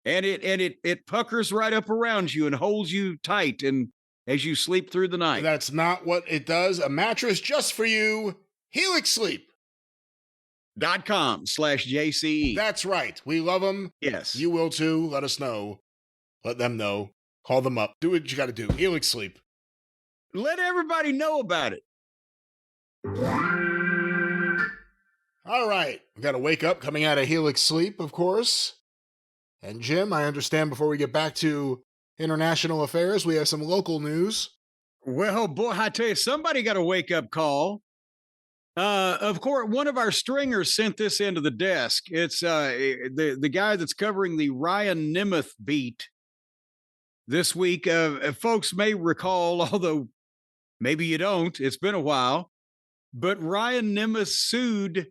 And it puckers right up around you and holds you tight and as you sleep through the night. That's not what it does. A mattress just for you. helixsleep.com/JCE. That's right. We love them. Yes. You will too. Let us know. Let them know. Call them up. Do what you got to do. Helix Sleep. Let everybody know about it. All right. We got to wake up coming out of Helix Sleep, of course. And Jim, I understand before we get back to international affairs, we have some local news. Well, boy, I tell you, somebody got a wake-up call. Of course, one of our stringers sent this into the desk. It's the guy that's covering the Ryan Nemeth beat this week. Folks may recall, although maybe you don't, it's been a while, but Ryan Nemeth sued,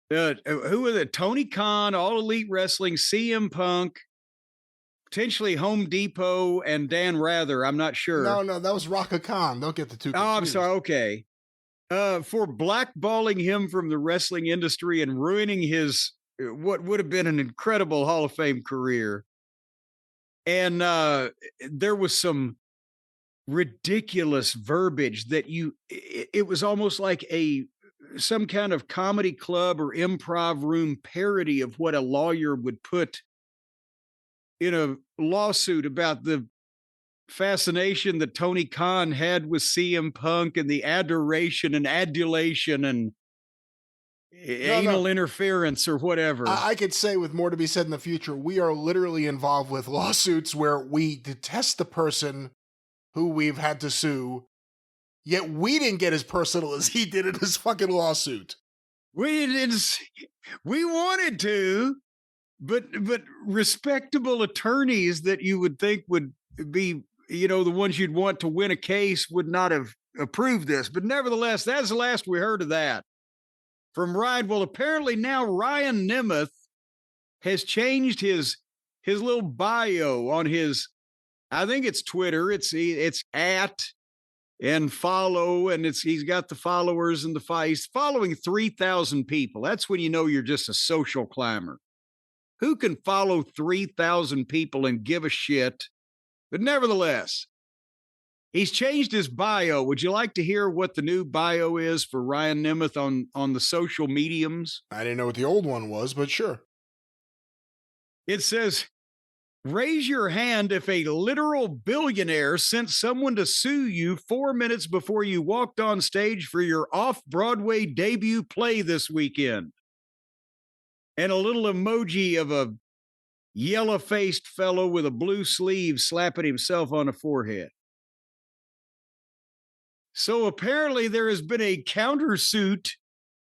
who was it? Tony Khan, All Elite Wrestling, CM Punk, potentially Home Depot, and Dan Rather. I'm not sure. No, that was Raka Khan. Don't get the two confused. Oh, I'm sorry. Okay. For blackballing him from the wrestling industry and ruining his, what would have been an incredible Hall of Fame career. And there was some ridiculous verbiage that it was almost like some kind of comedy club or improv room parody of what a lawyer would put in a lawsuit about the fascination that Tony Khan had with CM Punk and the adoration and adulation. And anal interference or whatever. I could say with more to be said in the future, we are literally involved with lawsuits where we detest the person who we've had to sue, yet we didn't get as personal as he did in his fucking lawsuit. We wanted to, but respectable attorneys that you would think would be, the ones you'd want to win a case would not have approved this. But nevertheless, that's the last we heard of that. From Ryan, well, apparently now Ryan Nemeth has changed his little bio on his, I think it's Twitter. It's at and follow, and he's got the followers and he's following 3,000 people. That's when you know you're just a social climber. Who can follow 3,000 people and give a shit? But nevertheless, he's changed his bio. Would you like to hear what the new bio is for Ryan Nemeth on the social mediums? I didn't know what the old one was, but sure. It says, raise your hand if a literal billionaire sent someone to sue you 4 minutes before you walked on stage for your off-Broadway debut play this weekend. And a little emoji of a yellow-faced fellow with a blue sleeve slapping himself on the forehead. So apparently there has been a countersuit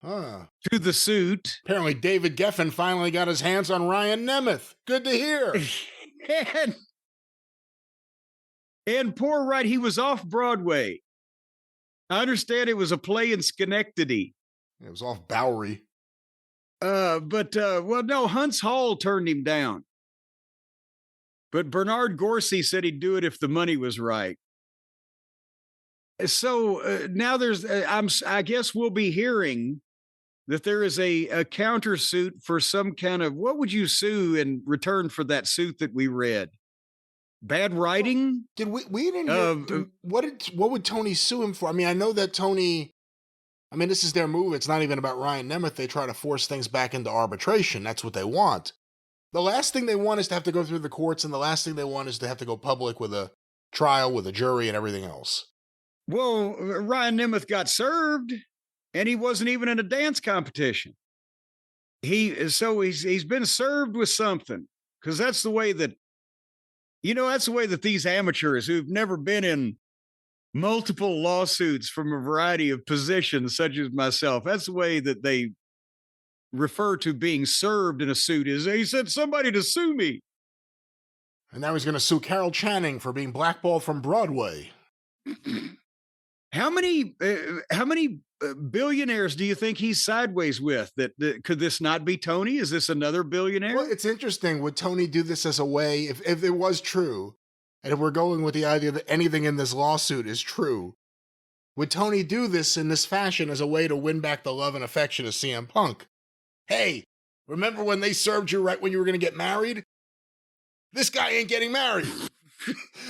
to the suit. Apparently David Geffen finally got his hands on Ryan Nemeth. Good to hear. And poor Ryan, he was off Broadway. I understand it was a play in Schenectady. It was off Bowery. Well, no, Hunts Hall turned him down. But Bernard Gorsey said he'd do it if the money was right. So now I guess we'll be hearing that there is a countersuit for some kind of, what would you sue in return for that suit that we read? Bad writing? Did we didn't hear, what would Tony sue him for? I mean, I know that Tony, this is their move. It's not even about Ryan Nemeth. They try to force things back into arbitration. That's what they want. The last thing they want is to have to go through the courts, and the last thing they want is to have to go public with a trial, with a jury, and everything else. Well, Ryan Nemeth got served, and he wasn't even in a dance competition. He's been served with something, because that's the way that, these amateurs who've never been in multiple lawsuits from a variety of positions, such as myself, that's the way that they refer to being served in a suit. Is he said somebody to sue me. And now he's going to sue Carol Channing for being blackballed from Broadway. How many billionaires do you think he's sideways with? That could this not be Tony? Is this another billionaire? Well, it's interesting. Would Tony do this as a way, if it was true, and if we're going with the idea that anything in this lawsuit is true, would Tony do this in this fashion as a way to win back the love and affection of CM Punk? Hey, remember when they served you right when you were going to get married? This guy ain't getting married.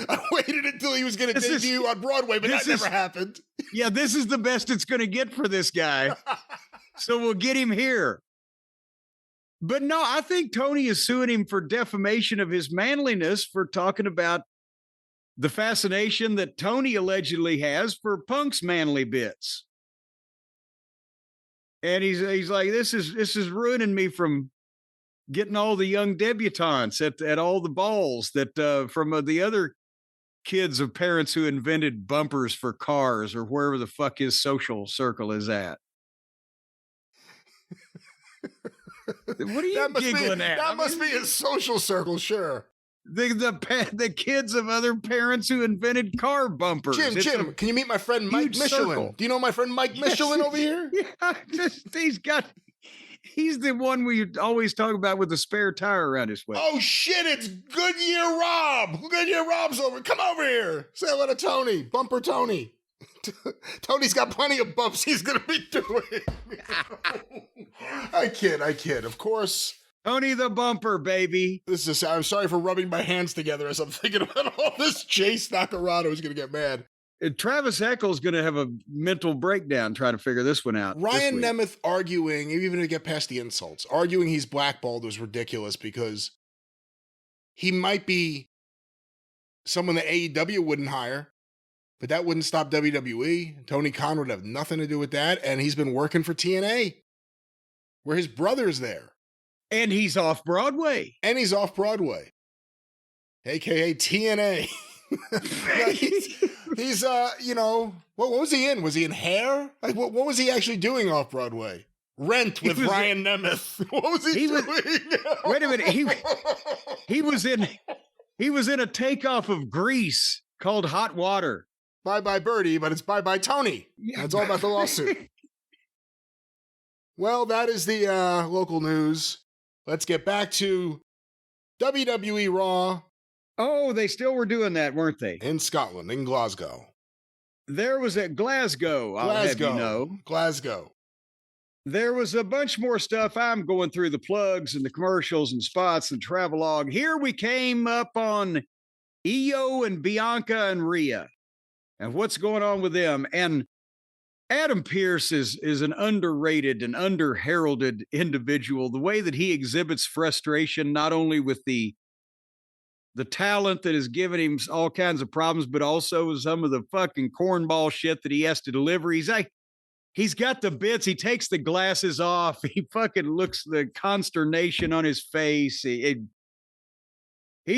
I waited until he was going to debut on Broadway, but that never happened. Yeah, this is the best it's going to get for this guy. So we'll get him here. But no, I think Tony is suing him for defamation of his manliness for talking about the fascination that Tony allegedly has for Punk's manly bits. And he's like, this is ruining me from getting all the young debutantes at all the balls that from the other kids of parents who invented bumpers for cars or wherever the fuck his social circle is at. What are you giggling at? That must be his social circle, sure. The kids of other parents who invented car bumpers. Jim, can you meet my friend Mike Michelin? Circle. Do you know my friend Mike Michelin over here? Yeah, he's the one we always talk about with the spare tire around his waist. Oh shit, it's Goodyear Rob. Goodyear Rob's over. Come over here. Say hello to Tony. Bumper Tony. Tony's got plenty of bumps he's gonna be doing. I kid. Of course. Tony the Bumper, baby. I'm sorry for rubbing my hands together as I'm thinking about all this. Chase Nakarado is going to get mad. Travis Heckel is going to have a mental breakdown trying to figure this one out. Ryan Nemeth arguing, even to get past the insults, arguing he's blackballed was ridiculous because he might be someone that AEW wouldn't hire, but that wouldn't stop WWE. Tony Khan would have nothing to do with that, and he's been working for TNA. where his brother's there. And he's off Broadway. And he's off Broadway. AKA TNA. he's you know, what was he in? Was he in Hair? Like, what was he actually doing off Broadway? Rent with Ryan Nemeth. What was he doing? Wait a minute. He was in a takeoff of Grease called Hot Water. Bye Bye Birdie, but it's Bye Bye Tony. Yeah. That's all about the lawsuit. Well, that is the local news. Let's get back to WWE Raw. Oh, they still were doing that, weren't they? In Scotland, in Glasgow. There was at Glasgow, I'll have you know. Glasgow. There was a bunch more stuff. I'm going through the plugs and the commercials and spots and travelogue. Here we came up on Io and Bianca and Rhea and what's going on with them. And Adam Pearce is an underrated and under-heralded individual. The way that he exhibits frustration, not only with the talent that has given him all kinds of problems, but also some of the fucking cornball shit that he has to deliver. He's got the bits. He takes the glasses off. He fucking looks the consternation on his face. He's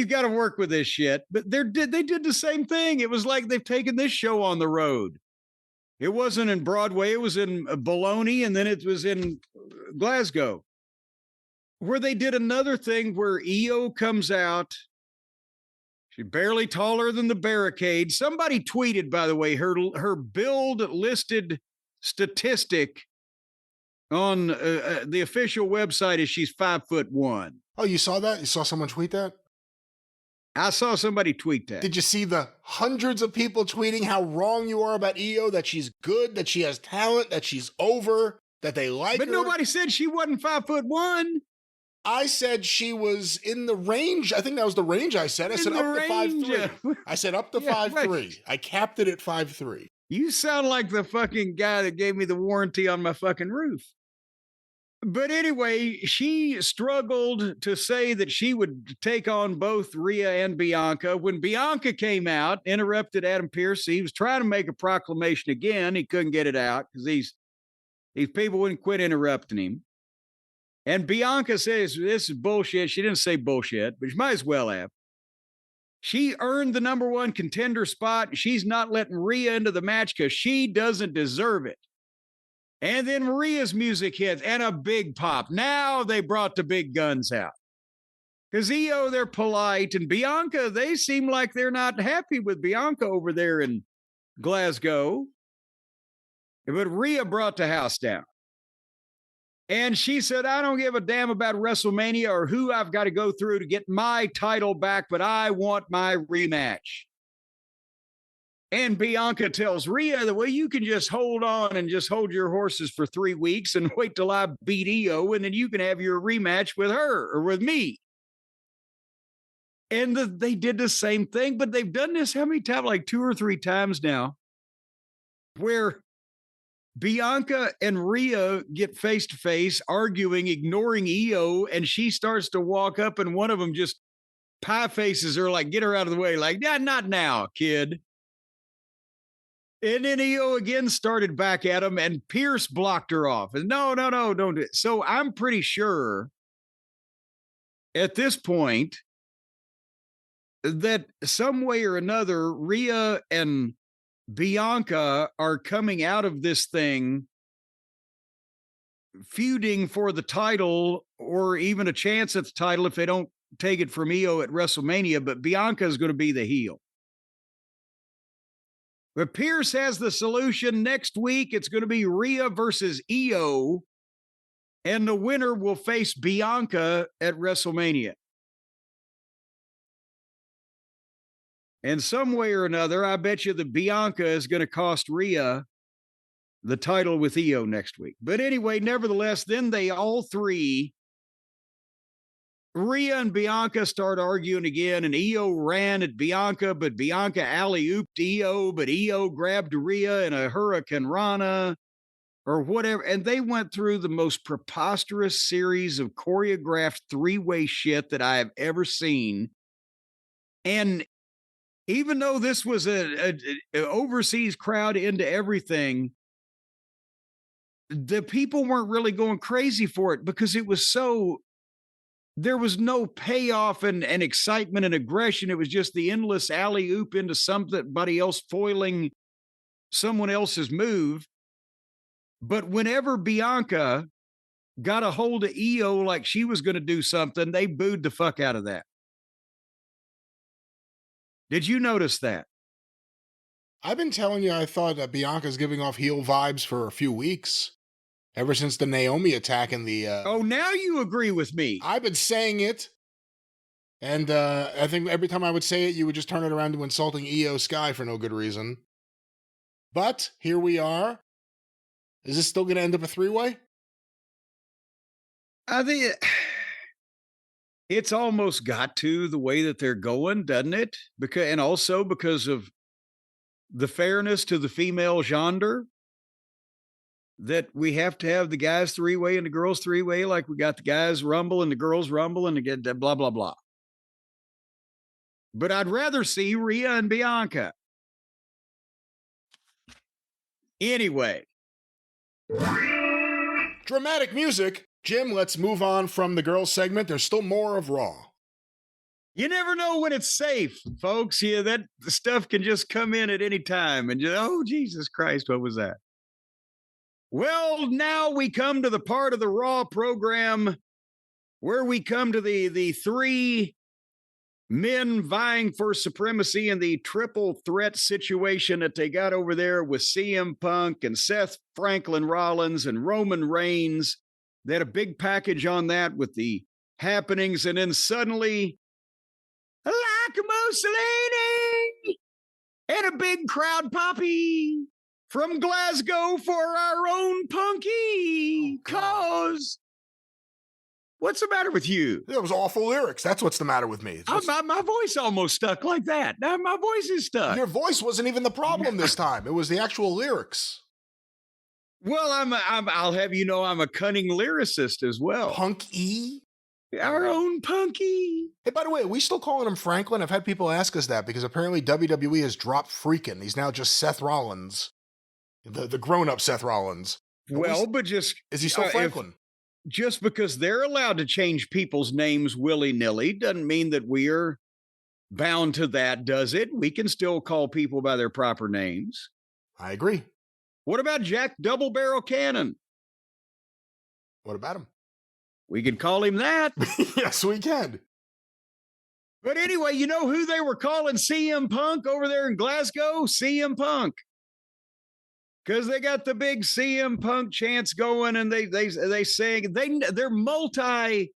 got to work with this shit. But they did the same thing. It was like they've taken this show on the road. It wasn't in Broadway. It was in Bologna, and then it was in Glasgow, where they did another thing where Io comes out. She's barely taller than the barricade. Somebody tweeted, by the way, her build listed statistic on the official website is she's 5'1". Oh, you saw that? You saw someone tweet that? I saw somebody tweet that. Did you see the hundreds of people tweeting how wrong you are about Io, that she's good, that she has talent, that she's over, that they like her? But nobody said she wasn't 5'1". I said she was in the range. I think that was the range I said. I said up to 5'3". I said up to 5'3". Right. I capped it at 5'3". You sound like the fucking guy that gave me the warranty on my fucking roof. But anyway, she struggled to say that she would take on both Rhea and Bianca. When Bianca came out, interrupted Adam Pearce. He was trying to make a proclamation again. He couldn't get it out because these people wouldn't quit interrupting him. And Bianca says, this is bullshit. She didn't say bullshit, but she might as well have. She earned the number one contender spot. She's not letting Rhea into the match because she doesn't deserve it. And then Rhea's music hits and a big pop. Now they brought the big guns out. Because Io, they're polite. And Bianca, they seem like they're not happy with Bianca over there in Glasgow. But Rhea brought the house down. And she said, I don't give a damn about WrestleMania or who I've got to go through to get my title back, but I want my rematch. And Bianca tells Rhea that, well, you can just hold on and just hold your horses for 3 weeks and wait till I beat Io, and then you can have your rematch with her or with me. And they did the same thing, but they've done this how many times? Like 2 or 3 times now, where Bianca and Rhea get face to face, arguing, ignoring Io, and she starts to walk up, and one of them just pie faces her, like, get her out of the way, like, yeah, not now, kid. And then Io again started back at him, and Pearce blocked her off. And no, don't do it. So I'm pretty sure at this point that some way or another, Rhea and Bianca are coming out of this thing feuding for the title or even a chance at the title if they don't take it from Io at WrestleMania, but Bianca is going to be the heel. But Pearce has the solution. Next week, it's going to be Rhea versus Io, and the winner will face Bianca at WrestleMania. And some way or another, I bet you that Bianca is going to cost Rhea the title with Io next week. But anyway, nevertheless, then they all three, Rhea and Bianca, start arguing again, and Io ran at Bianca, but Bianca alley-ooped Io, but Io grabbed Rhea in a Hurricane Rana or whatever, and they went through the most preposterous series of choreographed 3-way shit that I have ever seen. And even though this was a overseas crowd into everything, the people weren't really going crazy for it because it was there was no payoff and excitement and aggression. It was just the endless alley-oop into somebody else foiling someone else's move. But whenever Bianca got a hold of Io like she was going to do something, they booed the fuck out of that. Did you notice that? I've been telling you I thought that Bianca's giving off heel vibes for a few weeks. Ever since the Naomi attack in the... Oh, now you agree with me. I've been saying it. And I think every time I would say it, you would just turn it around to insulting Io Sky for no good reason. But here we are. Is this still going to end up a three-way? I think it's almost got to the way that they're going, doesn't it? And also because of the fairness to the female genre, that we have to have the guys three-way and the girls three-way, like we got the guys Rumble and the girls Rumble and get blah, blah, blah. But I'd rather see Rhea and Bianca. Anyway. Dramatic music. Jim, let's move on from the girls segment. There's still more of Raw. You never know when it's safe, folks. Yeah, that stuff can just come in at any time. And oh, Jesus Christ, what was that? Well, now we come to the part of the Raw program where we come to the three men vying for supremacy in the triple threat situation that they got over there with CM Punk and Seth Franklin Rollins and Roman Reigns. They had a big package on that with the happenings, and then suddenly, like Mussolini and a big crowd poppy from Glasgow for our own Punky. Cause what's the matter with you? It was awful lyrics. That's what's the matter with me. My voice almost stuck like that. Now my voice is stuck. Your voice wasn't even the problem this time. It was the actual lyrics. Well, I'll have you know I'm a cunning lyricist as well. Punky? Our own Punky. Hey, by the way, are we still calling him Franklin? I've had people ask us that because apparently WWE has dropped Freakin'. He's now just Seth Rollins, the grown-up Seth Rollins. But just... Is he still Franklin? Just because they're allowed to change people's names willy-nilly doesn't mean that we are bound to that, does it? We can still call people by their proper names. I agree. What about Jack Double Barrel Cannon? What about him? We could call him that. Yes, we can. But anyway, you know who they were calling CM Punk over there in Glasgow? CM Punk. Because they got the big CM Punk chants going, and they sing. They're multilingual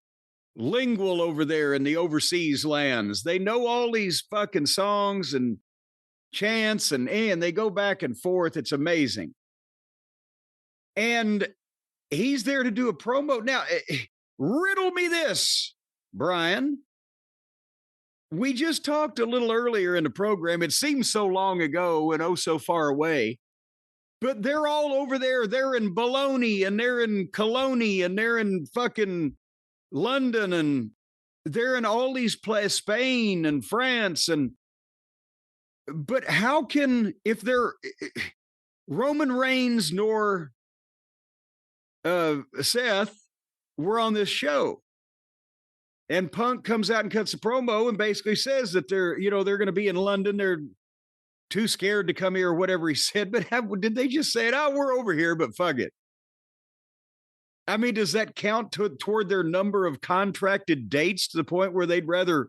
over there in the overseas lands. They know all these fucking songs and chants, and they go back and forth. It's amazing. And he's there to do a promo. Now, riddle me this, Brian. We just talked a little earlier in the program. It seems so long ago and oh so far away. But they're all over there. They're in Bologna, and they're in Cologne, and they're in fucking London, and they're in all these places, Spain and France. But how can, if they're Roman Reigns nor Seth were on this show, and Punk comes out and cuts a promo and basically says that they're going to be in London. They're too scared to come here or whatever he said. But did they just say it? Oh, we're over here, but fuck it. I mean, does that count toward their number of contracted dates to the point where they'd rather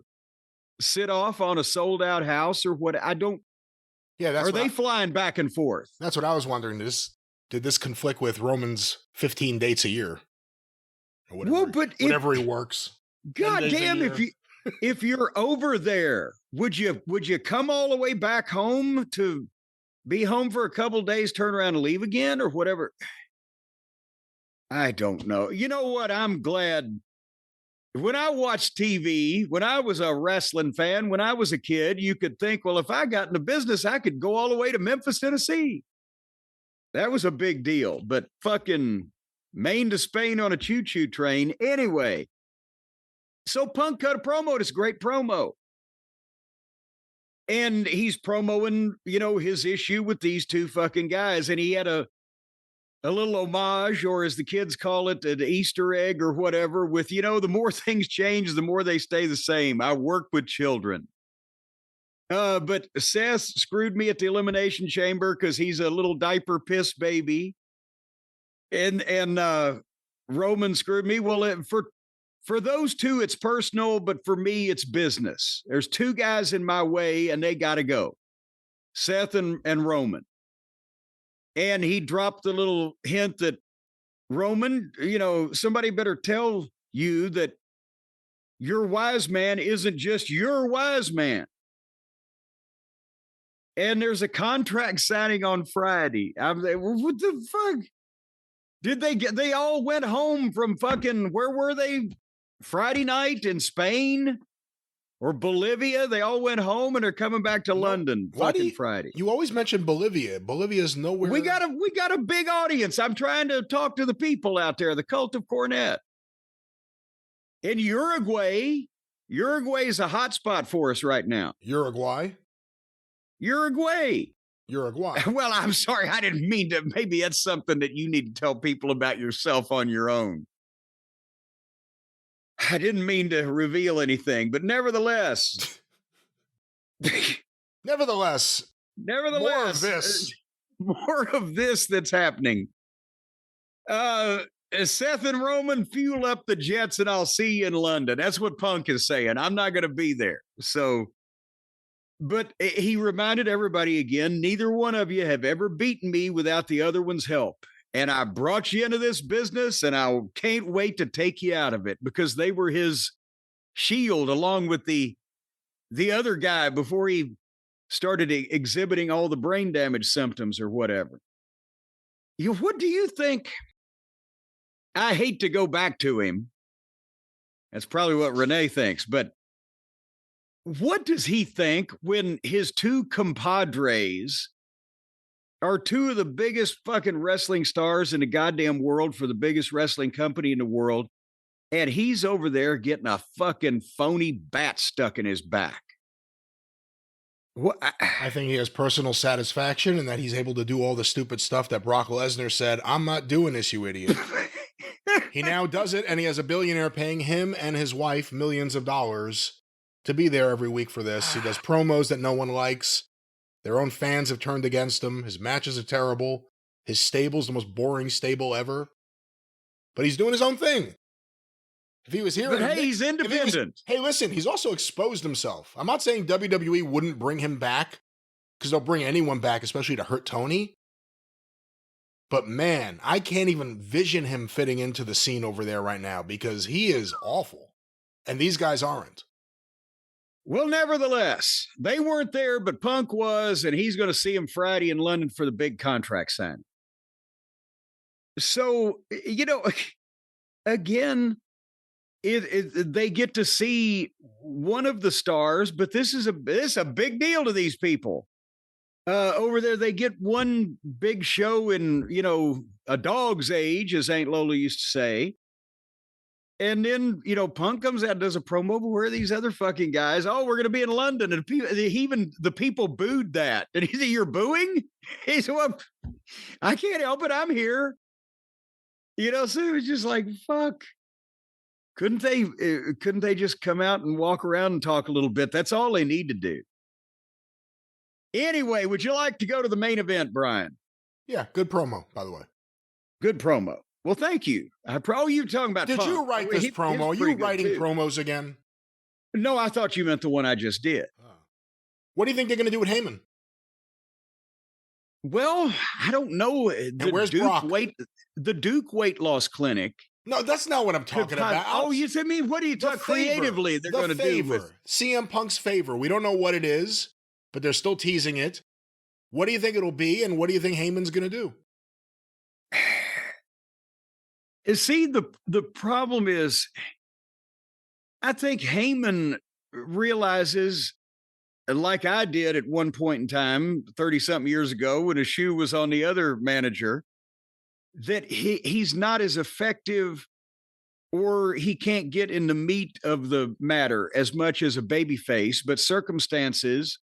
sit off on a sold out house or what? I don't. Yeah, that's. Are they flying back and forth? That's what I was wondering. Did this conflict with Roman's 15 dates a year? Or whatever, whatever he works. God damn! If you're over there, would you come all the way back home to be home for a couple of days, turn around and leave again, or whatever? I don't know. You know what? I'm glad. When I watched TV, when I was a wrestling fan, when I was a kid, you could think, well, if I got into business, I could go all the way to Memphis, Tennessee. That was a big deal. But fucking Maine to Spain on a choo-choo train. Anyway, so Punk cut a promo. It's a great promo. And he's promoing, his issue with these two fucking guys. And he had a a little homage, or as the kids call it, an Easter egg or whatever, with, the more things change, the more they stay the same. I work with children. But Seth screwed me at the Elimination Chamber because he's a little diaper piss baby. And Roman screwed me. Well, for those two, it's personal, but for me, it's business. There's two guys in my way, and they got to go. Seth and Roman. And he dropped the little hint that, Roman, somebody better tell you that your wise man isn't just your wise man. And there's a contract signing on Friday. I'm like, what the fuck? Did they all went home from fucking, where were they? Friday night in Spain or Bolivia? They all went home and are coming back to London fucking Friday. You always mention Bolivia. Bolivia's nowhere. We got a big audience. I'm trying to talk to the people out there, the cult of Cornette. In Uruguay is a hot spot for us right now. Uruguay. Well, I'm sorry. I didn't mean to. Maybe that's something that you need to tell people about yourself on your own. I didn't mean to reveal anything, but nevertheless. Nevertheless. More of this that's happening. Seth and Roman, fuel up the jets and I'll see you in London. That's what Punk is saying. I'm not going to be there. So, but he reminded everybody again, neither one of you have ever beaten me without the other one's help. And I brought you into this business and I can't wait to take you out of it, because they were his shield along with the other guy before he started exhibiting all the brain damage symptoms or whatever. What do you think? I hate to go back to him. That's probably what Renee thinks, but what does he think when his two compadres are two of the biggest fucking wrestling stars in the goddamn world for the biggest wrestling company in the world, and he's over there getting a fucking phony bat stuck in his back? I think he has personal satisfaction in that he's able to do all the stupid stuff that Brock Lesnar said, I'm not doing this, you idiot. He now does it, and he has a billionaire paying him and his wife millions of dollars to be there every week for this. He does promos that no one likes. Their own fans have turned against him. His matches are terrible. His stable's the most boring stable ever. But he's doing his own thing. If he was here... But hey, he's independent. Hey, listen, he's also exposed himself. I'm not saying WWE wouldn't bring him back, because they'll bring anyone back, especially to hurt Tony. But man, I can't even vision him fitting into the scene over there right now, because he is awful. And these guys aren't. Well, nevertheless, they weren't there, but Punk was, and he's going to see him Friday in London for the big contract sign. So, again, they get to see one of the stars, but this is a big deal to these people. Over there, they get one big show in, a dog's age, as Aunt Lola used to say. And then, Punk comes out and does a promo, but where are these other fucking guys? Oh, we're going to be in London. And even the people booed that. And he said, you're booing? He said, well, I can't help it. I'm here. So it was just like, fuck. Couldn't they just come out and walk around and talk a little bit? That's all they need to do. Anyway, would you like to go to the main event, Brian? Yeah, good promo, by the way. Good promo. Well, thank you. You're talking about Did Punk. you write this promo? Are you writing promos again? No, I thought you meant the one I just did. What do you think they're going to do with Heyman? Well, I don't know. And where's Brock? The Duke weight loss clinic. No, that's not what I'm talking about. Oh, you said me? What are you talking creatively? They're going to do with CM Punk's favor. We don't know what it is, but they're still teasing it. What do you think it'll be, and what do you think Heyman's going to do? See, the problem is, I think Heyman realizes, like I did at one point in time, 30-something years ago, when his shoe was on the other manager, that he's not as effective, or he can't get in the meat of the matter as much as a babyface, but circumstances,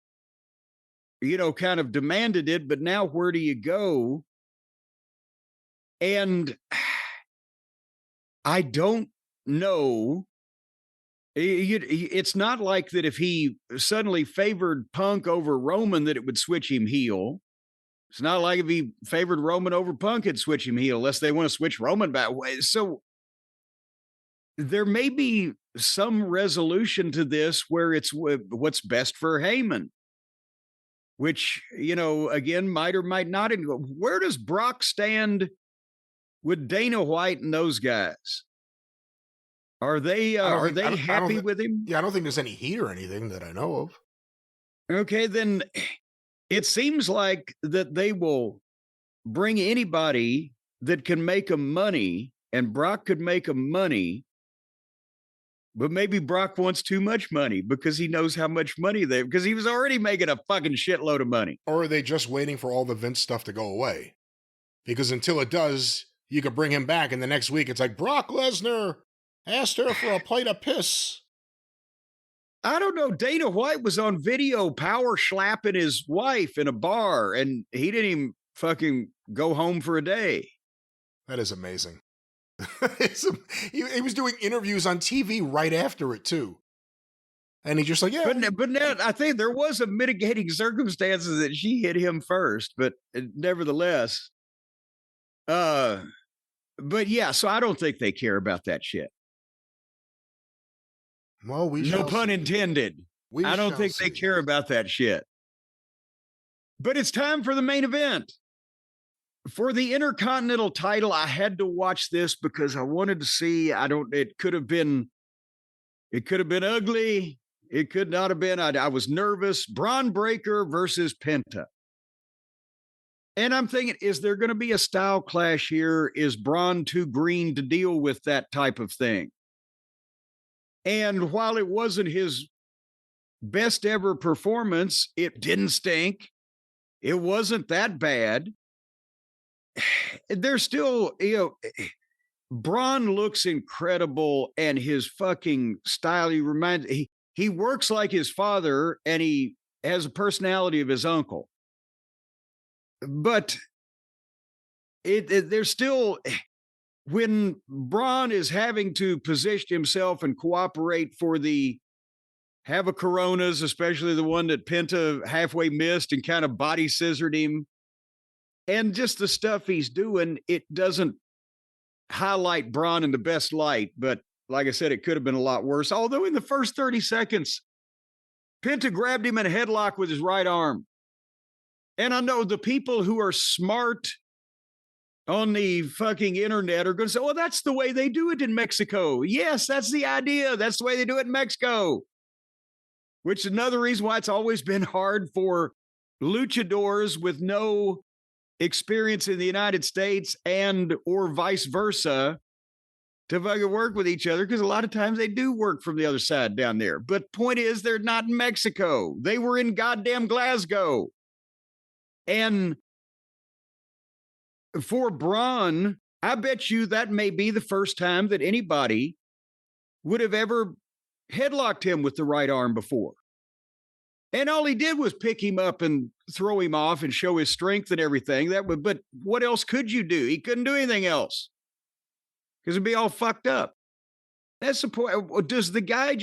kind of demanded it. But now where do you go? And I don't know. It's not like that if he suddenly favored Punk over Roman that it would switch him heel. It's not like if he favored Roman over Punk, it'd switch him heel, unless they want to switch Roman back. So there may be some resolution to this where it's what's best for Heyman, which, again, might or might not. Where does Brock stand with Dana White and those guys? Are they happy with him? Yeah, I don't think there's any heat or anything that I know of. Okay, then it seems like that they will bring anybody that can make them money, and Brock could make them money, but maybe Brock wants too much money because he knows how much money because he was already making a fucking shitload of money. Or are they just waiting for all the Vince stuff to go away? Because until it does, you could bring him back, and the next week it's like, Brock Lesnar asked her for a plate of piss. I don't know. Dana White was on video power slapping his wife in a bar, and he didn't even fucking go home for a day. That is amazing. He was doing interviews on TV right after it, too. And he's just like, yeah. But now, I think there was a mitigating circumstances that she hit him first, but nevertheless. But yeah, so I don't think they care about that shit. Well, no pun intended. I don't think they care about that shit. But it's time for the main event. For the Intercontinental title, I had to watch this because I wanted to see. It could have been ugly. It could not have been. I was nervous. Braun Breaker versus Penta. And I'm thinking, is there going to be a style clash here? Is Braun too green to deal with that type of thing? And while it wasn't his best ever performance, it didn't stink. It wasn't that bad. There's still, Braun looks incredible, and his fucking style, he works like his father, and he has a personality of his uncle. But there's still, when Braun is having to position himself and cooperate for the Hava Coronas, especially the one that Penta halfway missed and kind of body scissored him, and just the stuff he's doing, it doesn't highlight Braun in the best light. But like I said, it could have been a lot worse. Although in the first 30 seconds, Penta grabbed him in a headlock with his right arm. And I know the people who are smart on the fucking internet are going to say, well, that's the way they do it in Mexico. Yes, that's the idea. That's the way they do it in Mexico. Which is another reason why it's always been hard for luchadors with no experience in the United States and or vice versa to fucking work with each other, because a lot of times they do work from the other side down there. But point is, they're not in Mexico. They were in goddamn Glasgow. And for Braun, I bet you that may be the first time that anybody would have ever headlocked him with the right arm before. And all he did was pick him up and throw him off and show his strength and everything. But what else could you do? He couldn't do anything else because it'd be all fucked up. That's the point. Does the guy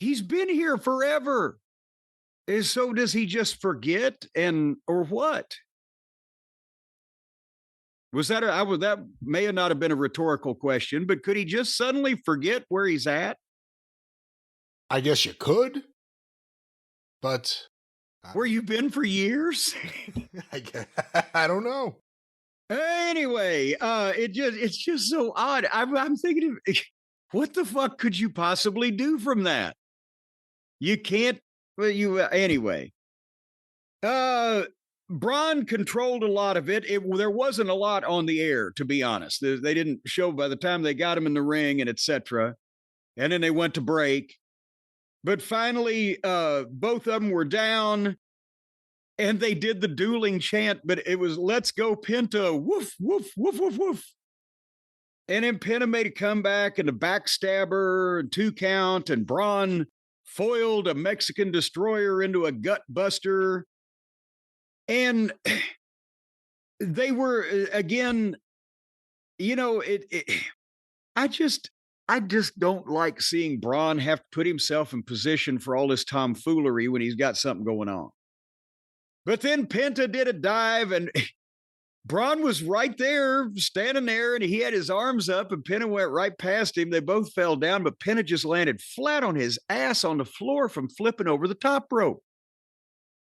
he's been here forever. And so does he just forget or what? That may have not have been a rhetorical question, but could he just suddenly forget where he's at? I guess you could, but where you've been for years? I don't know. Anyway, it's just so odd. I'm thinking, what the fuck could you possibly do from that? You can't. Anyway. Braun controlled a lot of it. There wasn't a lot on the air, to be honest. They didn't show by the time they got him in the ring and etc. And then they went to break. But finally, both of them were down, and they did the dueling chant, but it was, let's go Penta, woof, woof, woof, woof, woof. And then Penta made a comeback and a backstabber, and 2 count, and Braun foiled a Mexican destroyer into a gut buster. And they were, again, I just don't like seeing Braun have to put himself in position for all this tomfoolery when he's got something going on. But then Penta did a dive and Braun was right there, standing there, and he had his arms up, and Penta went right past him. They both fell down, but Penta just landed flat on his ass on the floor from flipping over the top rope.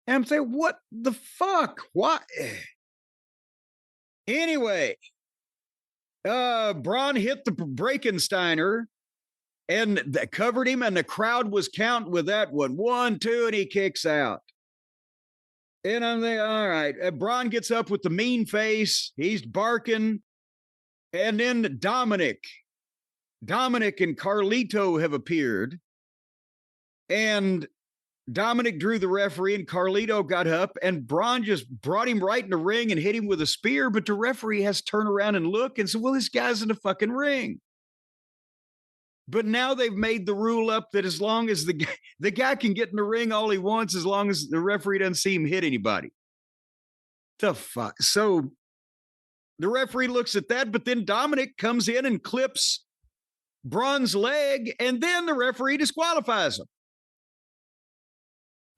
And I'm saying, what the fuck? Why? Anyway, Braun hit the Breakensteiner and covered him, and the crowd was counting with that one. 1, 2, and he kicks out. And I'm thinking, all right. Braun gets up with the mean face. He's barking. And then Dominic and Carlito have appeared. And Dominic drew the referee, and Carlito got up, and Braun just brought him right in the ring and hit him with a spear. But the referee has to turn around and look and say, well, this guy's in the fucking ring. But now they've made the rule up that as long as the guy can get in the ring all he wants, as long as the referee doesn't see him hit anybody. The fuck? So the referee looks at that, but then Dominic comes in and clips Braun's leg, and then the referee disqualifies him.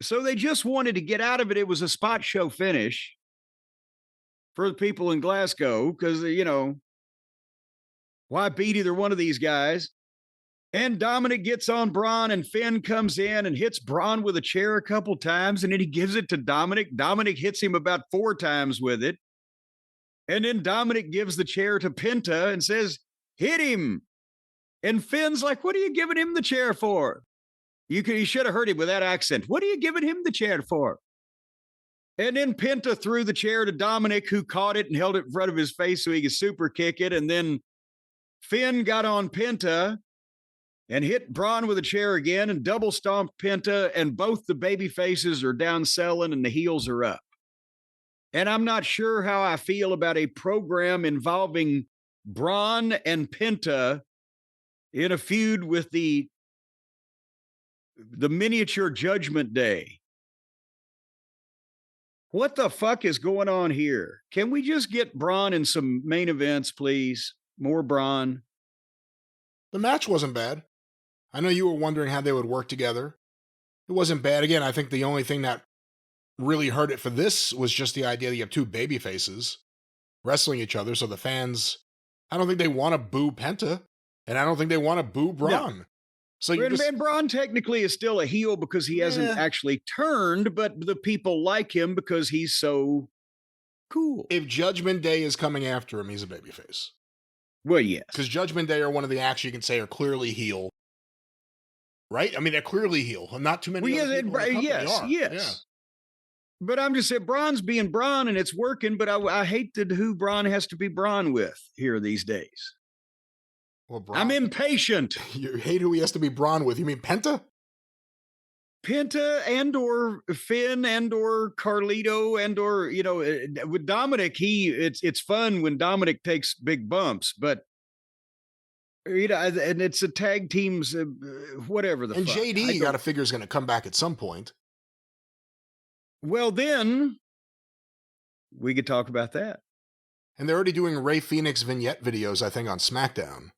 So they just wanted to get out of it. It was a spot show finish for the people in Glasgow because, why beat either one of these guys? And Dominic gets on Braun, and Finn comes in and hits Braun with a chair a couple times, and then he gives it to Dominic. Dominic hits him about 4 times with it. And then Dominic gives the chair to Penta and says, hit him. And Finn's like, what are you giving him the chair for? You should have heard him with that accent. What are you giving him the chair for? And then Penta threw the chair to Dominic, who caught it and held it in front of his face so he could super kick it. And then Finn got on Penta and hit Braun with a chair again and double stomped Penta, and both the baby faces are down selling and the heels are up. And I'm not sure how I feel about a program involving Braun and Penta in a feud with the miniature Judgment Day. What the fuck is going on here? Can we just get Braun in some main events, please? More Braun. The match wasn't bad. I know you were wondering how they would work together. It wasn't bad. Again, I think the only thing that really hurt it for this was just the idea that you have 2 baby faces wrestling each other. So the fans, I don't think they want to boo Penta, and I don't think they want to boo Braun. No. So and Braun technically is still a heel because he hasn't actually turned, but the people like him because he's so cool. If Judgment Day is coming after him, he's a babyface. Well, yes. Because Judgment Day are one of the acts you can say are clearly heel. Right? I mean, they're clearly heel. Not too many other people in the company are. Yes. Yeah. But I'm just saying, Braun's being Braun, and it's working, but I hate who Braun has to be Braun with here these days. Well, Braun, I'm impatient. You hate who he has to be Braun with. You mean Penta? Penta and or Finn and or Carlito and or, with Dominic, it's fun when Dominic takes big bumps, but and it's a tag teams, whatever the and fuck. JD, you got to figure, is going to come back at some point. Well, then we could talk about that. And they're already doing Ray Phoenix vignette videos, I think, on SmackDown.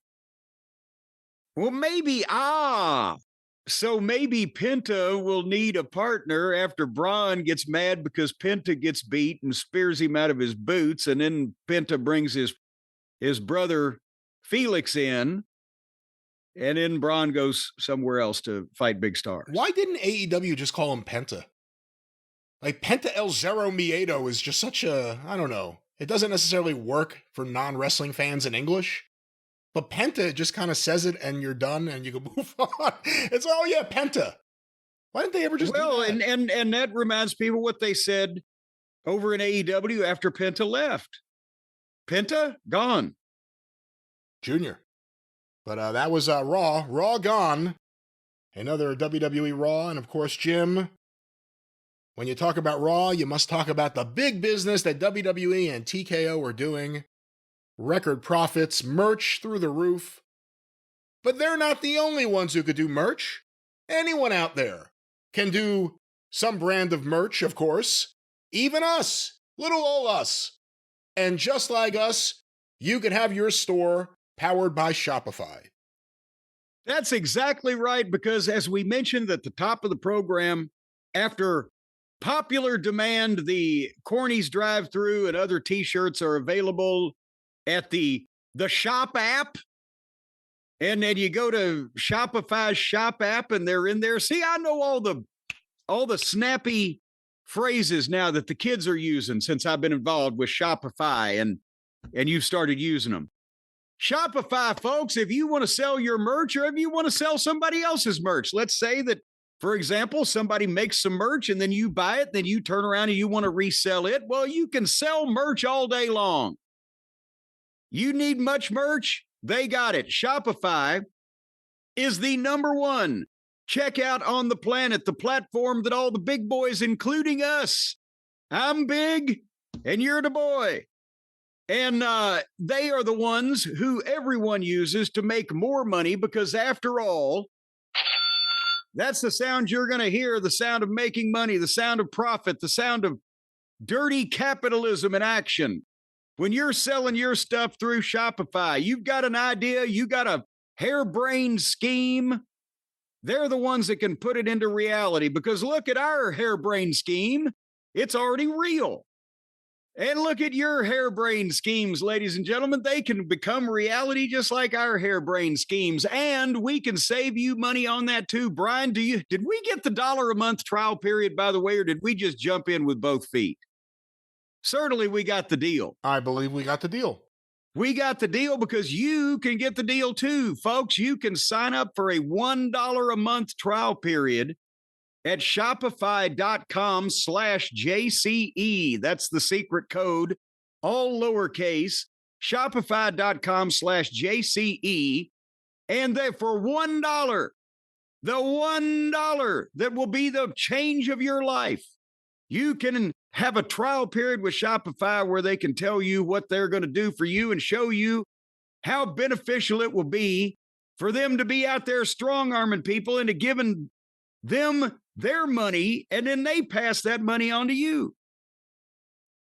Well, so maybe Penta will need a partner after Braun gets mad because Penta gets beat and spears him out of his boots, and then Penta brings his brother Felix in, and then Braun goes somewhere else to fight big stars. Why didn't AEW just call him Penta? Like, Penta El Zero Miedo is just such a, I don't know. It doesn't necessarily work for non-wrestling fans in English. But Penta just kind of says it and you're done and you can move on. It's, oh yeah, Penta. Why didn't they ever just do that? And that reminds people what they said over in AEW after Penta left. Penta, gone. Junior. But that was Raw. Raw gone. Another WWE Raw. And of course, Jim, when you talk about Raw, you must talk about the big business that WWE and TKO are doing. Record profits, merch through the roof. But they're not the only ones who could do merch. Anyone out there can do some brand of merch, of course. Even us, little old us. And just like us, you can have your store powered by Shopify. That's exactly right, because as we mentioned at the top of the program, after popular demand, the Corny's Drive-Thru and other t-shirts are available at the Shop app. And then you go to Shopify's Shop app and they're in there. See, I know all the snappy phrases now that the kids are using since I've been involved with Shopify, and you've started using them. Shopify, folks, if you want to sell your merch or if you want to sell somebody else's merch, let's say that, for example, somebody makes some merch and then you buy it, then you turn around and you want to resell it. Well, you can sell merch all day long. You need much merch? They got it. Shopify is the #1 checkout on the planet, the platform that all the big boys, including us, I'm big and you're the boy. And they are the ones who everyone uses to make more money, because after all, that's the sound you're going to hear, the sound of making money, the sound of profit, the sound of dirty capitalism in action. When you're selling your stuff through Shopify, you've got an idea, you got a harebrained scheme. They're the ones that can put it into reality, because look at our harebrained scheme. It's already real. And look at your harebrained schemes, ladies and gentlemen. They can become reality just like our harebrained schemes. And we can save you money on that too. Brian, did we get the $1 a month trial period, by the way, or did we just jump in with both feet? Certainly we got the deal. I believe we got the deal. We got the deal because you can get the deal too, folks. You can sign up for a $1 a month trial period at shopify.com/JCE. That's the secret code, all lowercase, shopify.com/JCE. And then for $1, the $1 that will be the change of your life, you can have a trial period with Shopify where they can tell you what they're going to do for you and show you how beneficial it will be for them to be out there strong-arming people into giving them their money, and then they pass that money on to you.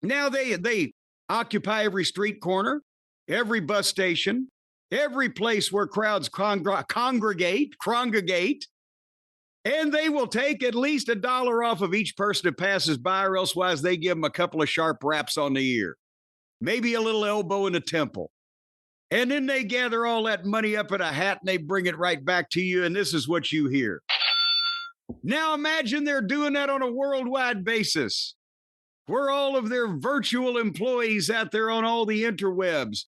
Now they occupy every street corner, every bus station, every place where crowds congregate, and they will take at least $1 off of each person that passes by, or elsewise they give them a couple of sharp raps on the ear, maybe a little elbow in the temple. And then they gather all that money up in a hat and they bring it right back to you, and this is what you hear. Now imagine they're doing that on a worldwide basis, where all of their virtual employees out there on all the interwebs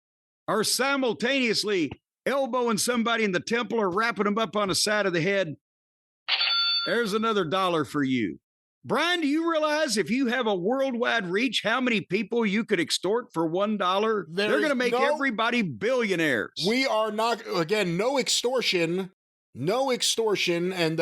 are simultaneously elbowing somebody in the temple or wrapping them up on the side of the head. There's another $1 for you. Brian, do you realize if you have a worldwide reach, how many people you could extort for $1? They're going to make everybody billionaires. We are not, again, no extortion. And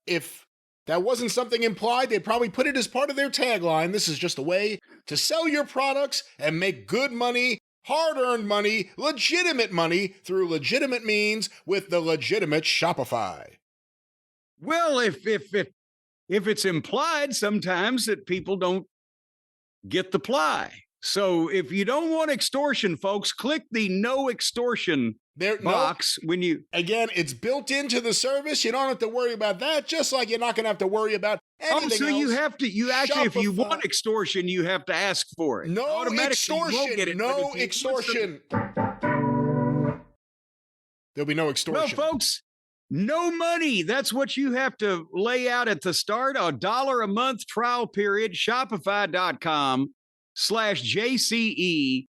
if that wasn't something implied, they'd probably put it as part of their tagline. This is just a way to sell your products and make good money, hard-earned money, legitimate money through legitimate means with the legitimate Shopify. Well, if it's implied sometimes that people don't get the ply. So if you don't want extortion, folks, click the no extortion box when you... Again, it's built into the service. You don't have to worry about that, just like you're not going to have to worry about anything else. You have to, actually, if you want extortion, you have to ask for it. No extortion. No extortion. There'll be no extortion. Well, folks, no money. That's what you have to lay out at the start. $1 a month trial period. Shopify.com/JCE.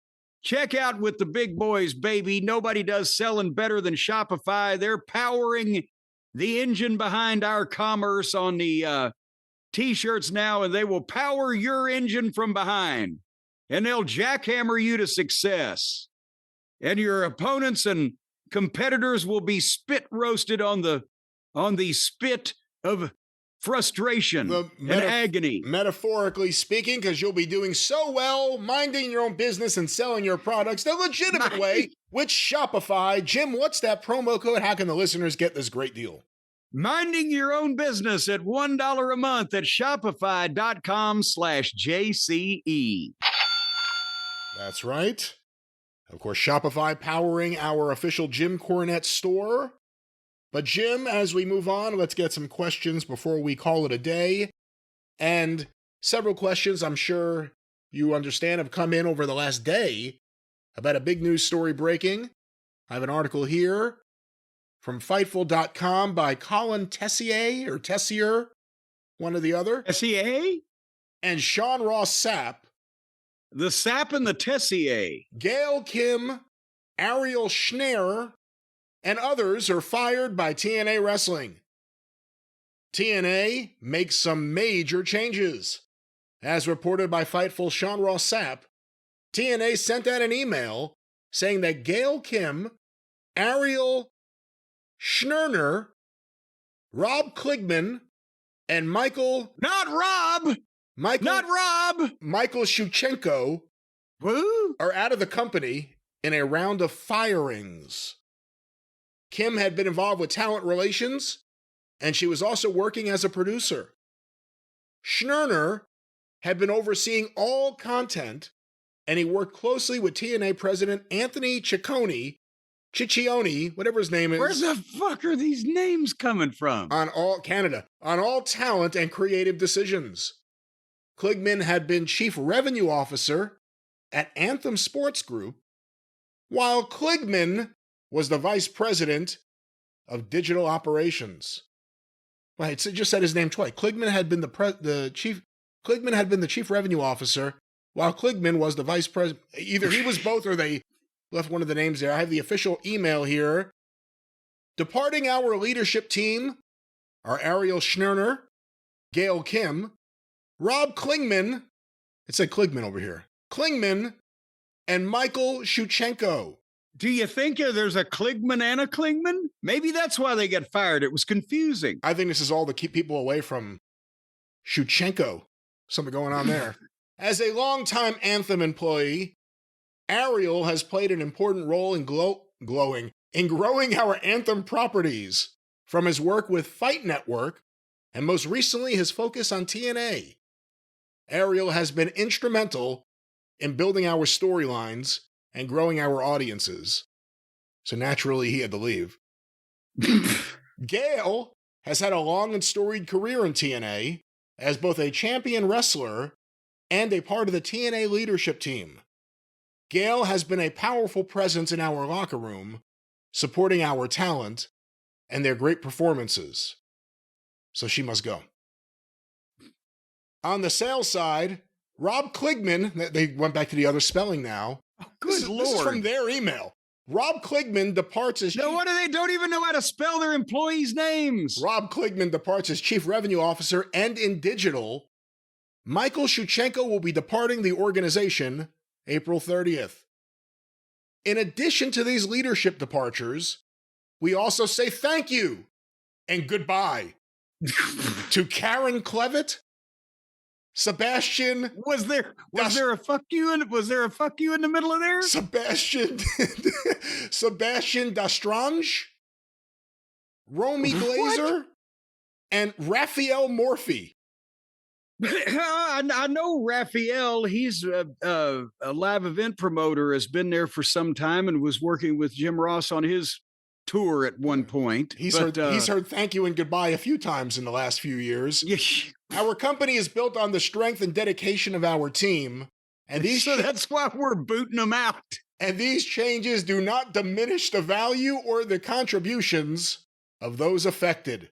Check out with the big boys, baby. Nobody does selling better than Shopify. They're powering the engine behind our commerce on the t-shirts now, and they will power your engine from behind. And they'll jackhammer you to success. And your opponents and competitors will be spit roasted on the spit of frustration and agony. Metaphorically speaking, because you'll be doing so well, minding your own business and selling your products the legitimate way with Shopify. Jim, what's that promo code? How can the listeners get this great deal? Minding your own business at $1 a month at shopify.com/JCE. That's right. Of course, Shopify powering our official Jim Cornette store. But Jim, as we move on, let's get some questions before we call it a day. And several questions I'm sure you understand have come in over the last day about a big news story breaking. I have an article here from Fightful.com by Colin Tessier, one or the other. Tessier? And Sean Ross Sapp. The Sapp and the Tessier. Gail Kim, Ariel Schneer, and others are fired by TNA Wrestling. TNA makes some major changes. As reported by Fightful Sean Ross Sapp, TNA sent out an email saying that Gail Kim, Ariel Schneer, Rob Kligman, and Michael Shuchenko are out of the company in a round of firings. Kim had been involved with talent relations, and she was also working as a producer. Schneer had been overseeing all content, and he worked closely with TNA president Anthony Ciccione, whatever his name is. Where the fuck are these names coming from? On all talent and creative decisions. Kligman had been chief revenue officer at Anthem Sports Group, while Kligman was the vice president of digital operations. Well, it just said his name twice. Kligman had been the chief revenue officer, while Kligman was the vice president. Either he was both or they left one of the names there. I have the official email here. Departing our leadership team are Ariel Schneer, Gail Kim, Rob Klingman, it said Kligman over here, Klingman, and Michael Shuchenko. Do you think there's a Kligman and a Klingman? Maybe that's why they got fired. It was confusing. I think this is all to keep people away from Shuchenko. Something going on there. As a longtime Anthem employee, Ariel has played an important role in growing our Anthem properties, from his work with Fight Network and most recently his focus on TNA. Ariel has been instrumental in building our storylines and growing our audiences. So naturally, he had to leave. Gail has had a long and storied career in TNA as both a champion wrestler and a part of the TNA leadership team. Gail has been a powerful presence in our locker room, supporting our talent and their great performances. So she must go. On the sales side, Rob Kligman, they went back to the other spelling now. Oh, good Lord. This is from their email. Rob Kligman departs as... No wonder they don't even know how to spell their employees' names. Rob Kligman departs as chief revenue officer and in digital. Michael Shuchenko will be departing the organization April 30th. In addition to these leadership departures, we also say thank you and goodbye to Karen Clevitt, Sebastian. Was there a fuck you in the middle of there? Sebastian Dastrange, Romy Glazer, and Raphael Morphy. I know Raphael. He's a live event promoter, has been there for some time and was working with Jim Ross on his tour at one point. He's heard thank you and goodbye a few times in the last few years. Our company is built on the strength and dedication of our team. And that's why we're booting them out. And these changes do not diminish the value or the contributions of those affected.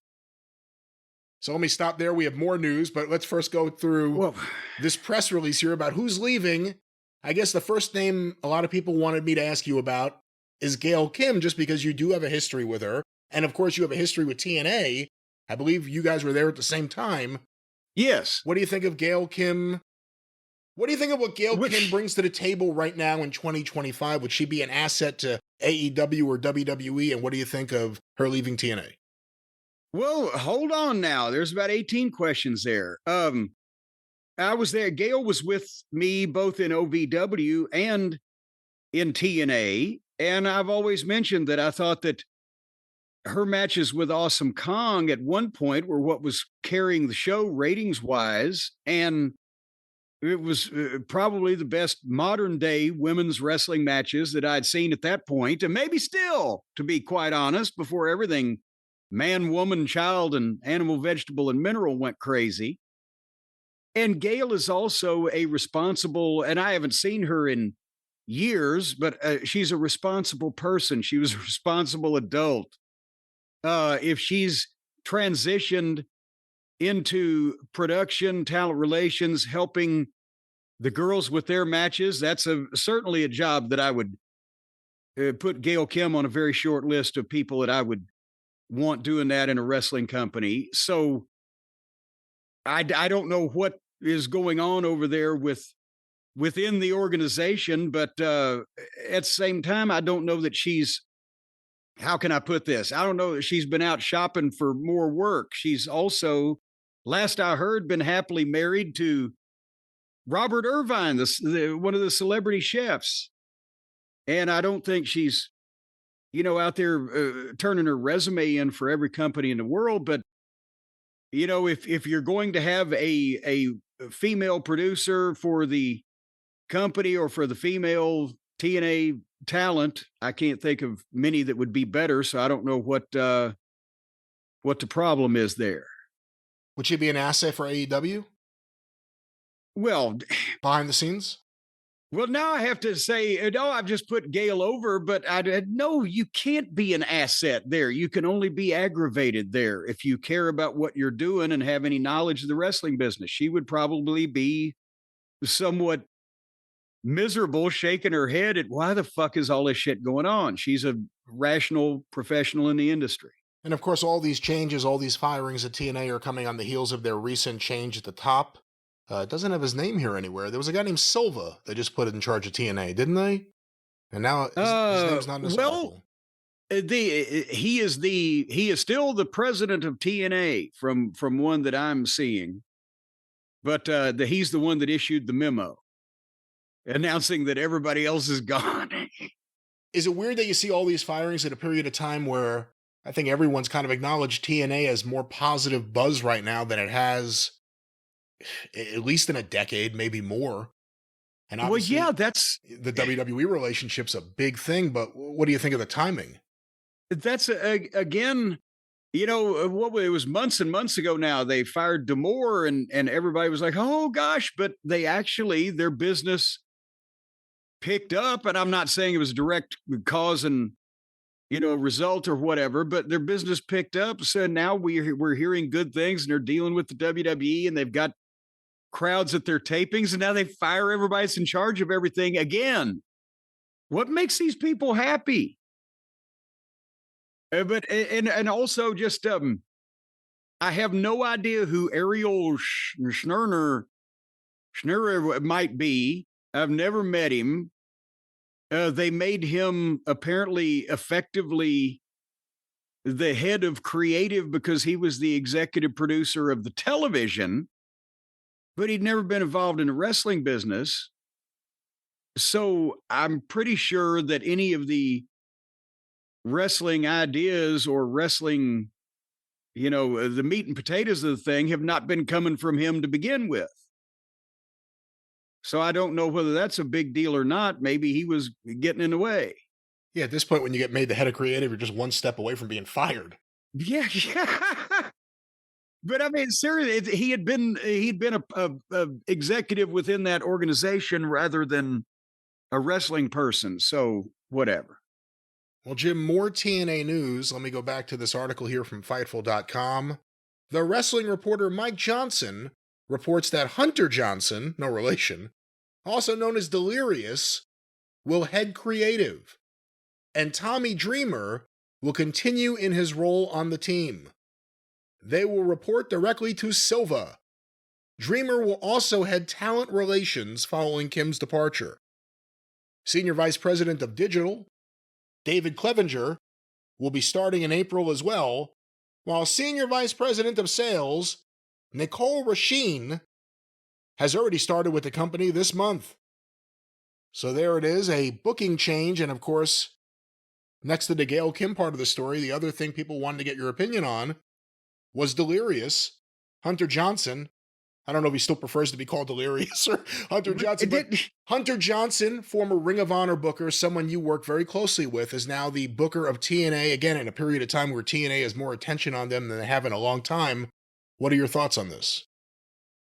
So let me stop there. We have more news, but let's first go through this press release here about who's leaving. I guess the first name a lot of people wanted me to ask you about is Gail Kim, just because you do have a history with her. And of course, you have a history with TNA. I believe you guys were there at the same time. Yes. What do you think of Gail Kim? What do you think of what Gail Kim brings to the table right now in 2025? Would she be an asset to AEW or WWE? And what do you think of her leaving TNA? Well, hold on now. There's about 18 questions there. I was there. Gail was with me both in OVW and in TNA. And I've always mentioned that I thought that her matches with Awesome Kong at one point were what was carrying the show ratings-wise. And It was probably the best modern day women's wrestling matches that I'd seen at that point, and maybe still, to be quite honest, before everything man, woman, child, and animal, vegetable, and mineral went crazy. And Gail is also a responsible, and I haven't seen her in years, but she's a responsible person. She was a responsible adult. If she's transitioned into production, talent relations, helping the girls with their matches, that's certainly a job that I would put Gail Kim on a very short list of people that I would want doing that in a wrestling company. So I don't know what is going on over there within the organization, but at the same time, I don't know that she's, how can I put this? I don't know that she's been out shopping for more work. She's also, last I heard, been happily married to Robert Irvine, one of the celebrity chefs. And I don't think she's, out there turning her resume in for every company in the world. But, if you're going to have a female producer for the company or for the female TNA talent, I can't think of many that would be better. So I don't know what the problem is there. Would she be an asset for AEW? Well, behind the scenes? Well, now I have to say, no, I've just put Gail over, but no, you can't be an asset there. You can only be aggravated there if you care about what you're doing and have any knowledge of the wrestling business. She would probably be somewhat miserable, shaking her head at why the fuck is all this shit going on? She's a rational professional in the industry. And of course, all these changes, all these firings at TNA are coming on the heels of their recent change at the top. It doesn't have his name here anywhere. There was a guy named Silva they just put in charge of TNA, didn't they? And now his name's not in this article. He is still the president of TNA from one that I'm seeing, but he's the one that issued the memo announcing that everybody else is gone. Is it weird that you see all these firings at a period of time where I think everyone's kind of acknowledged TNA has more positive buzz right now than it has at least in a decade, maybe more? And obviously, well, yeah, that's the WWE relationship's a big thing, but what do you think of the timing? That's again, what it was months and months ago now, they fired D'Amore and everybody was like, oh gosh, but their business picked up. And I'm not saying it was a direct cause and, result or whatever, but their business picked up. So now we're hearing good things and they're dealing with the WWE and they've got crowds at their tapings and now they fire everybody that's in charge of everything again. What makes these people happy? But also just I have no idea who Ariel Schnurner might be. I've never met him. They made him apparently effectively the head of creative because he was the executive producer of the television, but he'd never been involved in the wrestling business. So I'm pretty sure that any of the wrestling ideas or wrestling, the meat and potatoes of the thing have not been coming from him to begin with. So I don't know whether that's a big deal or not. Maybe he was getting in the way. Yeah, at this point, when you get made the head of creative, you're just one step away from being fired. Yeah. But I mean, seriously, he'd been a executive within that organization rather than a wrestling person. So whatever. Well, Jim, more TNA news. Let me go back to this article here from Fightful.com. The wrestling reporter Mike Johnson reports that Hunter Johnson, no relation, also known as Delirious, will head creative, and Tommy Dreamer will continue in his role on the team. They will report directly to Silva. Dreamer will also head talent relations following Kim's departure. Senior Vice President of Digital, David Clevenger, will be starting in April as well, while Senior Vice President of Sales, Nicole Rasheen, has already started with the company this month. So there it is, a booking change, and of course, next to the Gail Kim part of the story, the other thing people wanted to get your opinion on was Delirious, Hunter Johnson, I don't know if he still prefers to be called Delirious or Hunter Johnson, but Hunter Johnson, former Ring of Honor booker, someone you work very closely with, is now the booker of TNA, again, in a period of time where TNA has more attention on them than they have in a long time. What are your thoughts on this?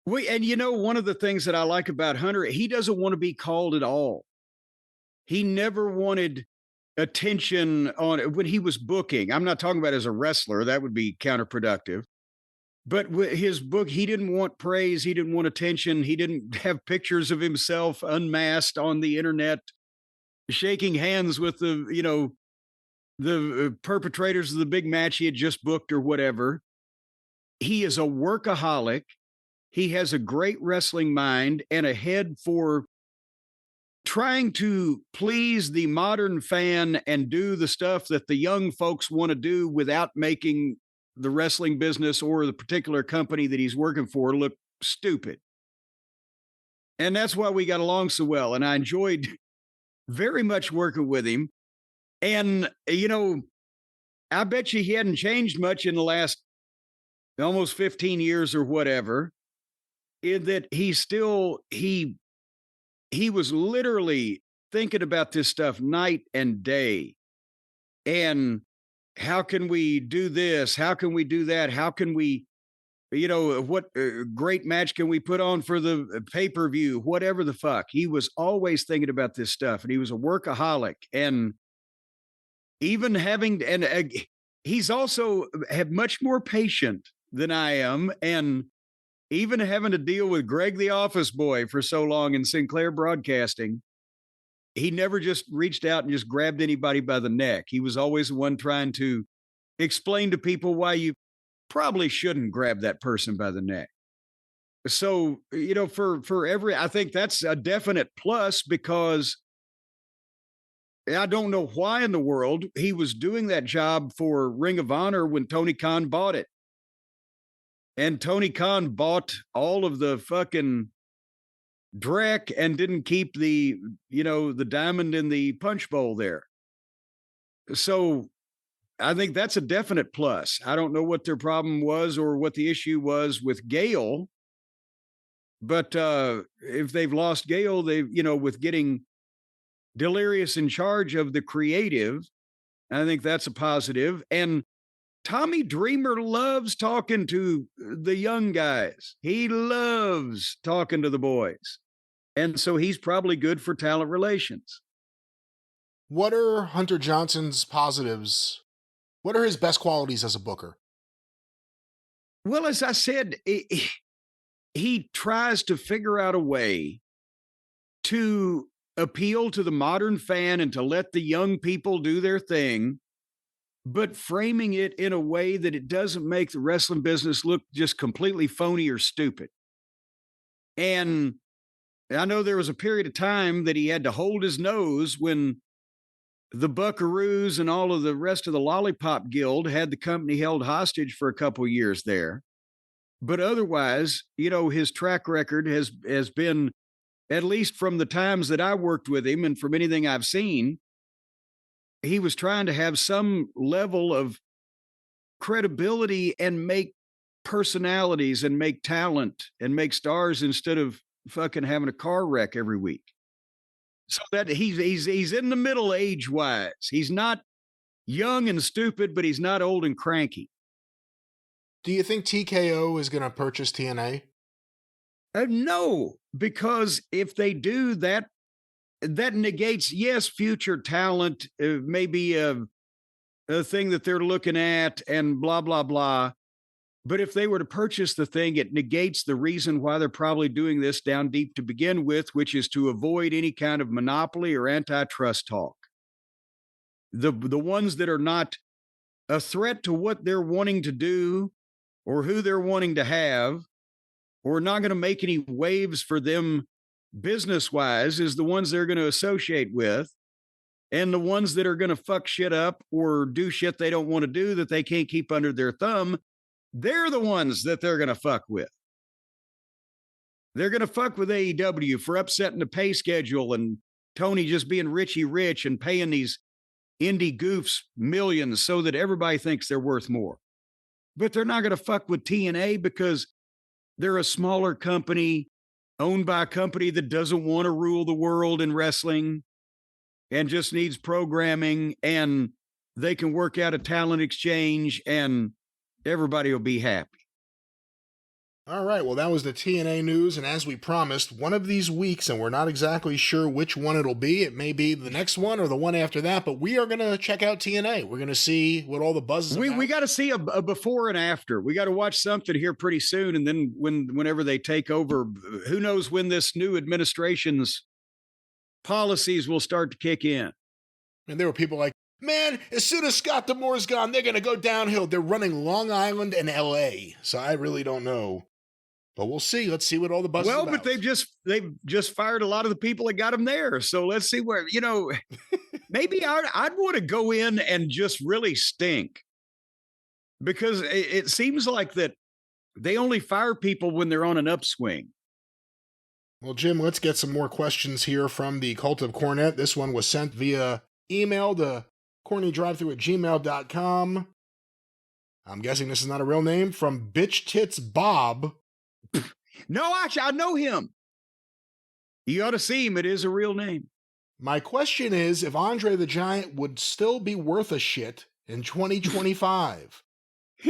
And one of the things that I like about Hunter, he doesn't want to be called at all. He never wanted attention on when he was booking. I'm not talking about as a wrestler, that would be counterproductive. But with his book, he didn't want praise. He didn't want attention. He didn't have pictures of himself unmasked on the internet, shaking hands with the perpetrators of the big match he had just booked or whatever. He is a workaholic. He has a great wrestling mind and a head for trying to please the modern fan and do the stuff that the young folks want to do without making the wrestling business or the particular company that he's working for look stupid. And that's why we got along so well. And I enjoyed very much working with him. And, I bet you he hadn't changed much in the last almost 15 years or whatever, in that he was literally thinking about this stuff night and day. And how can we do this? How can we do that? How can we, what great match can we put on for the pay-per-view? Whatever the fuck. He was always thinking about this stuff, and he was a workaholic. And even he's also had much more patient than I am. And even having to deal with Greg the Office Boy for so long in Sinclair Broadcasting, he never just reached out and just grabbed anybody by the neck. He was always the one trying to explain to people why you probably shouldn't grab that person by the neck. So, I think that's a definite plus, because I don't know why in the world he was doing that job for Ring of Honor when Tony Khan bought it. And Tony Khan bought all of the fucking dreck and didn't keep the diamond in the punch bowl there. So I think that's a definite plus. I don't know what their problem was or what the issue was with Gale. But if they've lost Gale, with getting Delirious in charge of the creative, I think that's a positive. And Tommy Dreamer loves talking to the young guys. He loves talking to the boys. And so he's probably good for talent relations. What are Hunter Johnson's positives? What are his best qualities as a booker? Well, as I said, he tries to figure out a way to appeal to the modern fan and to let the young people do their thing, but framing it in a way that it doesn't make the wrestling business look just completely phony or stupid. And I know there was a period of time that he had to hold his nose when the Buckaroos and all of the rest of the Lollipop Guild had the company held hostage for a couple of years there. But otherwise, his track record has been, at least from the times that I worked with him and from anything I've seen, he was trying to have some level of credibility and make personalities and make talent and make stars instead of fucking having a car wreck every week. So that he's in the middle age-wise. He's not young and stupid, but he's not old and cranky. Do you think TKO is going to purchase TNA? No, because if they do that, that negates, yes, future talent, maybe a thing that they're looking at and blah, blah, blah. But if they were to purchase the thing, it negates the reason why they're probably doing this down deep to begin with, which is to avoid any kind of monopoly or antitrust talk. The ones that are not a threat to what they're wanting to do or who they're wanting to have, or not going to make any waves for them business-wise, is the ones they're going to associate with. And the ones that are going to fuck shit up or do shit they don't want to do that they can't keep under their thumb, they're the ones that they're going to fuck with. They're going to fuck with AEW for upsetting the pay schedule and Tony just being Richie rich and paying these indie goofs millions so that everybody thinks they're worth more. But they're not going to fuck with TNA because they're a smaller company owned by a company that doesn't want to rule the world in wrestling and just needs programming, and they can work out a talent exchange and everybody will be happy. All right, well, that was the TNA news, and as we promised, one of these weeks, and we're not exactly sure which one it'll be, it may be the next one or the one after that, but we are going to check out TNA. We're going to see what all the buzz is about. We got to see a before and after. We got to watch something here pretty soon, and then whenever they take over, who knows when this new administration's policies will start to kick in. And there were people like, man, as soon as Scott D'Amore's gone, they're going to go downhill. They're running Long Island and LA, so I really don't know. But we'll see. Let's see what all the buzz is about. Well, but they've just fired a lot of the people that got them there. So let's see where, maybe I'd want to go in and just really stink, because it seems like that they only fire people when they're on an upswing. Well, Jim, let's get some more questions here from the Cult of Cornette. This one was sent via email to CornyDriveThru@gmail.com. I'm guessing this is not a real name. From Bitch Tits Bob. No, actually, I know him. You ought to see him. It is a real name. My question is if Andre the Giant would still be worth a shit in 2025,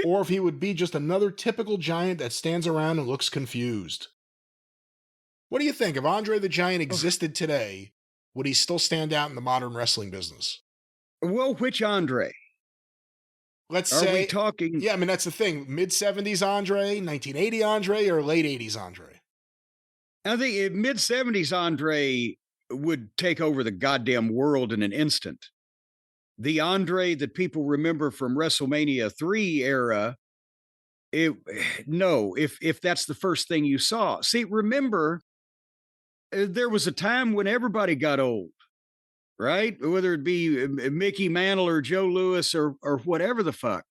or if he would be just another typical giant that stands around and looks confused. What do you think? If Andre the Giant existed today, would he still stand out in the modern wrestling business? Well, which Andre? Let's say, are we talking? Yeah, I mean, that's the thing. Mid-70s Andre, 1980 Andre, or late 80s Andre? I think mid-70s Andre would take over the goddamn world in an instant. The Andre that people remember from WrestleMania 3 era, if that's the first thing you saw. See, remember, there was a time when everybody got old. Right? Whether it be Mickey Mantle or Joe Louis or whatever the fuck.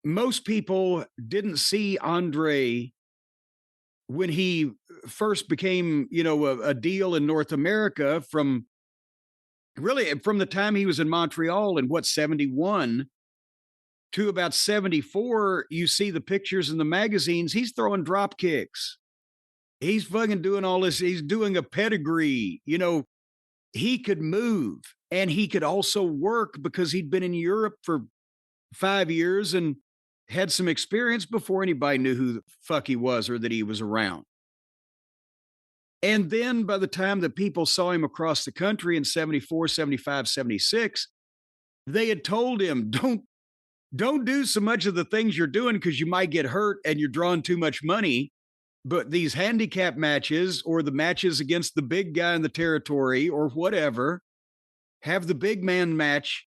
Most people didn't see Andre when he first became, a deal in North America from the time he was in Montreal in 71 to about 74. You see the pictures in the magazines. He's throwing drop kicks. He's fucking doing all this. He's doing a pedigree, He could move, and he could also work because he'd been in Europe for 5 years and had some experience before anybody knew who the fuck he was or that he was around. And then by the time that people saw him across the country in 74, 75, 76, they had told him, don't do so much of the things you're doing because you might get hurt and you're drawing too much money. But these handicap matches or the matches against the big guy in the territory or whatever, have the big man match.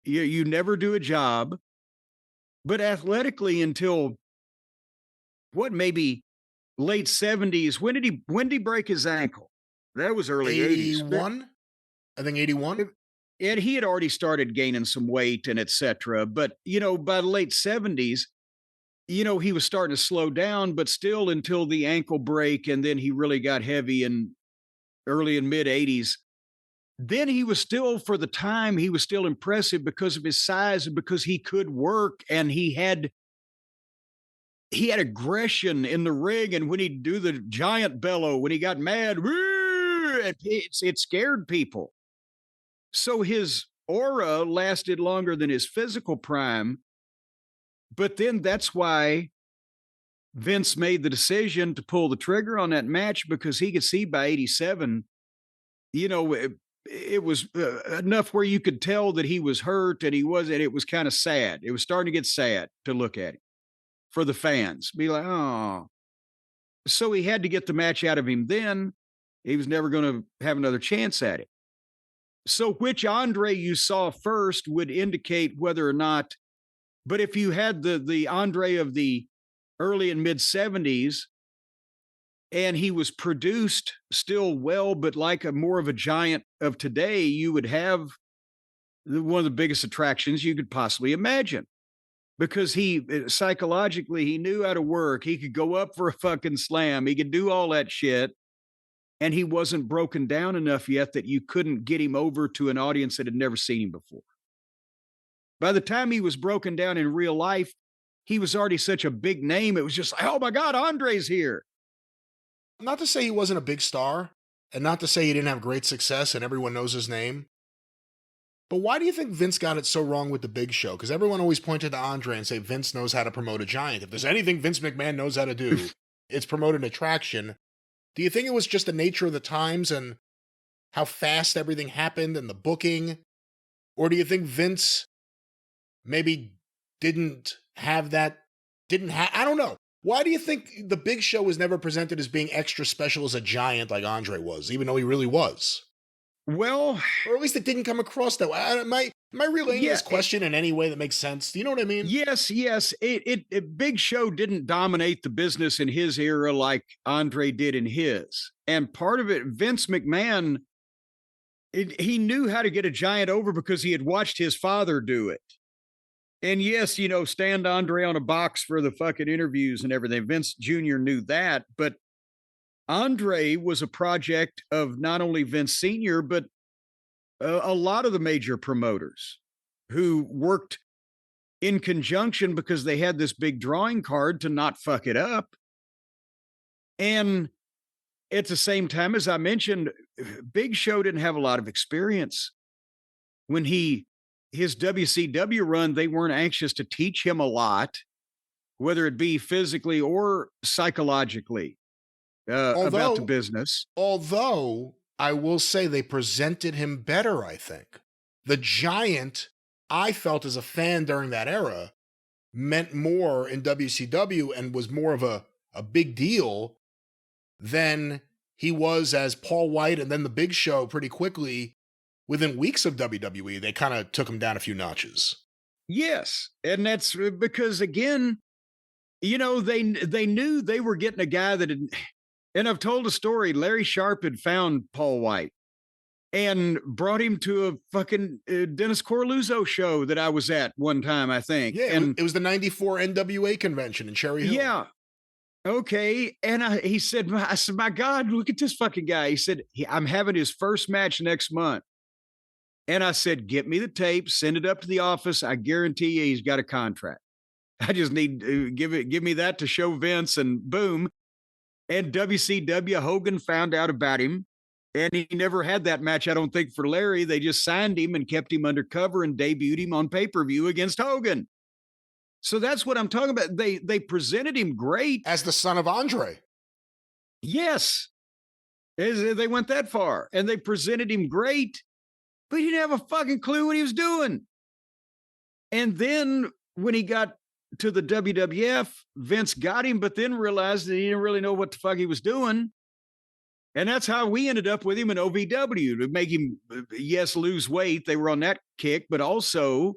You never do a job. But athletically until maybe late 70s. When did he break his ankle? That was early 81? I think 81. And he had already started gaining some weight and et cetera. But, by the late 70s, he was starting to slow down, but still until the ankle break. And then he really got heavy in early and mid 80s. Then he was still, for the time, he was still impressive because of his size and because he could work and he had aggression in the ring. And when he'd do the giant bellow, when he got mad, it scared people. So his aura lasted longer than his physical prime. But then that's why Vince made the decision to pull the trigger on that match, because he could see by 87, it was enough where you could tell that he was hurt and it was kind of sad. It was starting to get sad to look at him for the fans. Be like, oh. So he had to get the match out of him then. He was never going to have another chance at it. So which Andre you saw first would indicate whether or not. But if you had the Andre of the early and mid 70s, and he was produced still well, but like more of a giant of today, you would have one of the biggest attractions you could possibly imagine. Because he psychologically, he knew how to work. He could go up for a fucking slam. He could do all that shit. And he wasn't broken down enough yet that you couldn't get him over to an audience that had never seen him before. By the time he was broken down in real life, he was already such a big name. It was just like, oh my God, Andre's here. Not to say he wasn't a big star, and not to say he didn't have great success and everyone knows his name. But why do you think Vince got it so wrong with the Big Show? Because everyone always pointed to Andre and say Vince knows how to promote a giant. If there's anything Vince McMahon knows how to do, it's promote an attraction. Do you think it was just the nature of the times and how fast everything happened and the booking? Or do you think Vince maybe didn't have that, I don't know. Why do you think the Big Show was never presented as being extra special as a giant like Andre was, even though he really was? Well, or at least it didn't come across that way. Am I relaying this question in any way that makes sense? Do you know what I mean? Yes. Big Show didn't dominate the business in his era like Andre did in his. And part of it, Vince McMahon, he knew how to get a giant over because he had watched his father do it. And yes, stand Andre on a box for the fucking interviews and everything. Vince Jr. knew that, but Andre was a project of not only Vince Sr., but a lot of the major promoters who worked in conjunction because they had this big drawing card to not fuck it up. And at the same time, as I mentioned, Big Show didn't have a lot of experience. When his WCW run, they weren't anxious to teach him a lot, whether it be physically or psychologically. About the business. Although I will say they presented him better, I think. The giant, I felt as a fan during that era, meant more in WCW and was more of a big deal than he was as Paul White and then the Big Show pretty quickly. Within weeks of WWE, they kind of took him down a few notches. Yes. And that's because, again, they knew they were getting a guy that had... And I've told a story. Larry Sharp had found Paul White and brought him to a fucking Dennis Corluzzo show that I was at one time, I think. Yeah, and it was the 94 NWA convention in Cherry Hill. Yeah. Okay. And I said, my God, look at this fucking guy. He said, I'm having his first match next month. And I said, get me the tape, send it up to the office. I guarantee you he's got a contract. I just need to give me that to show Vince, and boom. And WCW, Hogan found out about him, and he never had that match, I don't think, for Larry. They just signed him and kept him undercover and debuted him on pay-per-view against Hogan. So that's what I'm talking about. They presented him great. As the son of Andre. Yes. They went that far. And they presented him great, but he didn't have a fucking clue what he was doing. And then when he got to the WWF, Vince got him, but then realized that he didn't really know what the fuck he was doing. And that's how we ended up with him in OVW, to make him, yes, lose weight. They were on that kick, but also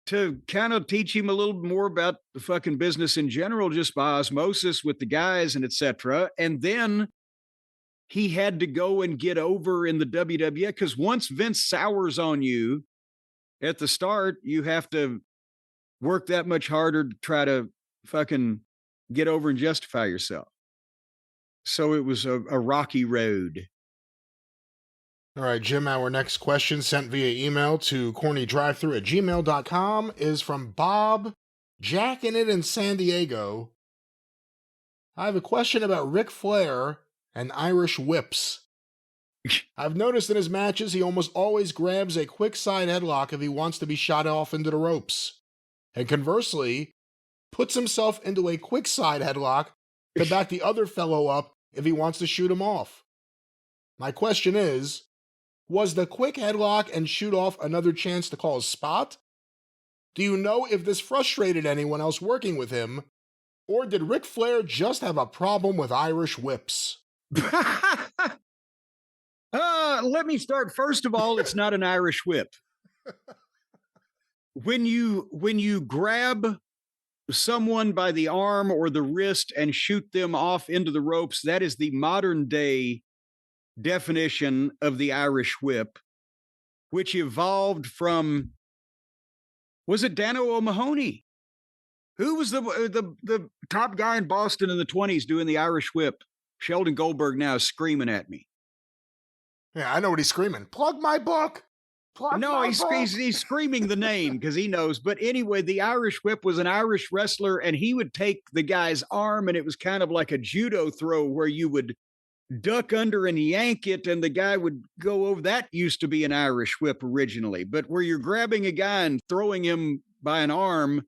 to kind of teach him a little more about the fucking business in general, just by osmosis with the guys and etc. And then he had to go and get over in the WWF, because once Vince sours on you at the start, you have to work that much harder to try to fucking get over and justify yourself. So it was a rocky road. All right, Jim, our next question sent via email to CornyDriveThru@gmail.com is from Bob, jacking it in San Diego. I have a question about Ric Flair and Irish whips. I've noticed in his matches he almost always grabs a quick side headlock if he wants to be shot off into the ropes. And conversely, puts himself into a quick side headlock to back the other fellow up if he wants to shoot him off. My question is, was the quick headlock and shoot off another chance to call a spot? Do you know if this frustrated anyone else working with him, or did Ric Flair just have a problem with Irish whips? Let me start. First of all, it's not an Irish whip. When you grab someone by the arm or the wrist and shoot them off into the ropes, that is the modern day definition of the Irish whip, which evolved from, was it Dano O'Mahony? Who was the top guy in Boston in the 20s doing the Irish whip? Sheldon Goldberg now is screaming at me. Yeah, I know what he's screaming. Plug my book. No, he's screaming the name because he knows. But anyway, the Irish whip was an Irish wrestler, and he would take the guy's arm, and it was kind of like a judo throw where you would duck under and yank it, and the guy would go over. That used to be an Irish whip originally, but where you're grabbing a guy and throwing him by an arm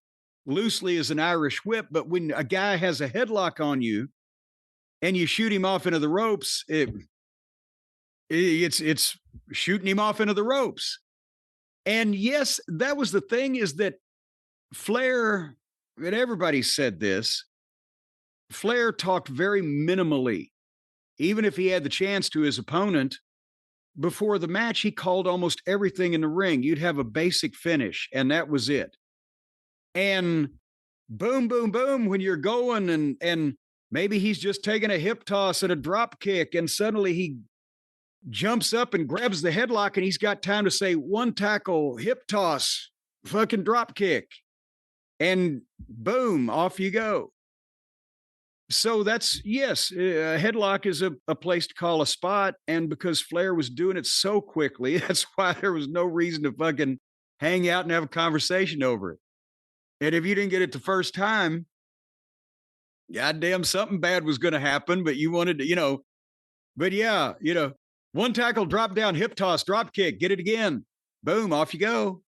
loosely is an Irish whip. But when a guy has a headlock on you and you shoot him off into the ropes, it's shooting him off into the ropes. And yes, that was the thing, is that Flair, and everybody said this, Flair talked very minimally. Even if he had the chance to his opponent, before the match, he called almost everything in the ring. You'd have a basic finish, and that was it. And boom, boom, boom, when you're going, and maybe he's just taking a hip toss and a drop kick, and suddenly he jumps up and grabs the headlock, and he's got time to say one tackle, hip toss, fucking drop kick, and boom, off you go. So that's, yes, a headlock is a place to call a spot. And because Flair was doing it so quickly, that's why there was no reason to fucking hang out and have a conversation over it. And if you didn't get it the first time, goddamn, something bad was going to happen, but you wanted to, but yeah, one tackle, drop down, hip toss, drop kick, get it again. Boom, off you go.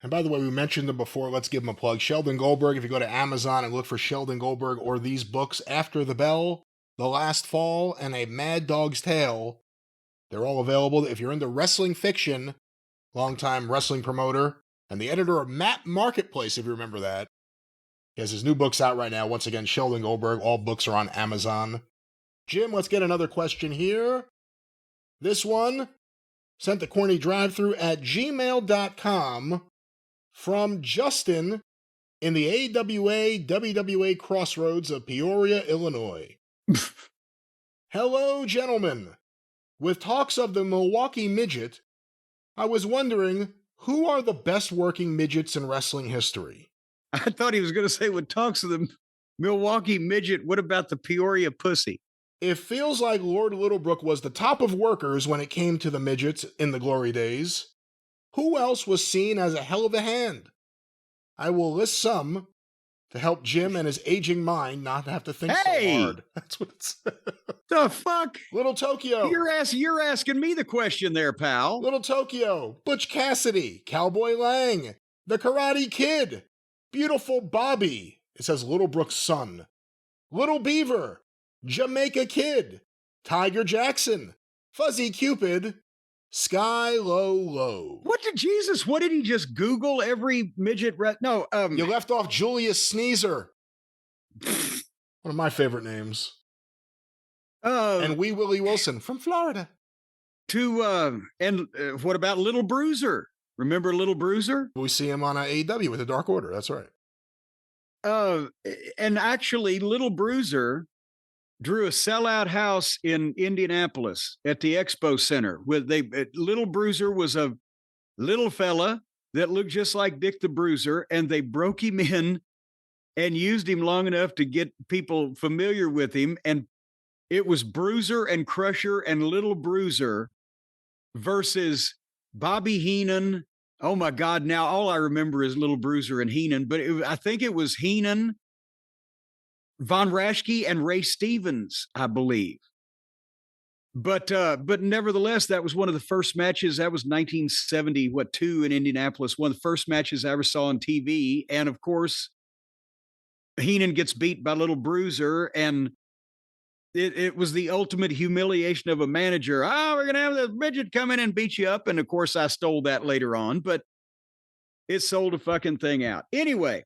And by the way, we mentioned them before. Let's give them a plug. Sheldon Goldberg, if you go to Amazon and look for Sheldon Goldberg or these books, After the Bell, The Last Fall, and A Mad Dog's Tale, they're all available. If you're into wrestling fiction, longtime wrestling promoter, and the editor of Map Marketplace, if you remember that. He has his new books out right now. Once again, Sheldon Goldberg. All books are on Amazon. Jim, let's get another question here. This one, sent to CornyDriveThru@gmail.com. From Justin in the AWA WWA Crossroads of Peoria, Illinois. Hello, gentlemen. With talks of the Milwaukee Midget, I was wondering, who are the best working midgets in wrestling history? I thought he was going to say, with talks of the Milwaukee Midget, what about the Peoria Pussy? It feels like Lord Littlebrook was the top of workers when it came to the midgets in the glory days. Who else was seen as a hell of a hand? I will list some to help Jim and his aging mind not have to think so hard. That's what it's. The fuck? Little Tokyo. You're asking me the question there, pal. Little Tokyo, Butch Cassidy, Cowboy Lang, The Karate Kid, Beautiful Bobby. It says Littlebrook's son. Little Beaver, Jamaica Kid, Tiger Jackson, Fuzzy Cupid, Sky Low Low. What did he just Google every midget? No, you left off Julius Sneezer. One of my favorite names. And Wee Willie Wilson from Florida. What about Little Bruiser? Remember Little Bruiser? We see him on AEW with the Dark Order. That's right. And actually, Little Bruiser drew a sellout house in Indianapolis at the Expo Center. Little Bruiser was a little fella that looked just like Dick the Bruiser, and they broke him in and used him long enough to get people familiar with him. And it was Bruiser and Crusher and Little Bruiser versus Bobby Heenan. Oh my God, now all I remember is Little Bruiser and Heenan, but I think it was Heenan, Von Raschke, and Ray Stevens, I believe. But nevertheless, that was one of the first matches. That was 1972 in Indianapolis. One of the first matches I ever saw on TV. And of course, Heenan gets beat by Little Bruiser, and it was the ultimate humiliation of a manager. Oh, we're going to have the midget come in and beat you up. And of course, I stole that later on, but it sold a fucking thing out. Anyway,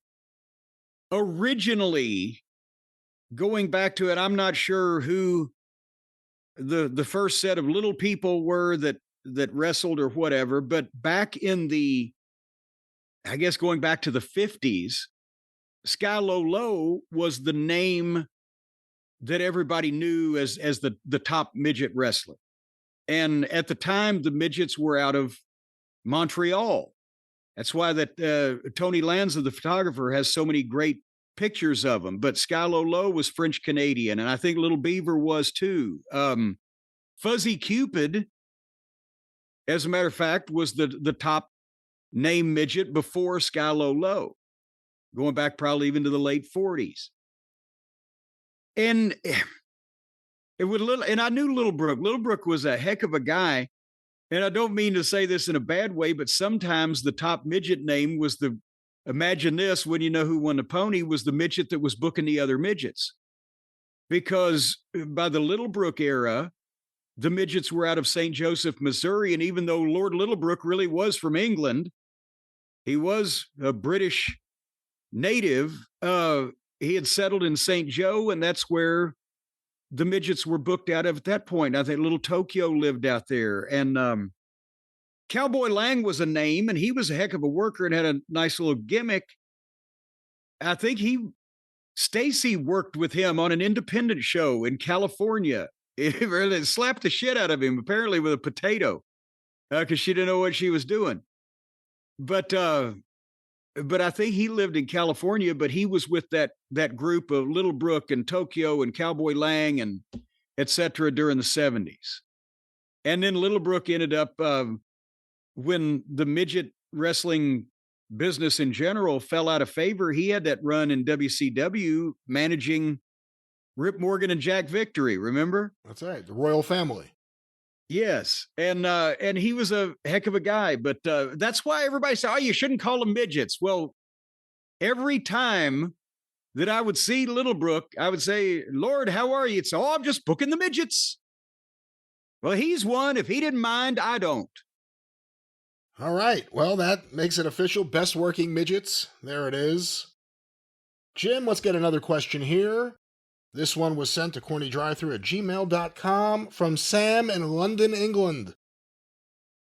originally, going back to it, I'm not sure who the first set of little people were that wrestled or whatever, but back in I guess going back to the 50s, Sky Low Low was the name that everybody knew as the top midget wrestler. And at the time, the midgets were out of Montreal. That's why Tony Lanza, the photographer, has so many great pictures of them. But Sky Low Low was French Canadian, and I think Little Beaver was too. Fuzzy Cupid as a matter of fact, was the top name midget before Skylo Low, going back probably even to the late 40s. And it would and I knew Little Brook. Little Brook was a heck of a guy. And I don't mean to say this in a bad way, but sometimes the top midget name was imagine this, when you know who won the pony, was the midget that was booking the other midgets. Because by the Little Brook era, the midgets were out of St. Joseph, Missouri. And even though Lord Littlebrook really was from England, he was a British native. He had settled in St. Joe, and that's where the midgets were booked out of at that point. I think Little Tokyo lived out there. And Cowboy Lang was a name, and he was a heck of a worker and had a nice little gimmick. I think Stacy worked with him on an independent show in California. It really slapped the shit out of him, apparently with a potato, because she didn't know what she was doing. But I think he lived in California, but he was with that group of Little Brook and Tokyo and Cowboy Lang and et cetera during the 70s. And then Little Brook ended up, when the midget wrestling business in general fell out of favor, he had that run in WCW managing Rip Morgan and Jack Victory, remember? That's right, the royal family. Yes, and he was a heck of a guy, but that's why everybody said, "Oh, you shouldn't call them midgets." Well, every time that I would see Little Brook, I would say, "Lord, how are you?" It's, "Oh, I'm just booking the midgets." Well, he's one. If he didn't mind, I don't. All right, well, that makes it official. Best working midgets. There it is. Jim, let's get another question here. This one was sent to CornyDriveThru@gmail.com from Sam in London, England.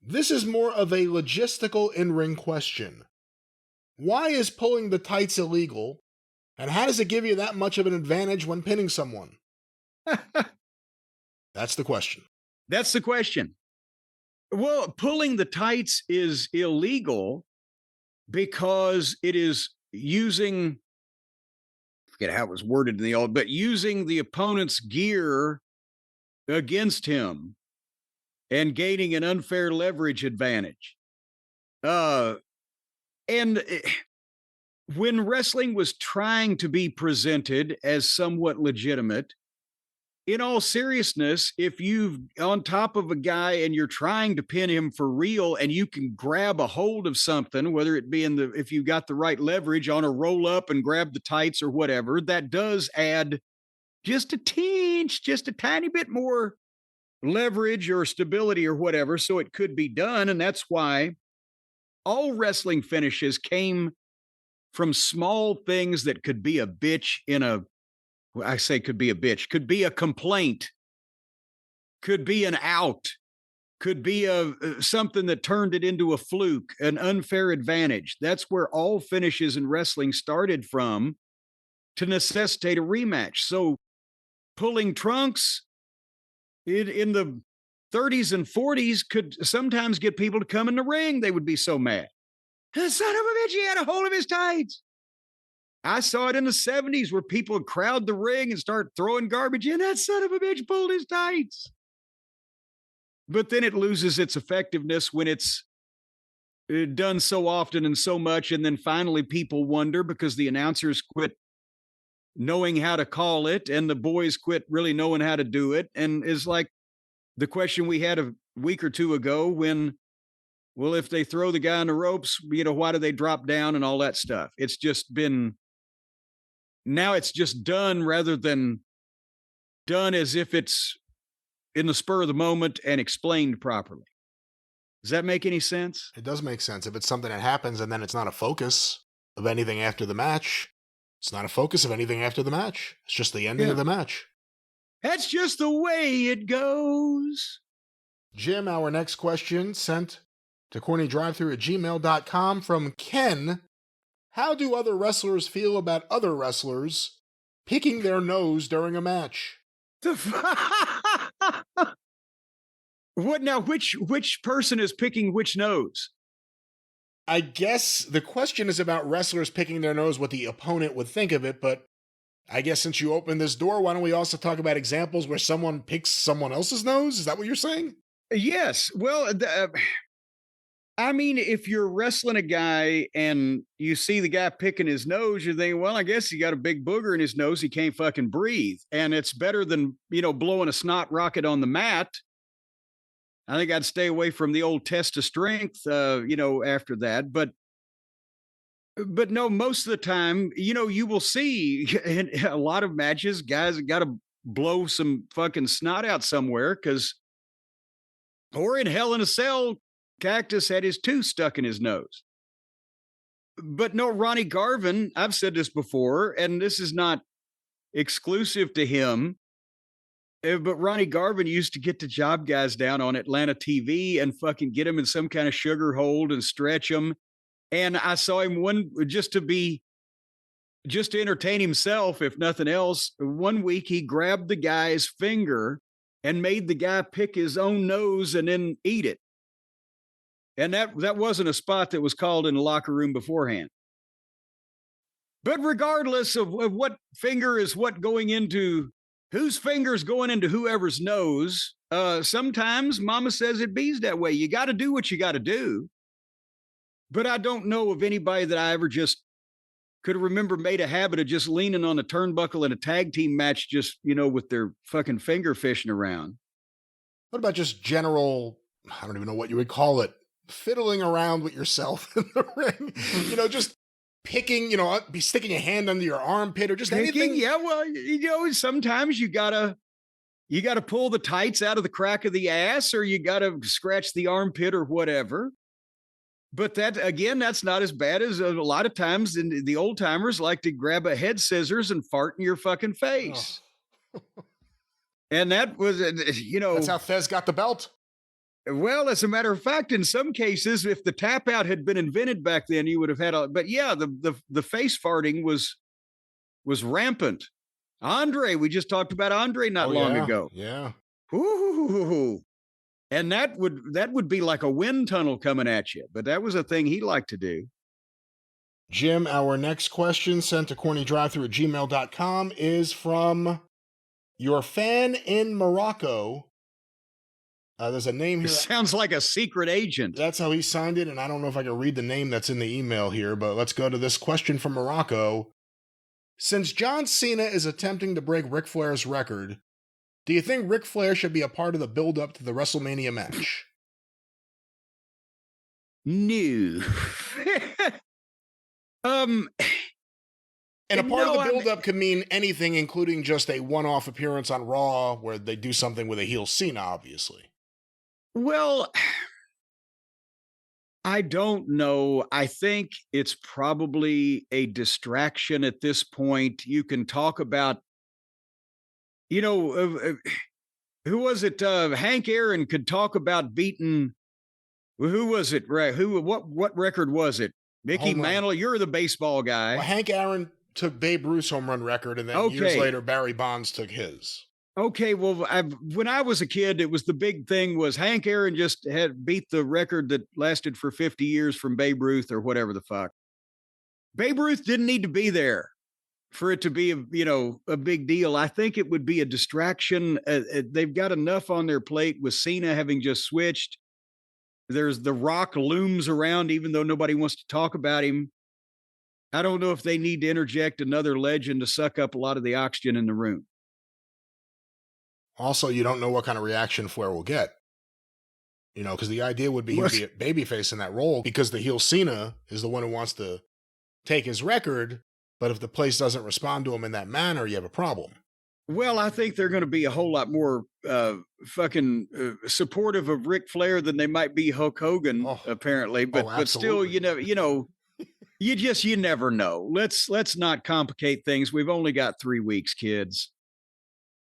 This is more of a logistical in-ring question. Why is pulling the tights illegal, and how does it give you that much of an advantage when pinning someone? That's the question. That's the question. Well, pulling the tights is illegal because it is using, I forget how it was worded in the old, but using the opponent's gear against him and gaining an unfair leverage advantage. And when wrestling was trying to be presented as somewhat legitimate, in all seriousness, if you've on top of a guy and you're trying to pin him for real and you can grab a hold of something, whether it be if you got the right leverage on a roll up and grab the tights or whatever, that does add just a tinge, just a tiny bit more leverage or stability or whatever. So it could be done. And that's why all wrestling finishes came from small things that could be a bitch I say could be a bitch, could be a complaint, could be an out, could be something that turned it into a fluke, an unfair advantage. That's where all finishes in wrestling started from to necessitate a rematch. So pulling trunks in the 30s and 40s could sometimes get people to come in the ring. They would be so mad. The son of a bitch, he had a hold of his tights. I saw it in the 70s where people would crowd the ring and start throwing garbage in. That son of a bitch pulled his tights. But then it loses its effectiveness when it's done so often and so much. And then finally people wonder because the announcers quit knowing how to call it and the boys quit really knowing how to do it. And it's like the question we had a week or two ago when, well, if they throw the guy on the ropes, why do they drop down and all that stuff? It's just been... Now it's just done rather than done as if it's in the spur of the moment and explained properly. Does that make any sense? It does make sense. If it's something that happens and then it's not a focus of anything after the match, it's not a focus of anything after the match. It's just the ending of the match. That's just the way it goes. Jim, our next question sent to CornyDriveThru@gmail.com from Ken. How do other wrestlers feel about other wrestlers picking their nose during a match? What now? Which person is picking which nose? I guess the question is about wrestlers picking their nose, what the opponent would think of it, but I guess since you opened this door, why don't we also talk about examples where someone picks someone else's nose? Is that what you're saying? Yes. Well, I mean, if you're wrestling a guy and you see the guy picking his nose, you're thinking, well, I guess he got a big booger in his nose. He can't fucking breathe. And it's better than, blowing a snot rocket on the mat. I think I'd stay away from the old test of strength, after that. But no, most of the time, you will see in a lot of matches, guys got to blow some fucking snot out somewhere or in Hell in a Cell, Cactus had his tooth stuck in his nose. But no, Ronnie Garvin, I've said this before, and this is not exclusive to him, but Ronnie Garvin used to get the job guys down on Atlanta TV and fucking get them in some kind of sugar hold and stretch them. And I saw him just to entertain himself, if nothing else. One week he grabbed the guy's finger and made the guy pick his own nose and then eat it. And that wasn't a spot that was called in the locker room beforehand. But regardless of what finger is what going into, whose finger's going into whoever's nose, sometimes mama says it bees that way. You got to do what you got to do. But I don't know of anybody that I ever just could remember made a habit of just leaning on the turnbuckle in a tag team match, just, with their fucking finger fishing around. What about just general, I don't even know what you would call it, fiddling around with yourself in the ring? Just picking, be sticking a hand under your armpit or just anything. Yeah, well, sometimes you gotta pull the tights out of the crack of the ass, or you gotta scratch the armpit or whatever. But that's not as bad as a lot of times the old timers like to grab a head scissors and fart in your fucking face. Oh. And that was, That's how Fez got the belt. Well, as a matter of fact, in some cases, if the tap out had been invented back then, you would have had but yeah, the face farting was rampant. Andre, we just talked about Andre not long ago. Yeah. Ooh. And that would be like a wind tunnel coming at you. But that was a thing he liked to do. Jim, our next question sent to CornyDriveThru@gmail.com is from your fan in Morocco. There's a name here. It sounds like a secret agent. That's how he signed it, and I don't know if I can read the name that's in the email here, but let's go to this question from Morocco. Since John Cena is attempting to break Ric Flair's record, do you think Ric Flair should be a part of the build-up to the WrestleMania match? No. And a part of the build-up could mean anything, including just a one-off appearance on Raw where they do something with a heel Cena, obviously. Well, I don't know. I think it's probably a distraction at this point. You can talk about, who was it? Hank Aaron could talk about beating, who was it? What record was it? Mickey Mantle, you're the baseball guy. Well, Hank Aaron took Babe Ruth's home run record, and then years later, Barry Bonds took his. Okay, well, when I was a kid, it was the big thing was Hank Aaron just had beat the record that lasted for 50 years from Babe Ruth or whatever the fuck. Babe Ruth didn't need to be there for it to be, a big deal. I think it would be a distraction. They've got enough on their plate with Cena having just switched. There's The Rock looms around, even though nobody wants to talk about him. I don't know if they need to interject another legend to suck up a lot of the oxygen in the room. Also, you don't know what kind of reaction Flair will get. Because the idea would be he'd be a babyface in that role because the heel Cena is the one who wants to take his record. But if the place doesn't respond to him in that manner, you have a problem. Well, I think they're going to be a whole lot more supportive of Ric Flair than they might be Hulk Hogan, apparently. But still, you never know. Let's not complicate things. We've only got 3 weeks, kids.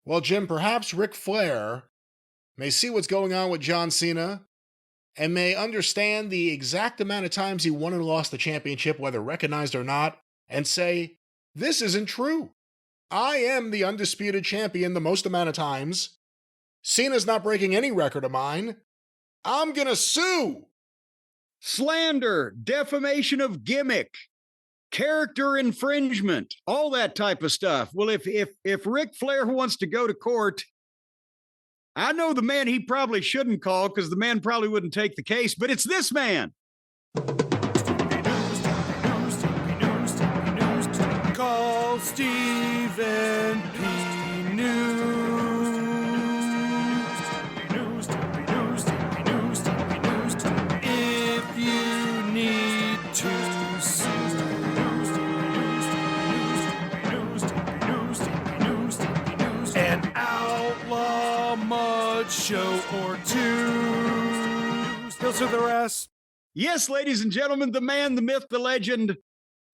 Well, Jim, perhaps Ric Flair may see what's going on with John Cena and may understand the exact amount of times he won and lost the championship, whether recognized or not, and say, this isn't true. I am the undisputed champion the most amount of times. Cena's not breaking any record of mine. I'm gonna sue. Slander, defamation of gimmick, character infringement, all that type of stuff. Well, if Ric Flair wants to go to court, I know the man he probably shouldn't call because the man probably wouldn't take the case, but it's this man. Call Stephen P. If you need to sue. An outlaw mud show or two. Those are the rest. Yes, ladies and gentlemen, the man, the myth, the legend,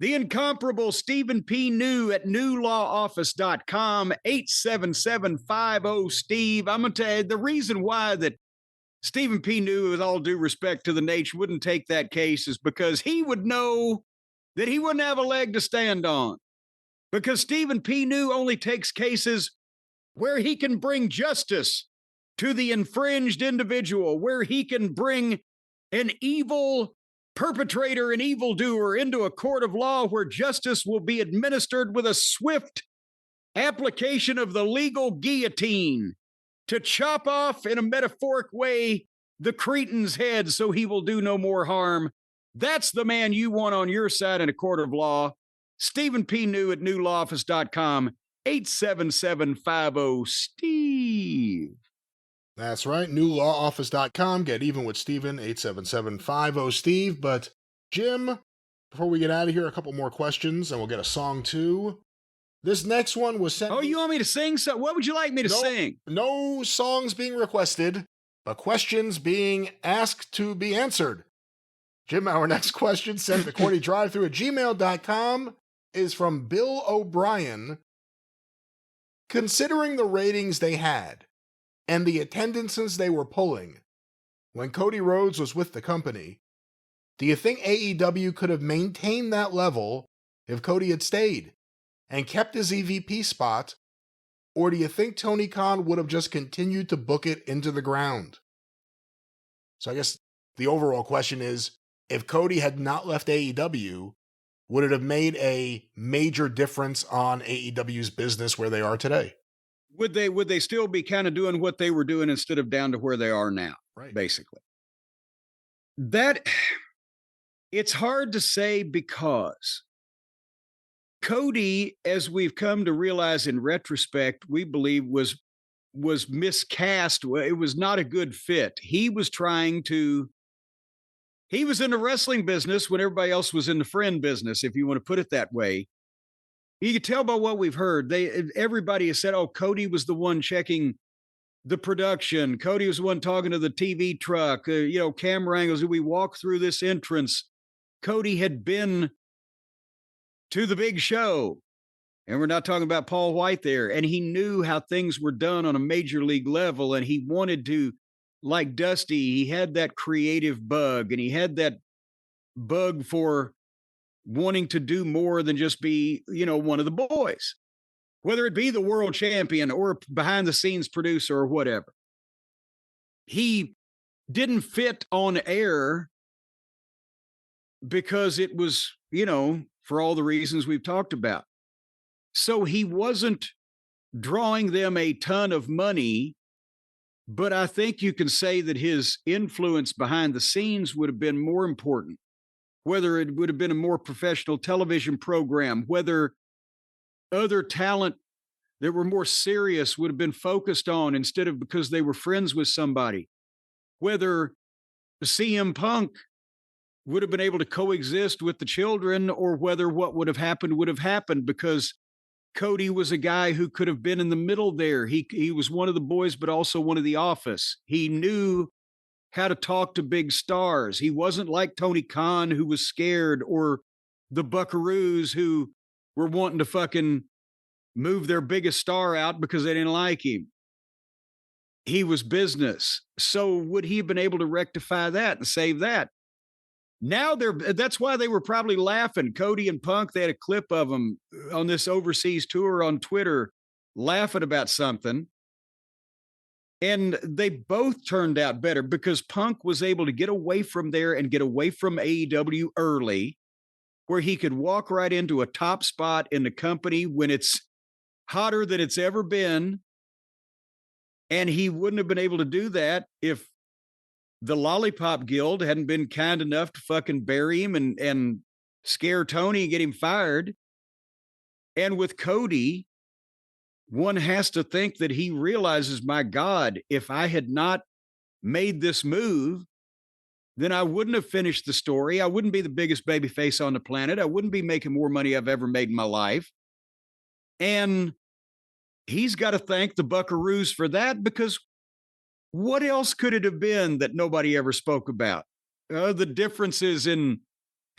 the incomparable Stephen P. New at newlawoffice.com, 877-50-STEVE. I'm going to tell you the reason why that Stephen P. New, with all due respect to the nation, wouldn't take that case is because he would know that he wouldn't have a leg to stand on. Because Stephen P. New only takes cases where he can bring justice to the infringed individual, where he can bring an evil perpetrator, an evildoer into a court of law where justice will be administered with a swift application of the legal guillotine to chop off, in a metaphoric way, the cretin's head so he will do no more harm. That's the man you want on your side in a court of law. Stephen P. New at newlawoffice.com, 877-50-STEVE. That's right, newlawoffice.com. Get even with Steven, 877-50-STEVE. But, Jim, before we get out of here, a couple more questions, and we'll get a song, too. This next one was sent... Oh, you want me to sing? So, what would you like me to sing? No songs being requested, but questions being asked to be answered. Jim, our next question sent to CornyDriveThru at gmail.com is from Bill O'Brien. Considering the ratings they had and the attendances they were pulling when Cody Rhodes was with the company, do you think AEW could have maintained that level if Cody had stayed and kept his EVP spot, or do you think Tony Khan would have just continued to book it into the ground? So I guess the overall question is, if Cody had not left AEW, would it have made a major difference on AEW's business where they are today? Would they still be kind of doing what they were doing instead of down to where they are now, Right. Basically? It's hard to say because Cody, as we've come to realize in retrospect, we believe was miscast. It was not a good fit. He was in the wrestling business when everybody else was in the friend business, if you want to put it that way. You can tell by what we've heard. Everybody has said, oh, Cody was the one checking the production. Cody was the one talking to the TV truck, camera angles. We walk through this entrance. Cody had been to the big show. And we're not talking about Paul White there. And he knew how things were done on a major league level. And he wanted to, like Dusty, he had that creative bug, and he had that bug for wanting to do more than just be, one of the boys, whether it be the world champion or behind the scenes producer or whatever. He didn't fit on air because it was, for all the reasons we've talked about. So he wasn't drawing them a ton of money, but I think you can say that his influence behind the scenes would have been more important. Whether it would have been a more professional television program, whether other talent that were more serious would have been focused on instead of because they were friends with somebody, whether CM Punk would have been able to coexist with the children, or whether what would have happened because Cody was a guy who could have been in the middle there. He was one of the boys, but also one of the office. He knew how to talk to big stars. He wasn't like Tony Khan, who was scared, or the Buckaroos who were wanting to fucking move their biggest star out because they didn't like him. He was business. So would he have been able to rectify that and save that? Now that's why they were probably laughing. Cody and Punk, they had a clip of them on this overseas tour on Twitter laughing about something. And they both turned out better because Punk was able to get away from there and get away from AEW early, where he could walk right into a top spot in the company when it's hotter than it's ever been. And he wouldn't have been able to do that if the Lollipop Guild hadn't been kind enough to fucking bury him and scare Tony and get him fired. And with Cody, one has to think that he realizes, my God, if I had not made this move, then I wouldn't have finished the story. I wouldn't be the biggest babyface on the planet. I wouldn't be making more money I've ever made in my life. And he's got to thank the Buckaroos for that, because what else could it have been that nobody ever spoke about? The differences in,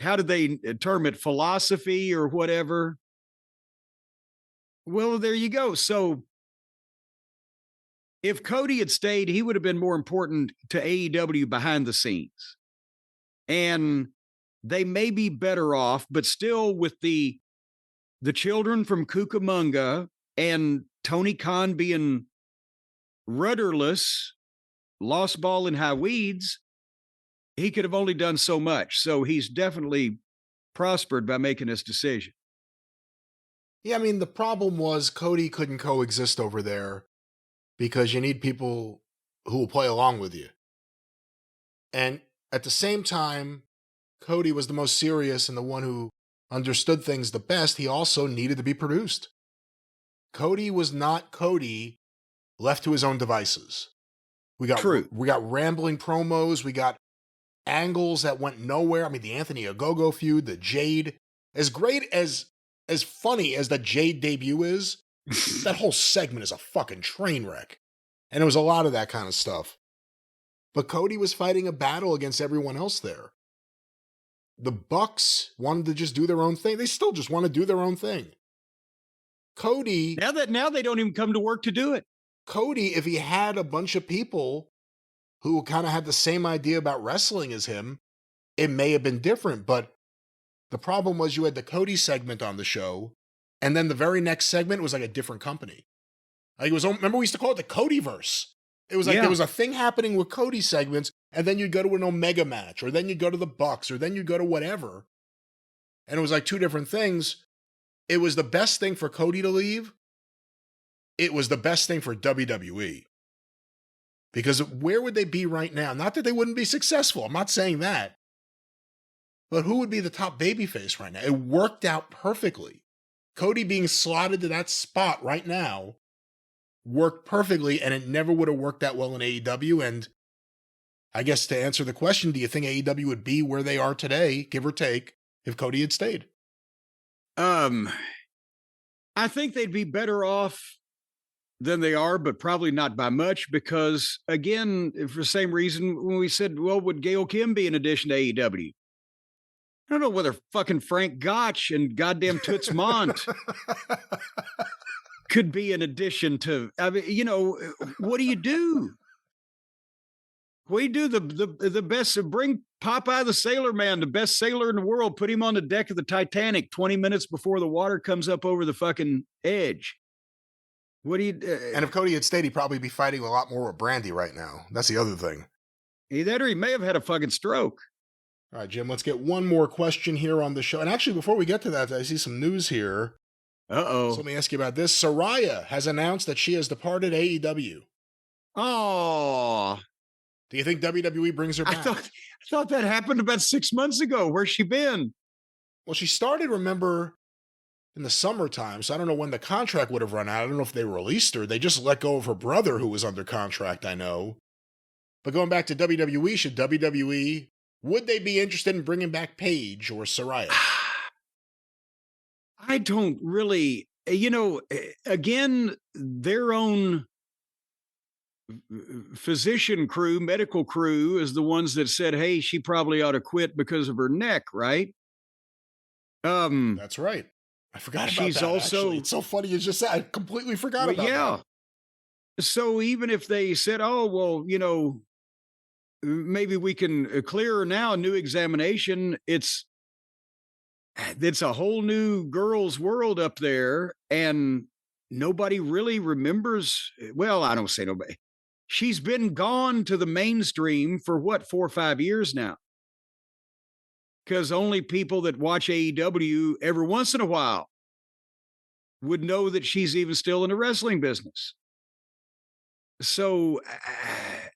how did they term it, philosophy or whatever? Well, there you go. So if Cody had stayed, he would have been more important to AEW behind the scenes. And they may be better off, but still with the children from Cucamonga and Tony Khan being rudderless, lost ball in high weeds, he could have only done so much. So he's definitely prospered by making this decision. Yeah, I mean, the problem was Cody couldn't coexist over there because you need people who will play along with you. And at the same time, Cody was the most serious and the one who understood things the best. He also needed to be produced. Cody was not Cody left to his own devices. We got rambling promos. We got angles that went nowhere. I mean, the Anthony Ogogo feud, the Jade. As great as funny as the Jade debut is, that whole segment is a fucking train wreck. And it was a lot of that kind of stuff. But Cody was fighting a battle against everyone else there. The Bucks wanted to just do their own thing. They still just want to do their own thing. Cody... Now they don't even come to work to do it. Cody, if he had a bunch of people who kind of had the same idea about wrestling as him, it may have been different. But the problem was you had the Cody segment on the show, and then the very next segment was like a different company. Like it was, remember we used to call it the Codyverse. It was like there was a thing happening with Cody segments, and then you'd go to an Omega match, or then you'd go to the Bucks, or then you'd go to whatever. And it was like two different things. It was the best thing for Cody to leave. It was the best thing for WWE. Because where would they be right now? Not that they wouldn't be successful. I'm not saying that. But who would be the top babyface right now? It worked out perfectly. Cody being slotted to that spot right now worked perfectly, and it never would have worked that well in AEW. And I guess to answer the question, do you think AEW would be where they are today, give or take, if Cody had stayed? I think they'd be better off than they are, but probably not by much, because, again, for the same reason when we said, well, would Gail Kim be in addition to AEW? I don't know whether fucking Frank Gotch and goddamn Toots Mont could be in addition to, I mean, you know, what do you do? We do the best, bring Popeye the Sailor Man, the best sailor in the world, put him on the deck of the Titanic 20 minutes before the water comes up over the fucking edge. What do you... and if Cody had stayed, he'd probably be fighting a lot more with Brandy right now. That's the other thing. Either he may have had a fucking stroke. All right, Jim, let's get one more question here on the show. And actually, before we get to that, I see some news here. Uh-oh. So let me ask you about this. Saraya has announced that she has departed AEW. Oh. Do you think WWE brings her back? I thought that happened about 6 months ago. Where's she been? Well, she started, remember, in the summertime, so I don't know when the contract would have run out. I don't know if they released her. They just let go of her brother, who was under contract, I know. But going back to WWE, should WWE, would they be interested in bringing back Paige or Saraya? I don't really, you know, again, their own physician crew, medical crew is the ones that said, hey, she probably ought to quit because of her neck, right? That's right. I forgot about she's that. Also, actually. It's so funny you just said. I completely forgot about that. So even if they said, oh, well, you know, maybe we can clear her now, a new examination, it's a whole new girl's world up there, and nobody really remembers. Well, I don't say nobody. She's been gone to the mainstream for what, 4 or 5 years now? Because only people that watch AEW every once in a while would know that she's even still in the wrestling business. So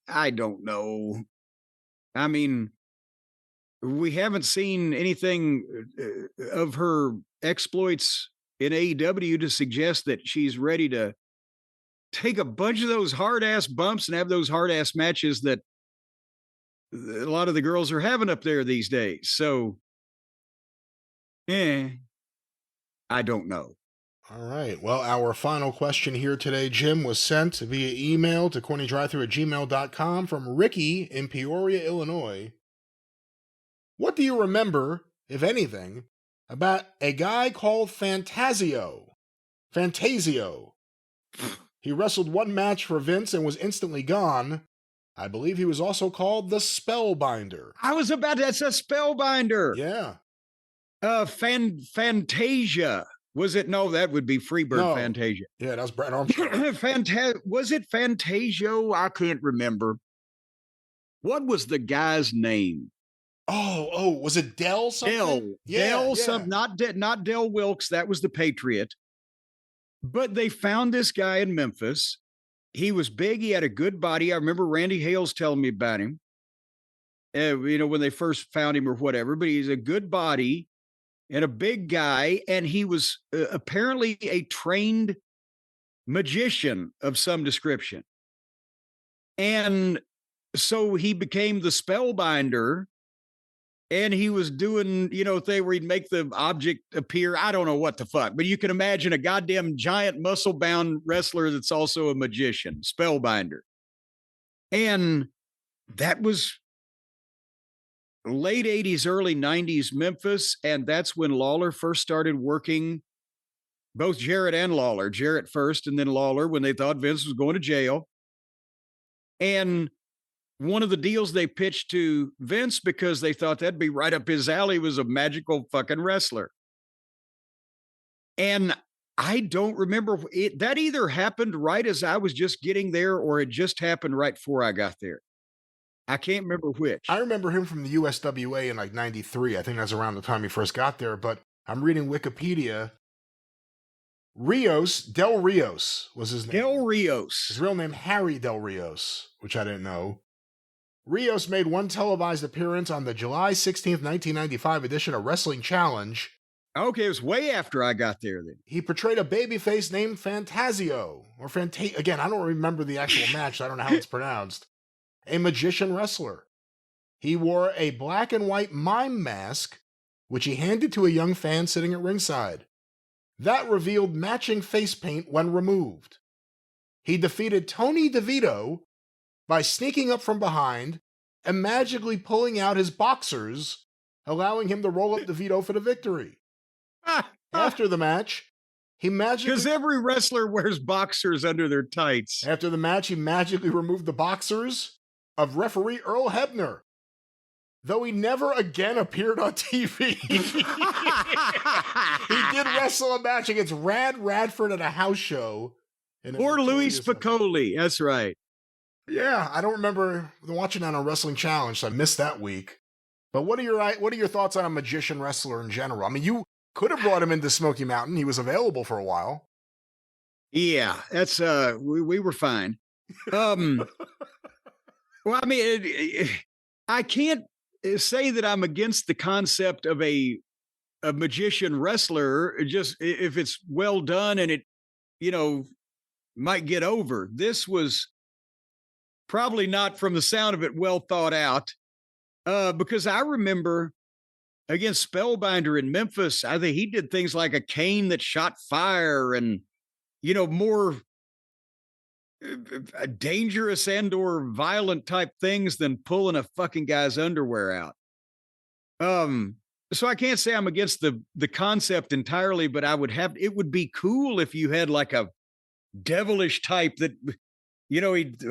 I don't know. I mean, we haven't seen anything of her exploits in AEW to suggest that she's ready to take a bunch of those hard ass bumps and have those hard ass matches that a lot of the girls are having up there these days. So, I don't know. All right. Well, our final question here today, Jim, was sent via email to CornyDriveThru@gmail.com from Ricky in Peoria, Illinois. What do you remember, if anything, about a guy called Fantasio? He wrestled one match for Vince and was instantly gone. I believe he was also called the Spellbinder. That's a Spellbinder. Yeah. Fantasia. Was it? No, that would be Freebird Fantasia. Yeah, that was Brad Armstrong. Was it Fantasio? I can't remember. What was the guy's name? Oh, was it Dell something? Dell. Not Dell Wilkes. That was the Patriot. But they found this guy in Memphis. He was big. He had a good body. I remember Randy Hales telling me about him. When they first found him or whatever. But he's a good body and a big guy, and he was apparently a trained magician of some description. And so he became the Spellbinder, and he was doing, thing where he'd make the object appear. I don't know what the fuck, but you can imagine a goddamn giant muscle-bound wrestler that's also a magician, Spellbinder. And that was late 80s, early 90s Memphis, and that's when Lawler first started working, both Jarrett and Lawler. Jarrett first and then Lawler, when they thought Vince was going to jail. And one of the deals they pitched to Vince, because they thought that'd be right up his alley, was a magical fucking wrestler. And I don't remember it. That either happened right as I was just getting there, or it just happened right before I got there. I can't remember which. I remember him from the USWA in like 93. I think that's around the time he first got there, but I'm reading Wikipedia. Del Rios was his name. Del Rios. His real name, Harry Del Rios, which I didn't know. Rios made one televised appearance on the July 16th, 1995 edition of Wrestling Challenge. Okay, it was way after I got there then. He portrayed a babyface named Fantasio, or again, I don't remember the actual match, so I don't know how it's pronounced. A magician wrestler. He wore a black and white mime mask, which he handed to a young fan sitting at ringside. That revealed matching face paint when removed. He defeated Tony DeVito by sneaking up from behind and magically pulling out his boxers, allowing him to roll up DeVito for the victory. After the match, he magically... Because every wrestler wears boxers under their tights. After the match, he magically removed the boxers of referee Earl Hebner, though he never again appeared on TV. He did wrestle a match against Radford at a house show. Or Louis Spicoli, that's right. Yeah, I don't remember watching that on Wrestling Challenge, so I missed that week. But what are your thoughts on a magician wrestler in general? I mean, you could have brought him into Smoky Mountain. He was available for a while. Yeah, that's we were fine. Well, I mean, I can't say that I'm against the concept of a magician wrestler, just if it's well done and it, might get over. This was probably not, from the sound of it, well thought out, because I remember against Spellbinder in Memphis, I think he did things like a cane that shot fire and, more dangerous and or violent type things than pulling a fucking guy's underwear out. So I can't say I'm against the concept entirely, but it would be cool if you had like a devilish type that, he'd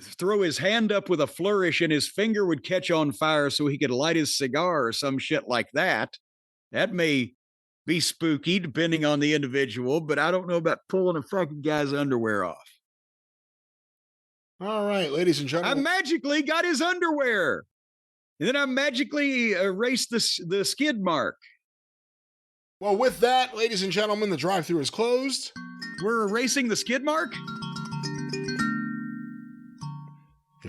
throw his hand up with a flourish and his finger would catch on fire so he could light his cigar or some shit like that. That may be spooky depending on the individual, but I don't know about pulling a fucking guy's underwear off. All right, ladies and gentlemen. I magically got his underwear. And then I magically erased the skid mark. Well, with that, ladies and gentlemen, the drive-thru is closed. We're erasing the skid mark?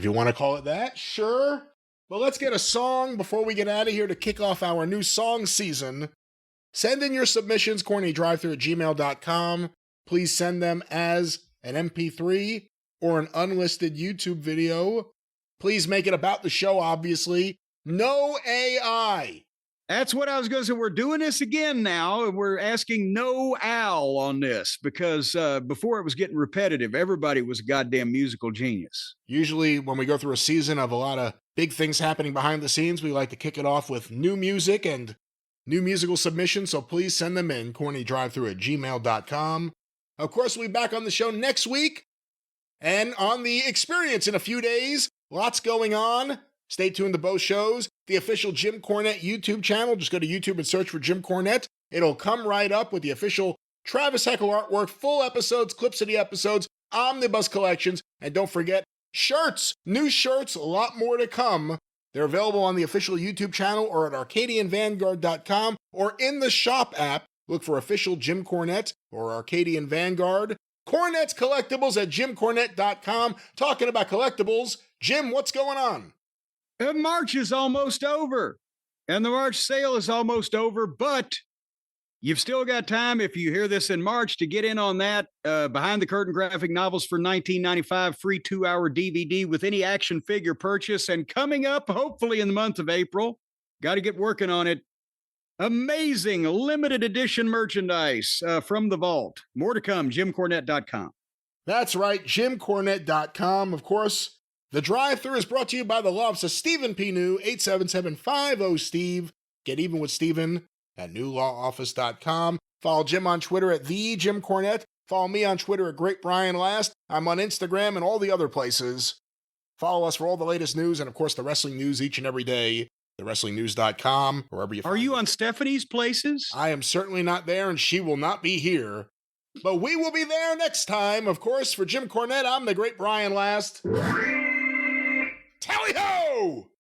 If you want to call it that, sure. But let's get a song before we get out of here to kick off our new song season. Send in your submissions, CornyDriveThru@gmail.com. Please send them as an MP3 or an unlisted YouTube video. Please make it about the show, obviously. No AI. That's what I was going to say. We're doing this again now, and we're asking no Al on this because before it was getting repetitive. Everybody was a goddamn musical genius. Usually when we go through a season of a lot of big things happening behind the scenes, we like to kick it off with new music and new musical submissions, so please send them in, CornyDriveThru@gmail.com. Of course, we'll be back on the show next week and on the experience in a few days. Lots going on. Stay tuned to both shows. The official Jim Cornette YouTube channel. Just go to YouTube and search for Jim Cornette. It'll come right up with the official Travis Heckel artwork, full episodes, clips of the episodes, omnibus collections, and don't forget, shirts. New shirts, a lot more to come. They're available on the official YouTube channel or at ArcadianVanguard.com or in the shop app. Look for official Jim Cornette or Arcadian Vanguard. Cornette's Collectibles at JimCornette.com. Talking about collectibles, Jim, what's going on? March is almost over, and the March sale is almost over, but you've still got time, if you hear this in March, to get in on that Behind the Curtain graphic novels for $19.95, free 2-hour DVD with any action figure purchase. And coming up, hopefully in the month of April, got to get working on it, amazing limited edition merchandise from the vault. More to come, JimCornette.com. That's right, JimCornette.com. Of course, the drive-thru is brought to you by the law office of Stephen P. New, 877-50-STEVE. Get even with Stephen at newlawoffice.com. Follow Jim on Twitter at @TheJimCornette. Follow me on Twitter at GreatBrianLast. I'm on Instagram and all the other places. Follow us for all the latest news and, of course, the wrestling news each and every day. TheWrestlingNews.com, wherever you find Are you it. on Stephanie's places? I am certainly not there, and she will not be here. But we will be there next time. Of course, for Jim Cornette, I'm the Great Brian Last. Tally-ho!